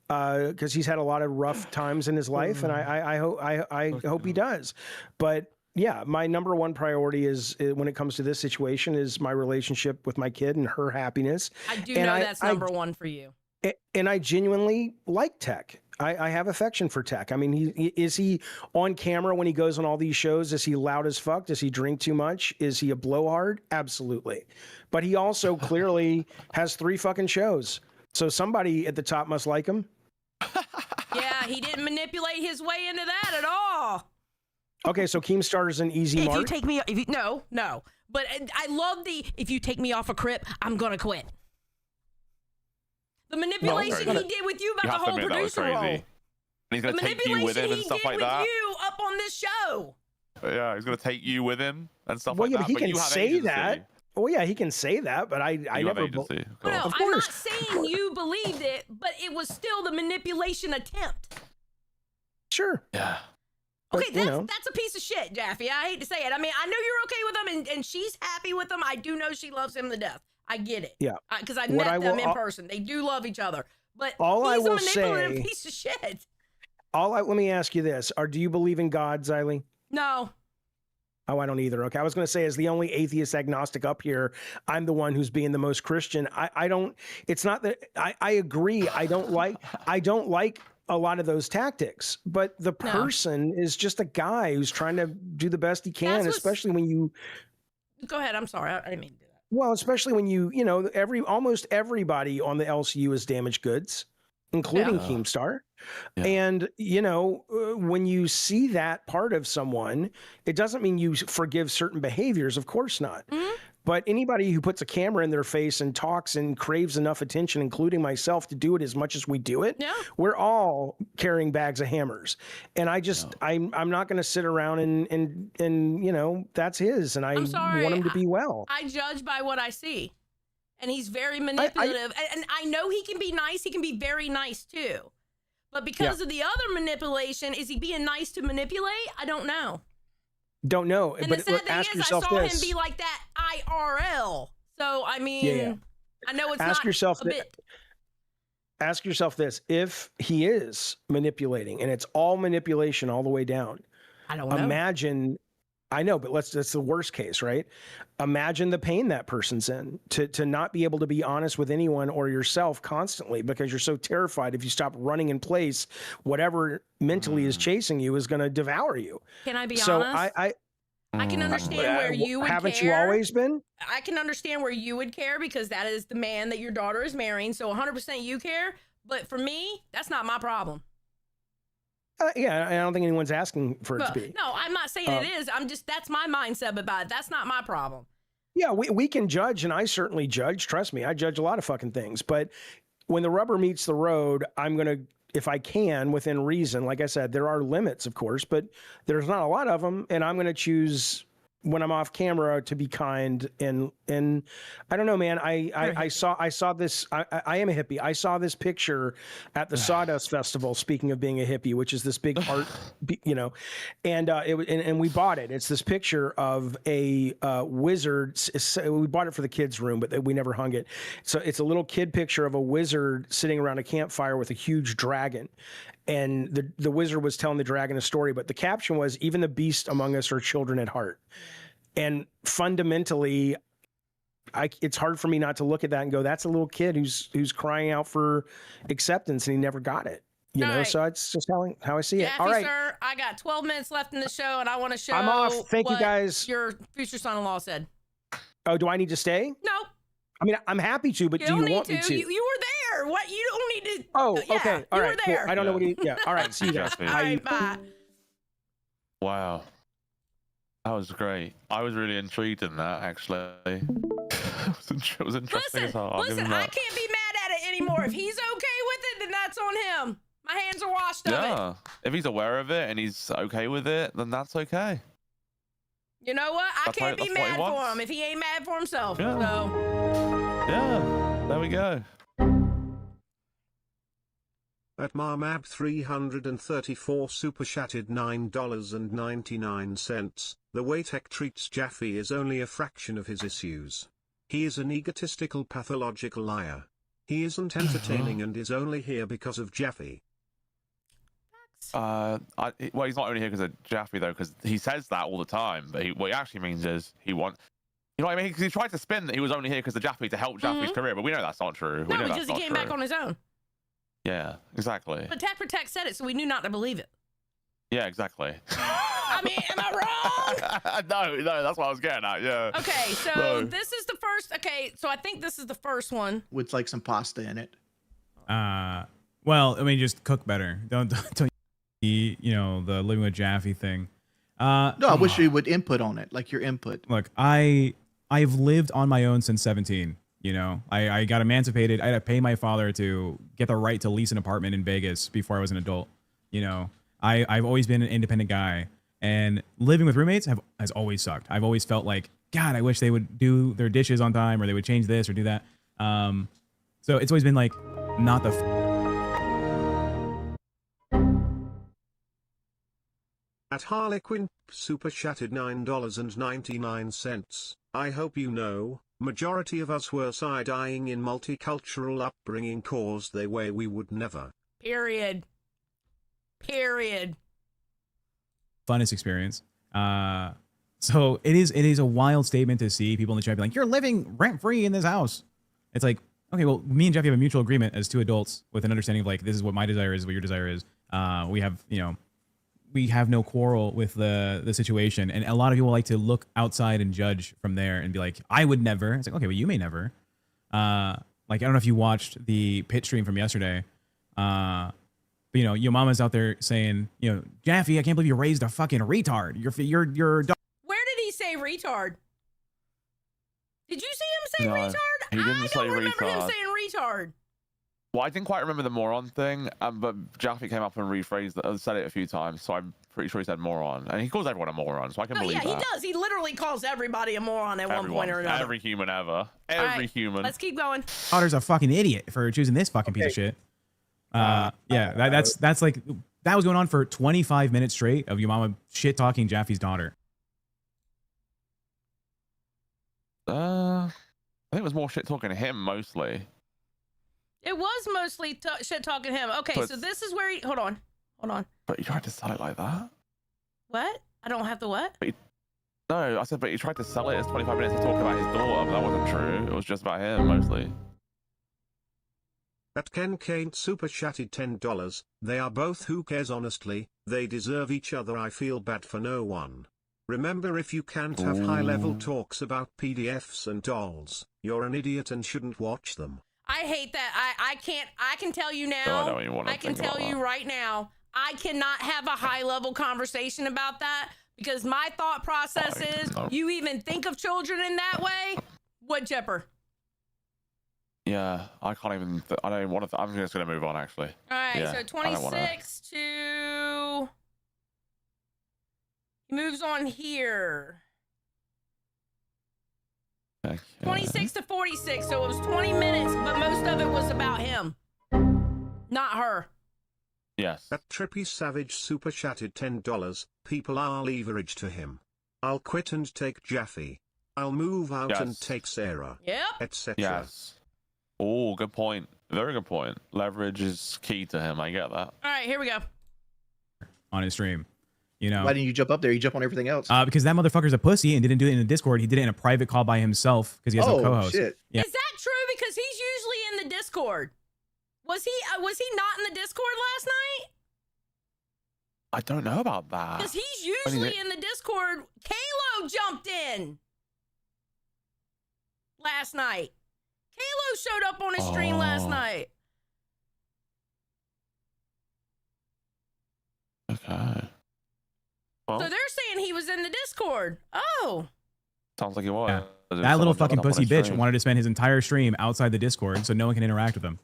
because he's had a lot of rough times in his life, and I hope he does. But yeah, my number one priority is when it comes to this situation is my relationship with my kid and her happiness. I do know that's number one for you. And I genuinely like Tech. I have affection for Tech. I mean, is he on camera when he goes on all these shows? Is he loud as fuck? Does he drink too much? Is he a blowhard? Absolutely. But he also clearly has 3 fucking shows. So somebody at the top must like him. Yeah, he didn't manipulate his way into that at all. Okay, so Keemstar's an easy mark. If you take me, no. But I love if you take me off a Crip, I'm gonna quit. The manipulation he did with you about the whole producer role. And he's gonna take you with him and stuff like that. You up on this show. Yeah, he's gonna take you with him and stuff like that. But he can say that. Oh yeah, he can say that, but I never. Well, no, I'm not saying you believed it, but it was still the manipulation attempt. Sure. Yeah. Okay, that's a piece of shit, Jaffe. I hate to say it. I mean, I know you're okay with him, and she's happy with him. I do know she loves him to death. I get it. Yeah. Because I met them in person. They do love each other. But he's a manipulative piece of shit. Let me ask you this. Do you believe in God, Xylee? No. Oh, I don't either. Okay. I was going to say, as the only atheist agnostic up here, I'm the one who's being the most Christian. I don't, it's not that I agree. I don't like a lot of those tactics, but the person is just a guy who's trying to do the best he can, especially when you. Go ahead. I'm sorry. I didn't mean to do that. Well, especially when almost everybody on the LCU is damaged goods, including Keemstar. Yeah. And, when you see that part of someone, it doesn't mean you forgive certain behaviors. Of course not. Mm-hmm. But anybody who puts a camera in their face and talks and craves enough attention, including myself, to do it as much as we do it, we're all carrying bags of hammers. And I'm not going to sit around and that's his. And I want him to be well. I judge by what I see. And he's very manipulative. And I know he can be nice. He can be very nice too. But because of the other manipulation, is he being nice to manipulate? I don't know. Don't know. And but the sad thing ask is, yourself I saw him be like that IRL. So, I mean, I know it's ask not yourself a bit. Ask yourself this. If he is manipulating, and it's all manipulation all the way down, I don't know. Imagine, I know, but that's the worst case, right? Imagine the pain that person's in to not be able to be honest with anyone or yourself constantly because you're so terrified if you stop running in place, whatever mentally is chasing you is going to devour you. Can I be honest? I can understand where you would haven't care. You always been? I can understand where you would care because that is the man that your daughter is marrying. So 100% you care. But for me, that's not my problem. Yeah, I don't think anyone's asking for it to be. No, I'm not saying it is. That's my mindset about it. That's not my problem. Yeah, we can judge, and I certainly judge. Trust me, I judge a lot of fucking things. But when the rubber meets the road, I'm going to, if I can, within reason, like I said, there are limits, of course, but there's not a lot of them. And I'm going to choose when I'm off camera to be kind. And I don't know, man, I saw this, I am a hippie. I saw this picture at the Sawdust Festival, speaking of being a hippie, which is this big art, and we bought it. It's this picture of a wizard. We bought it for the kids' room, but we never hung it. So it's a little kid picture of a wizard sitting around a campfire with a huge dragon. And the wizard was telling the dragon a story, but the caption was, "Even the beast among us are children at heart." And fundamentally, it's hard for me not to look at that and go, "That's a little kid who's crying out for acceptance, and he never got it." You know, right. So it's just how I see it. Jaffe, all right, sir, I got 12 minutes left in the show, and I want to show. I'm off. Thank you, guys. Your future son-in-law said. Oh, do I need to stay? No. I mean, I'm happy to, but do you want me to? You were there. What? You don't need to. Oh, yeah, okay. All right. Cool. I don't know what he. Yeah. All right. See you guys. All right. Bye. Wow. That was great. I was really intrigued in that, actually. It was interesting as hell. Listen, I can't be mad at it anymore. If he's okay with it, then that's on him. My hands are washed of it. Yeah. If he's aware of it and he's okay with it, then that's okay. You know what? I can't be mad for him if he ain't mad for himself. Yeah. So. Yeah. There we go. At Marmab 334 super chatted $9.99. The way Tech treats Jaffe is only a fraction of his issues. He is an egotistical pathological liar. He isn't entertaining and is only here because of Jaffe. Well, he's not only here because of Jaffe though, because he says that all the time. But what he actually means is he wants. You know what I mean? Because he tried to spin that he was only here because of Jaffe to help Jaffe's career, but we know that's not true. No, because he came back on his own. Yeah, exactly. But Tech Protect said it, so we knew not to believe it. Yeah, exactly. I mean, am I wrong? No, that's what I was getting at. Yeah. Okay, so this is the first. Okay, so I think this is the first one with like some pasta in it. Well, I mean, just cook better. Don't eat, you know, the living with Jaffe thing. No, I wish you would input on it, like your input. Look, I've lived on my own since 17. You know, I got emancipated. I had to pay my father to get the right to lease an apartment in Vegas before I was an adult. You know, I've always been an independent guy, and living with roommates has always sucked. I've always felt like, God, I wish they would do their dishes on time, or they would change this or do that. So it's always been like not the. At Harlequin, super chatted $9.99. I hope you know, majority of us were side-eyeing in multicultural upbringing cause they way we would never. Period. Funnest experience. So it is a wild statement to see people in the chat be like, you're living rent-free in this house. It's like, okay, well, me and Jeffy have a mutual agreement as two adults with an understanding of like, this is what my desire is, what your desire is. We have, you know, we have no quarrel with the situation. And a lot of people like to look outside and judge from there and be like, I would never. It's like, okay, well, you may never. Like, I don't know if you watched the pit stream from yesterday. But, you know, your mama's out there saying, you know, Jaffe, I can't believe you raised a fucking retard. You're Where did he say retard? Did you see him say retard? He didn't say remember retard. him saying retard. Well, I didn't quite remember the moron thing, but Jaffe came up and rephrased it, said it a few times, so I'm pretty sure he said moron. And he calls everyone a moron, so I can believe that. Yeah, he does. He literally calls everybody a moron at one point or another. Every human ever. Every human. Let's keep going. Daughter's a fucking idiot for choosing this fucking piece of shit. Yeah, that's like, that was going on for 25 minutes straight of your mama shit talking Jaffe's daughter. I think it was more shit talking to him mostly. It was mostly shit talking to him. Okay, so this is where he. Hold on. But you tried to sell it like that? What? I don't have the what? No, I said, but you tried to sell it as 25 minutes to talk about his daughter, but that wasn't true. It was just about him mostly. At Ken Kane super chatted $10. They are both who cares honestly. They deserve each other. I feel bad for no one. Remember, if you can't have high-level talks about PDFs and dolls, you're an idiot and shouldn't watch them. I hate that. I can tell you now. I can tell you right now. I cannot have a high-level conversation about that because my thought process is you even think of children in that way? What, Jepper? Yeah, I can't even. I don't even want to. I'm just going to move on, actually. All right, so 26 to. He moves on here. Okay. 26 to 46, so it was 20 minutes, but most of it was about him, not her. Yes. That Trippy Savage super chatted $10. People are leverage to him. I'll quit and take Jaffe. I'll move out and take Sarah. Yep. Etc. Yes. Oh, good point. Very good point. Leverage is key to him. I get that. All right, here we go. On his stream. You know, why didn't you jump up there? You jump on everything else. Because that motherfucker's a pussy and didn't do it in a Discord. He did it in a private call by himself because he has no co-host. Shit. Yeah. Is that true? Because he's usually in the Discord. Was he not in the Discord last night? I don't know about that. Because he's usually in the Discord. Kalo jumped in last night. Kalo showed up on his stream last night. Okay. Well, so they're saying he was in the Discord. Oh. Sounds like he was. Yeah. That little fucking pussy bitch wanted to spend his entire stream outside the Discord so no one can interact with him.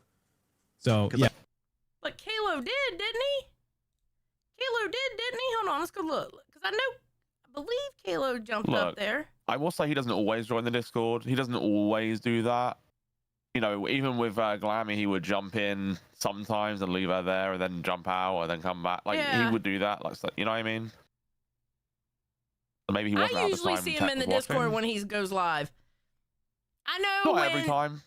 So, yeah. But Kalo did, didn't he? Kalo did, didn't he? Hold on, let's go look. Because I believe Kalo jumped up there. I will say he doesn't always join the Discord. He doesn't always do that. You know, even with Glamy, he would jump in sometimes and leave her there and then jump out and then come back. Like, he would do that. Like, you know what I mean? So maybe he wasn't I at the usually time see him in the Discord when he goes live. I know Not every time.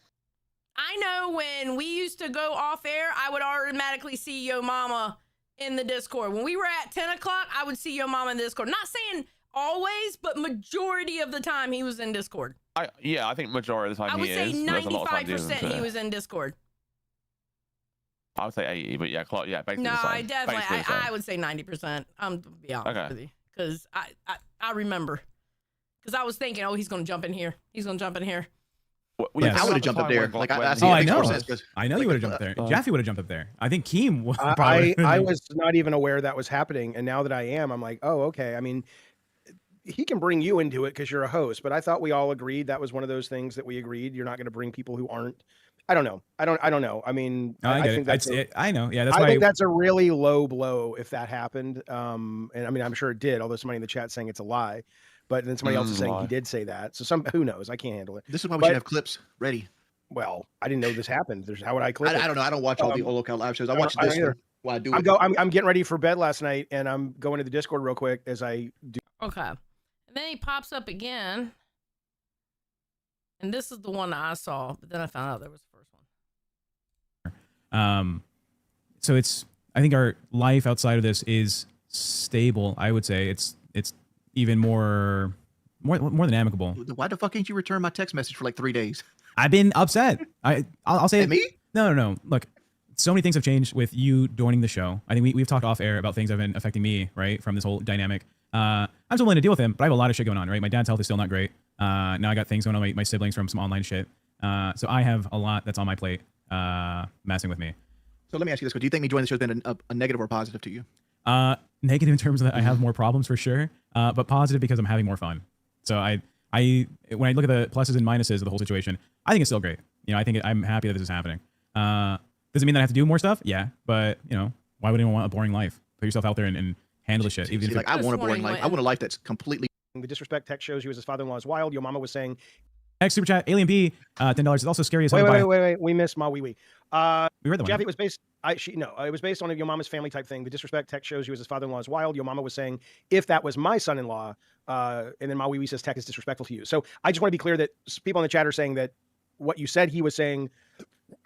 I know when we used to go off air, I would automatically see Yo Mama in the Discord. When we were at 10 o'clock, I would see Yo Mama in the Discord. Not saying always, but majority of the time he was in Discord. Yeah, I think majority of the time I would say he is. 95% he was in Discord. I would say 80, but yeah, basically No, the same. I definitely, Basically the same. I would say 90%. I'm to be honest with you, because I remember, because I was thinking, oh, he's gonna jump in here. He's gonna jump in here. Yes. I would have jumped up there. Like I know. I know you would have jumped up there. Jaffe would have jumped up there. I think Keem would. I was not even aware that was happening, and now that I am, I'm like, oh, okay. I mean, he can bring you into it because you're a host, but I thought we all agreed that was one of those things that we agreed. You're not going to bring people who aren't. I don't know. I don't know. I mean, I think that's I know. Yeah, that's I why think that's a really low blow if that happened. And I mean, I'm sure it did. Although somebody in the chat saying it's a lie. But then somebody else is saying he did say that. So who knows? I can't handle it. This is why we should have clips ready. Well, I didn't know this happened. How would I clip it? I don't know. I don't watch all the Olocal live shows. I watch this one while I do it. I'm getting ready for bed last night, and I'm going to the Discord real quick as I do. Okay. And then he pops up again. And this is the one that I saw, but then I found out there was the first one. So I think our life outside of this is stable. I would say it's even more than amicable. Why the fuck ain't you return my text message for like 3 days? I've been upset. I'll say it. Me? No. Look, so many things have changed with you joining the show. I think we've talked off air about things that have been affecting me, right, from this whole dynamic. I'm still willing to deal with them, but I have a lot of shit going on, right? My dad's health is still not great. Now I got things going on with my siblings from some online shit. So I have a lot that's on my plate messing with me. So let me ask you this. Do you think me joining the show has been a negative or positive to you? Negative in terms of that I have more problems for sure, but positive because I'm having more fun. So when I look at the pluses and minuses of the whole situation, I think it's still great. You know, I think I'm happy that this is happening. Does it mean that I have to do more stuff? Yeah, but you know, why would anyone want a boring life? Put yourself out there and handle the shit. Even if I want a boring life. I want a life that's completely. The disrespect text shows you as his father-in-law is wild. Your mama was saying. Next super chat, Alien B, $10 is also scary as hell. Wait. We missed Ma Wee Wee. We read the one. Jaffe, it was based. It was based on your mama's family type thing. The disrespect text shows you as his father-in-law is wild. Your mama was saying, if that was my son-in-law, and then Ma Wee Wee says tech is disrespectful to you. So I just want to be clear that people in the chat are saying that what you said he was saying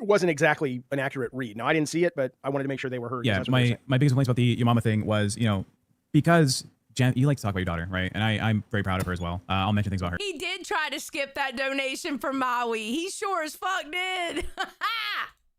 wasn't exactly an accurate read. Now I didn't see it, but I wanted to make sure they were heard. Yeah, my biggest complaints about the your mama thing was, you know, because you like to talk about your daughter, right? And I'm very proud of her as well. I'll mention things about her. He did try to skip that donation for Maui. He sure as fuck did.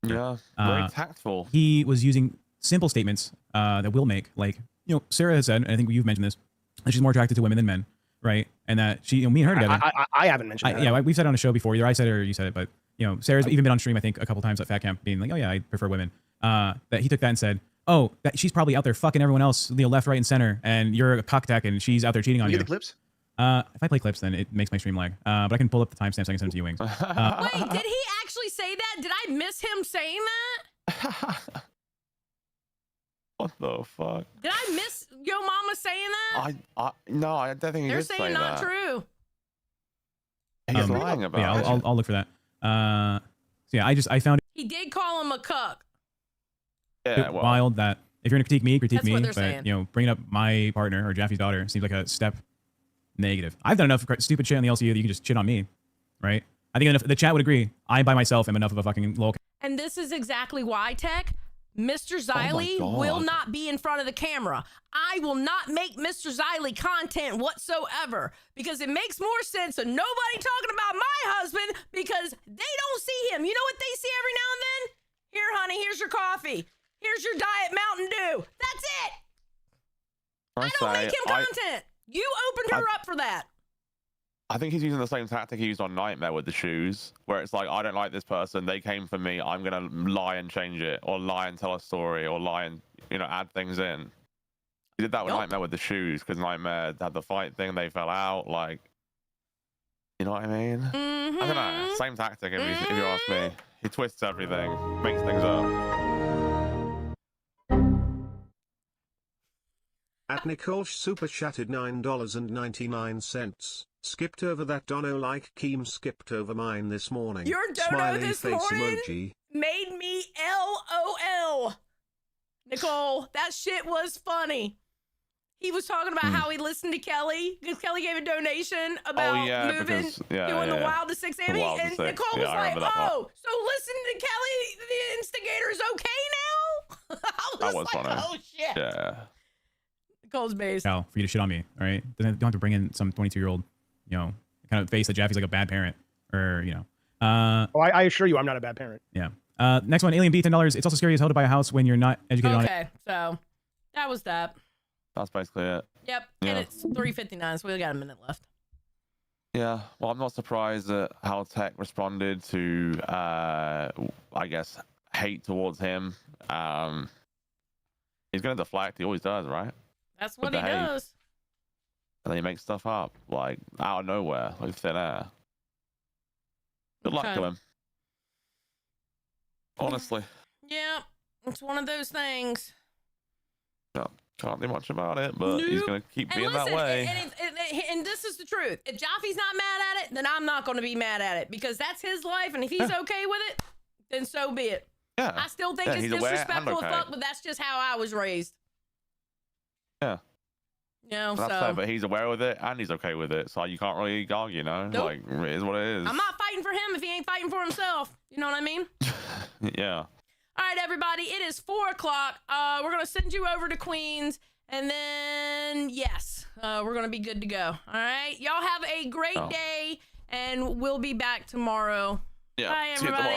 Yeah, very tactful. He was using simple statements that will make, like, you know, Sarah has said, and I think you've mentioned this, that she's more attracted to women than men, right? And that she, you know, me and her together. I haven't mentioned that. Yeah, we've said it on a show before. Either I said it or you said it, but, you know, Sarah's even been on stream, I think, a couple times at Fat Camp being like, oh yeah, I prefer women. That he took that and said, oh, that she's probably out there fucking everyone else, you know, left, right, and center, and you're a cocktack and she's out there cheating on you. You get the clips? If I play clips, then it makes my stream lag. But I can pull up the timestamps. I can send them to you, Wings. Wait, did he actually say that? Did I miss him saying that? What the fuck? Did I miss Yo Mama saying that? No, I don't think he They're did say saying not that. true. He's lying about it. Yeah, I'll look for that. So yeah, I found it. He did call him a cuck. Yeah, well, wild that if you're gonna critique me, critique That's what me, they're but saying. you know, bringing up my partner or Jaffe's daughter seems like a step negative. I've done enough stupid shit on the LCU that you can just shit on me, right? I think the chat would agree. I by myself am enough of a fucking lol. And this is exactly why, Tech, Mr. Xylee will not be in front of the camera. I will not make Mr. Xylee content whatsoever because it makes more sense of nobody talking about my husband because they don't see him. You know what they see every now and then? Here, honey, here's your coffee. Here's your Diet Mountain Dew. That's it. I don't make him content. You opened her up for that. I think he's using the same tactic he used on Nightmare with the shoes, where it's like, I don't like this person. They came for me. I'm going to lie and change it, or lie and tell a story, or lie and, you know, add things in. He did that with Nightmare with the shoes, because Nightmare had the fight thing. They fell out. Like, you know what I mean? I don't know. Same tactic, if you ask me. He twists everything, makes things up. At Nicole super chatted $9.99. Skipped over that dono like Keem skipped over mine this morning. Your dono Smiley this face morning emoji. made me LOL. Nicole, that shit was funny. He was talking about how he listened to Kelly because Kelly gave a donation about doing the Wild to 6 Amy, and Nicole was like, "Oh, so listening to Kelly, the instigator, is okay now?" That was like, funny. "Oh shit!" Yeah. Nicole's base. For you to shit on me, all right? Don't have to bring in some 22-year-old, you know, kind of face that Jaffe's like a bad parent, or you know. I assure you, I'm not a bad parent. Yeah. Next one, Alien B, $10. It's also scary as hell to buy a house when you're not educated on it. Okay, so that was that. That's basically it. Yep, and it's 3:59, so we got a minute left. Yeah, well, I'm not surprised at how Tech responded to, I guess, hate towards him. He's going to deflect. He always does, right? That's what he does. And then he makes stuff up, like, out of nowhere, like thin air. Good luck to him. Honestly. Yeah, it's one of those things. Yeah, can't do much about it, but he's going to keep being that way. And this is the truth. If Jaffe's not mad at it, then I'm not going to be mad at it because that's his life. And if he's okay with it, then so be it. Yeah. I still think it's disrespectful as fuck, but that's just how I was raised. Yeah. You know, that's fair, but he's aware with it and he's okay with it. So you can't really argue, you know? Nope. Like, it is what it is. I'm not fighting for him if he ain't fighting for himself. You know what I mean? Yeah. All right, everybody. It is 4 o'clock. We're going to send you over to Queens. And then, yes, we're going to be good to go. All right. Y'all have a great day. And we'll be back tomorrow. Yeah. Bye, everybody.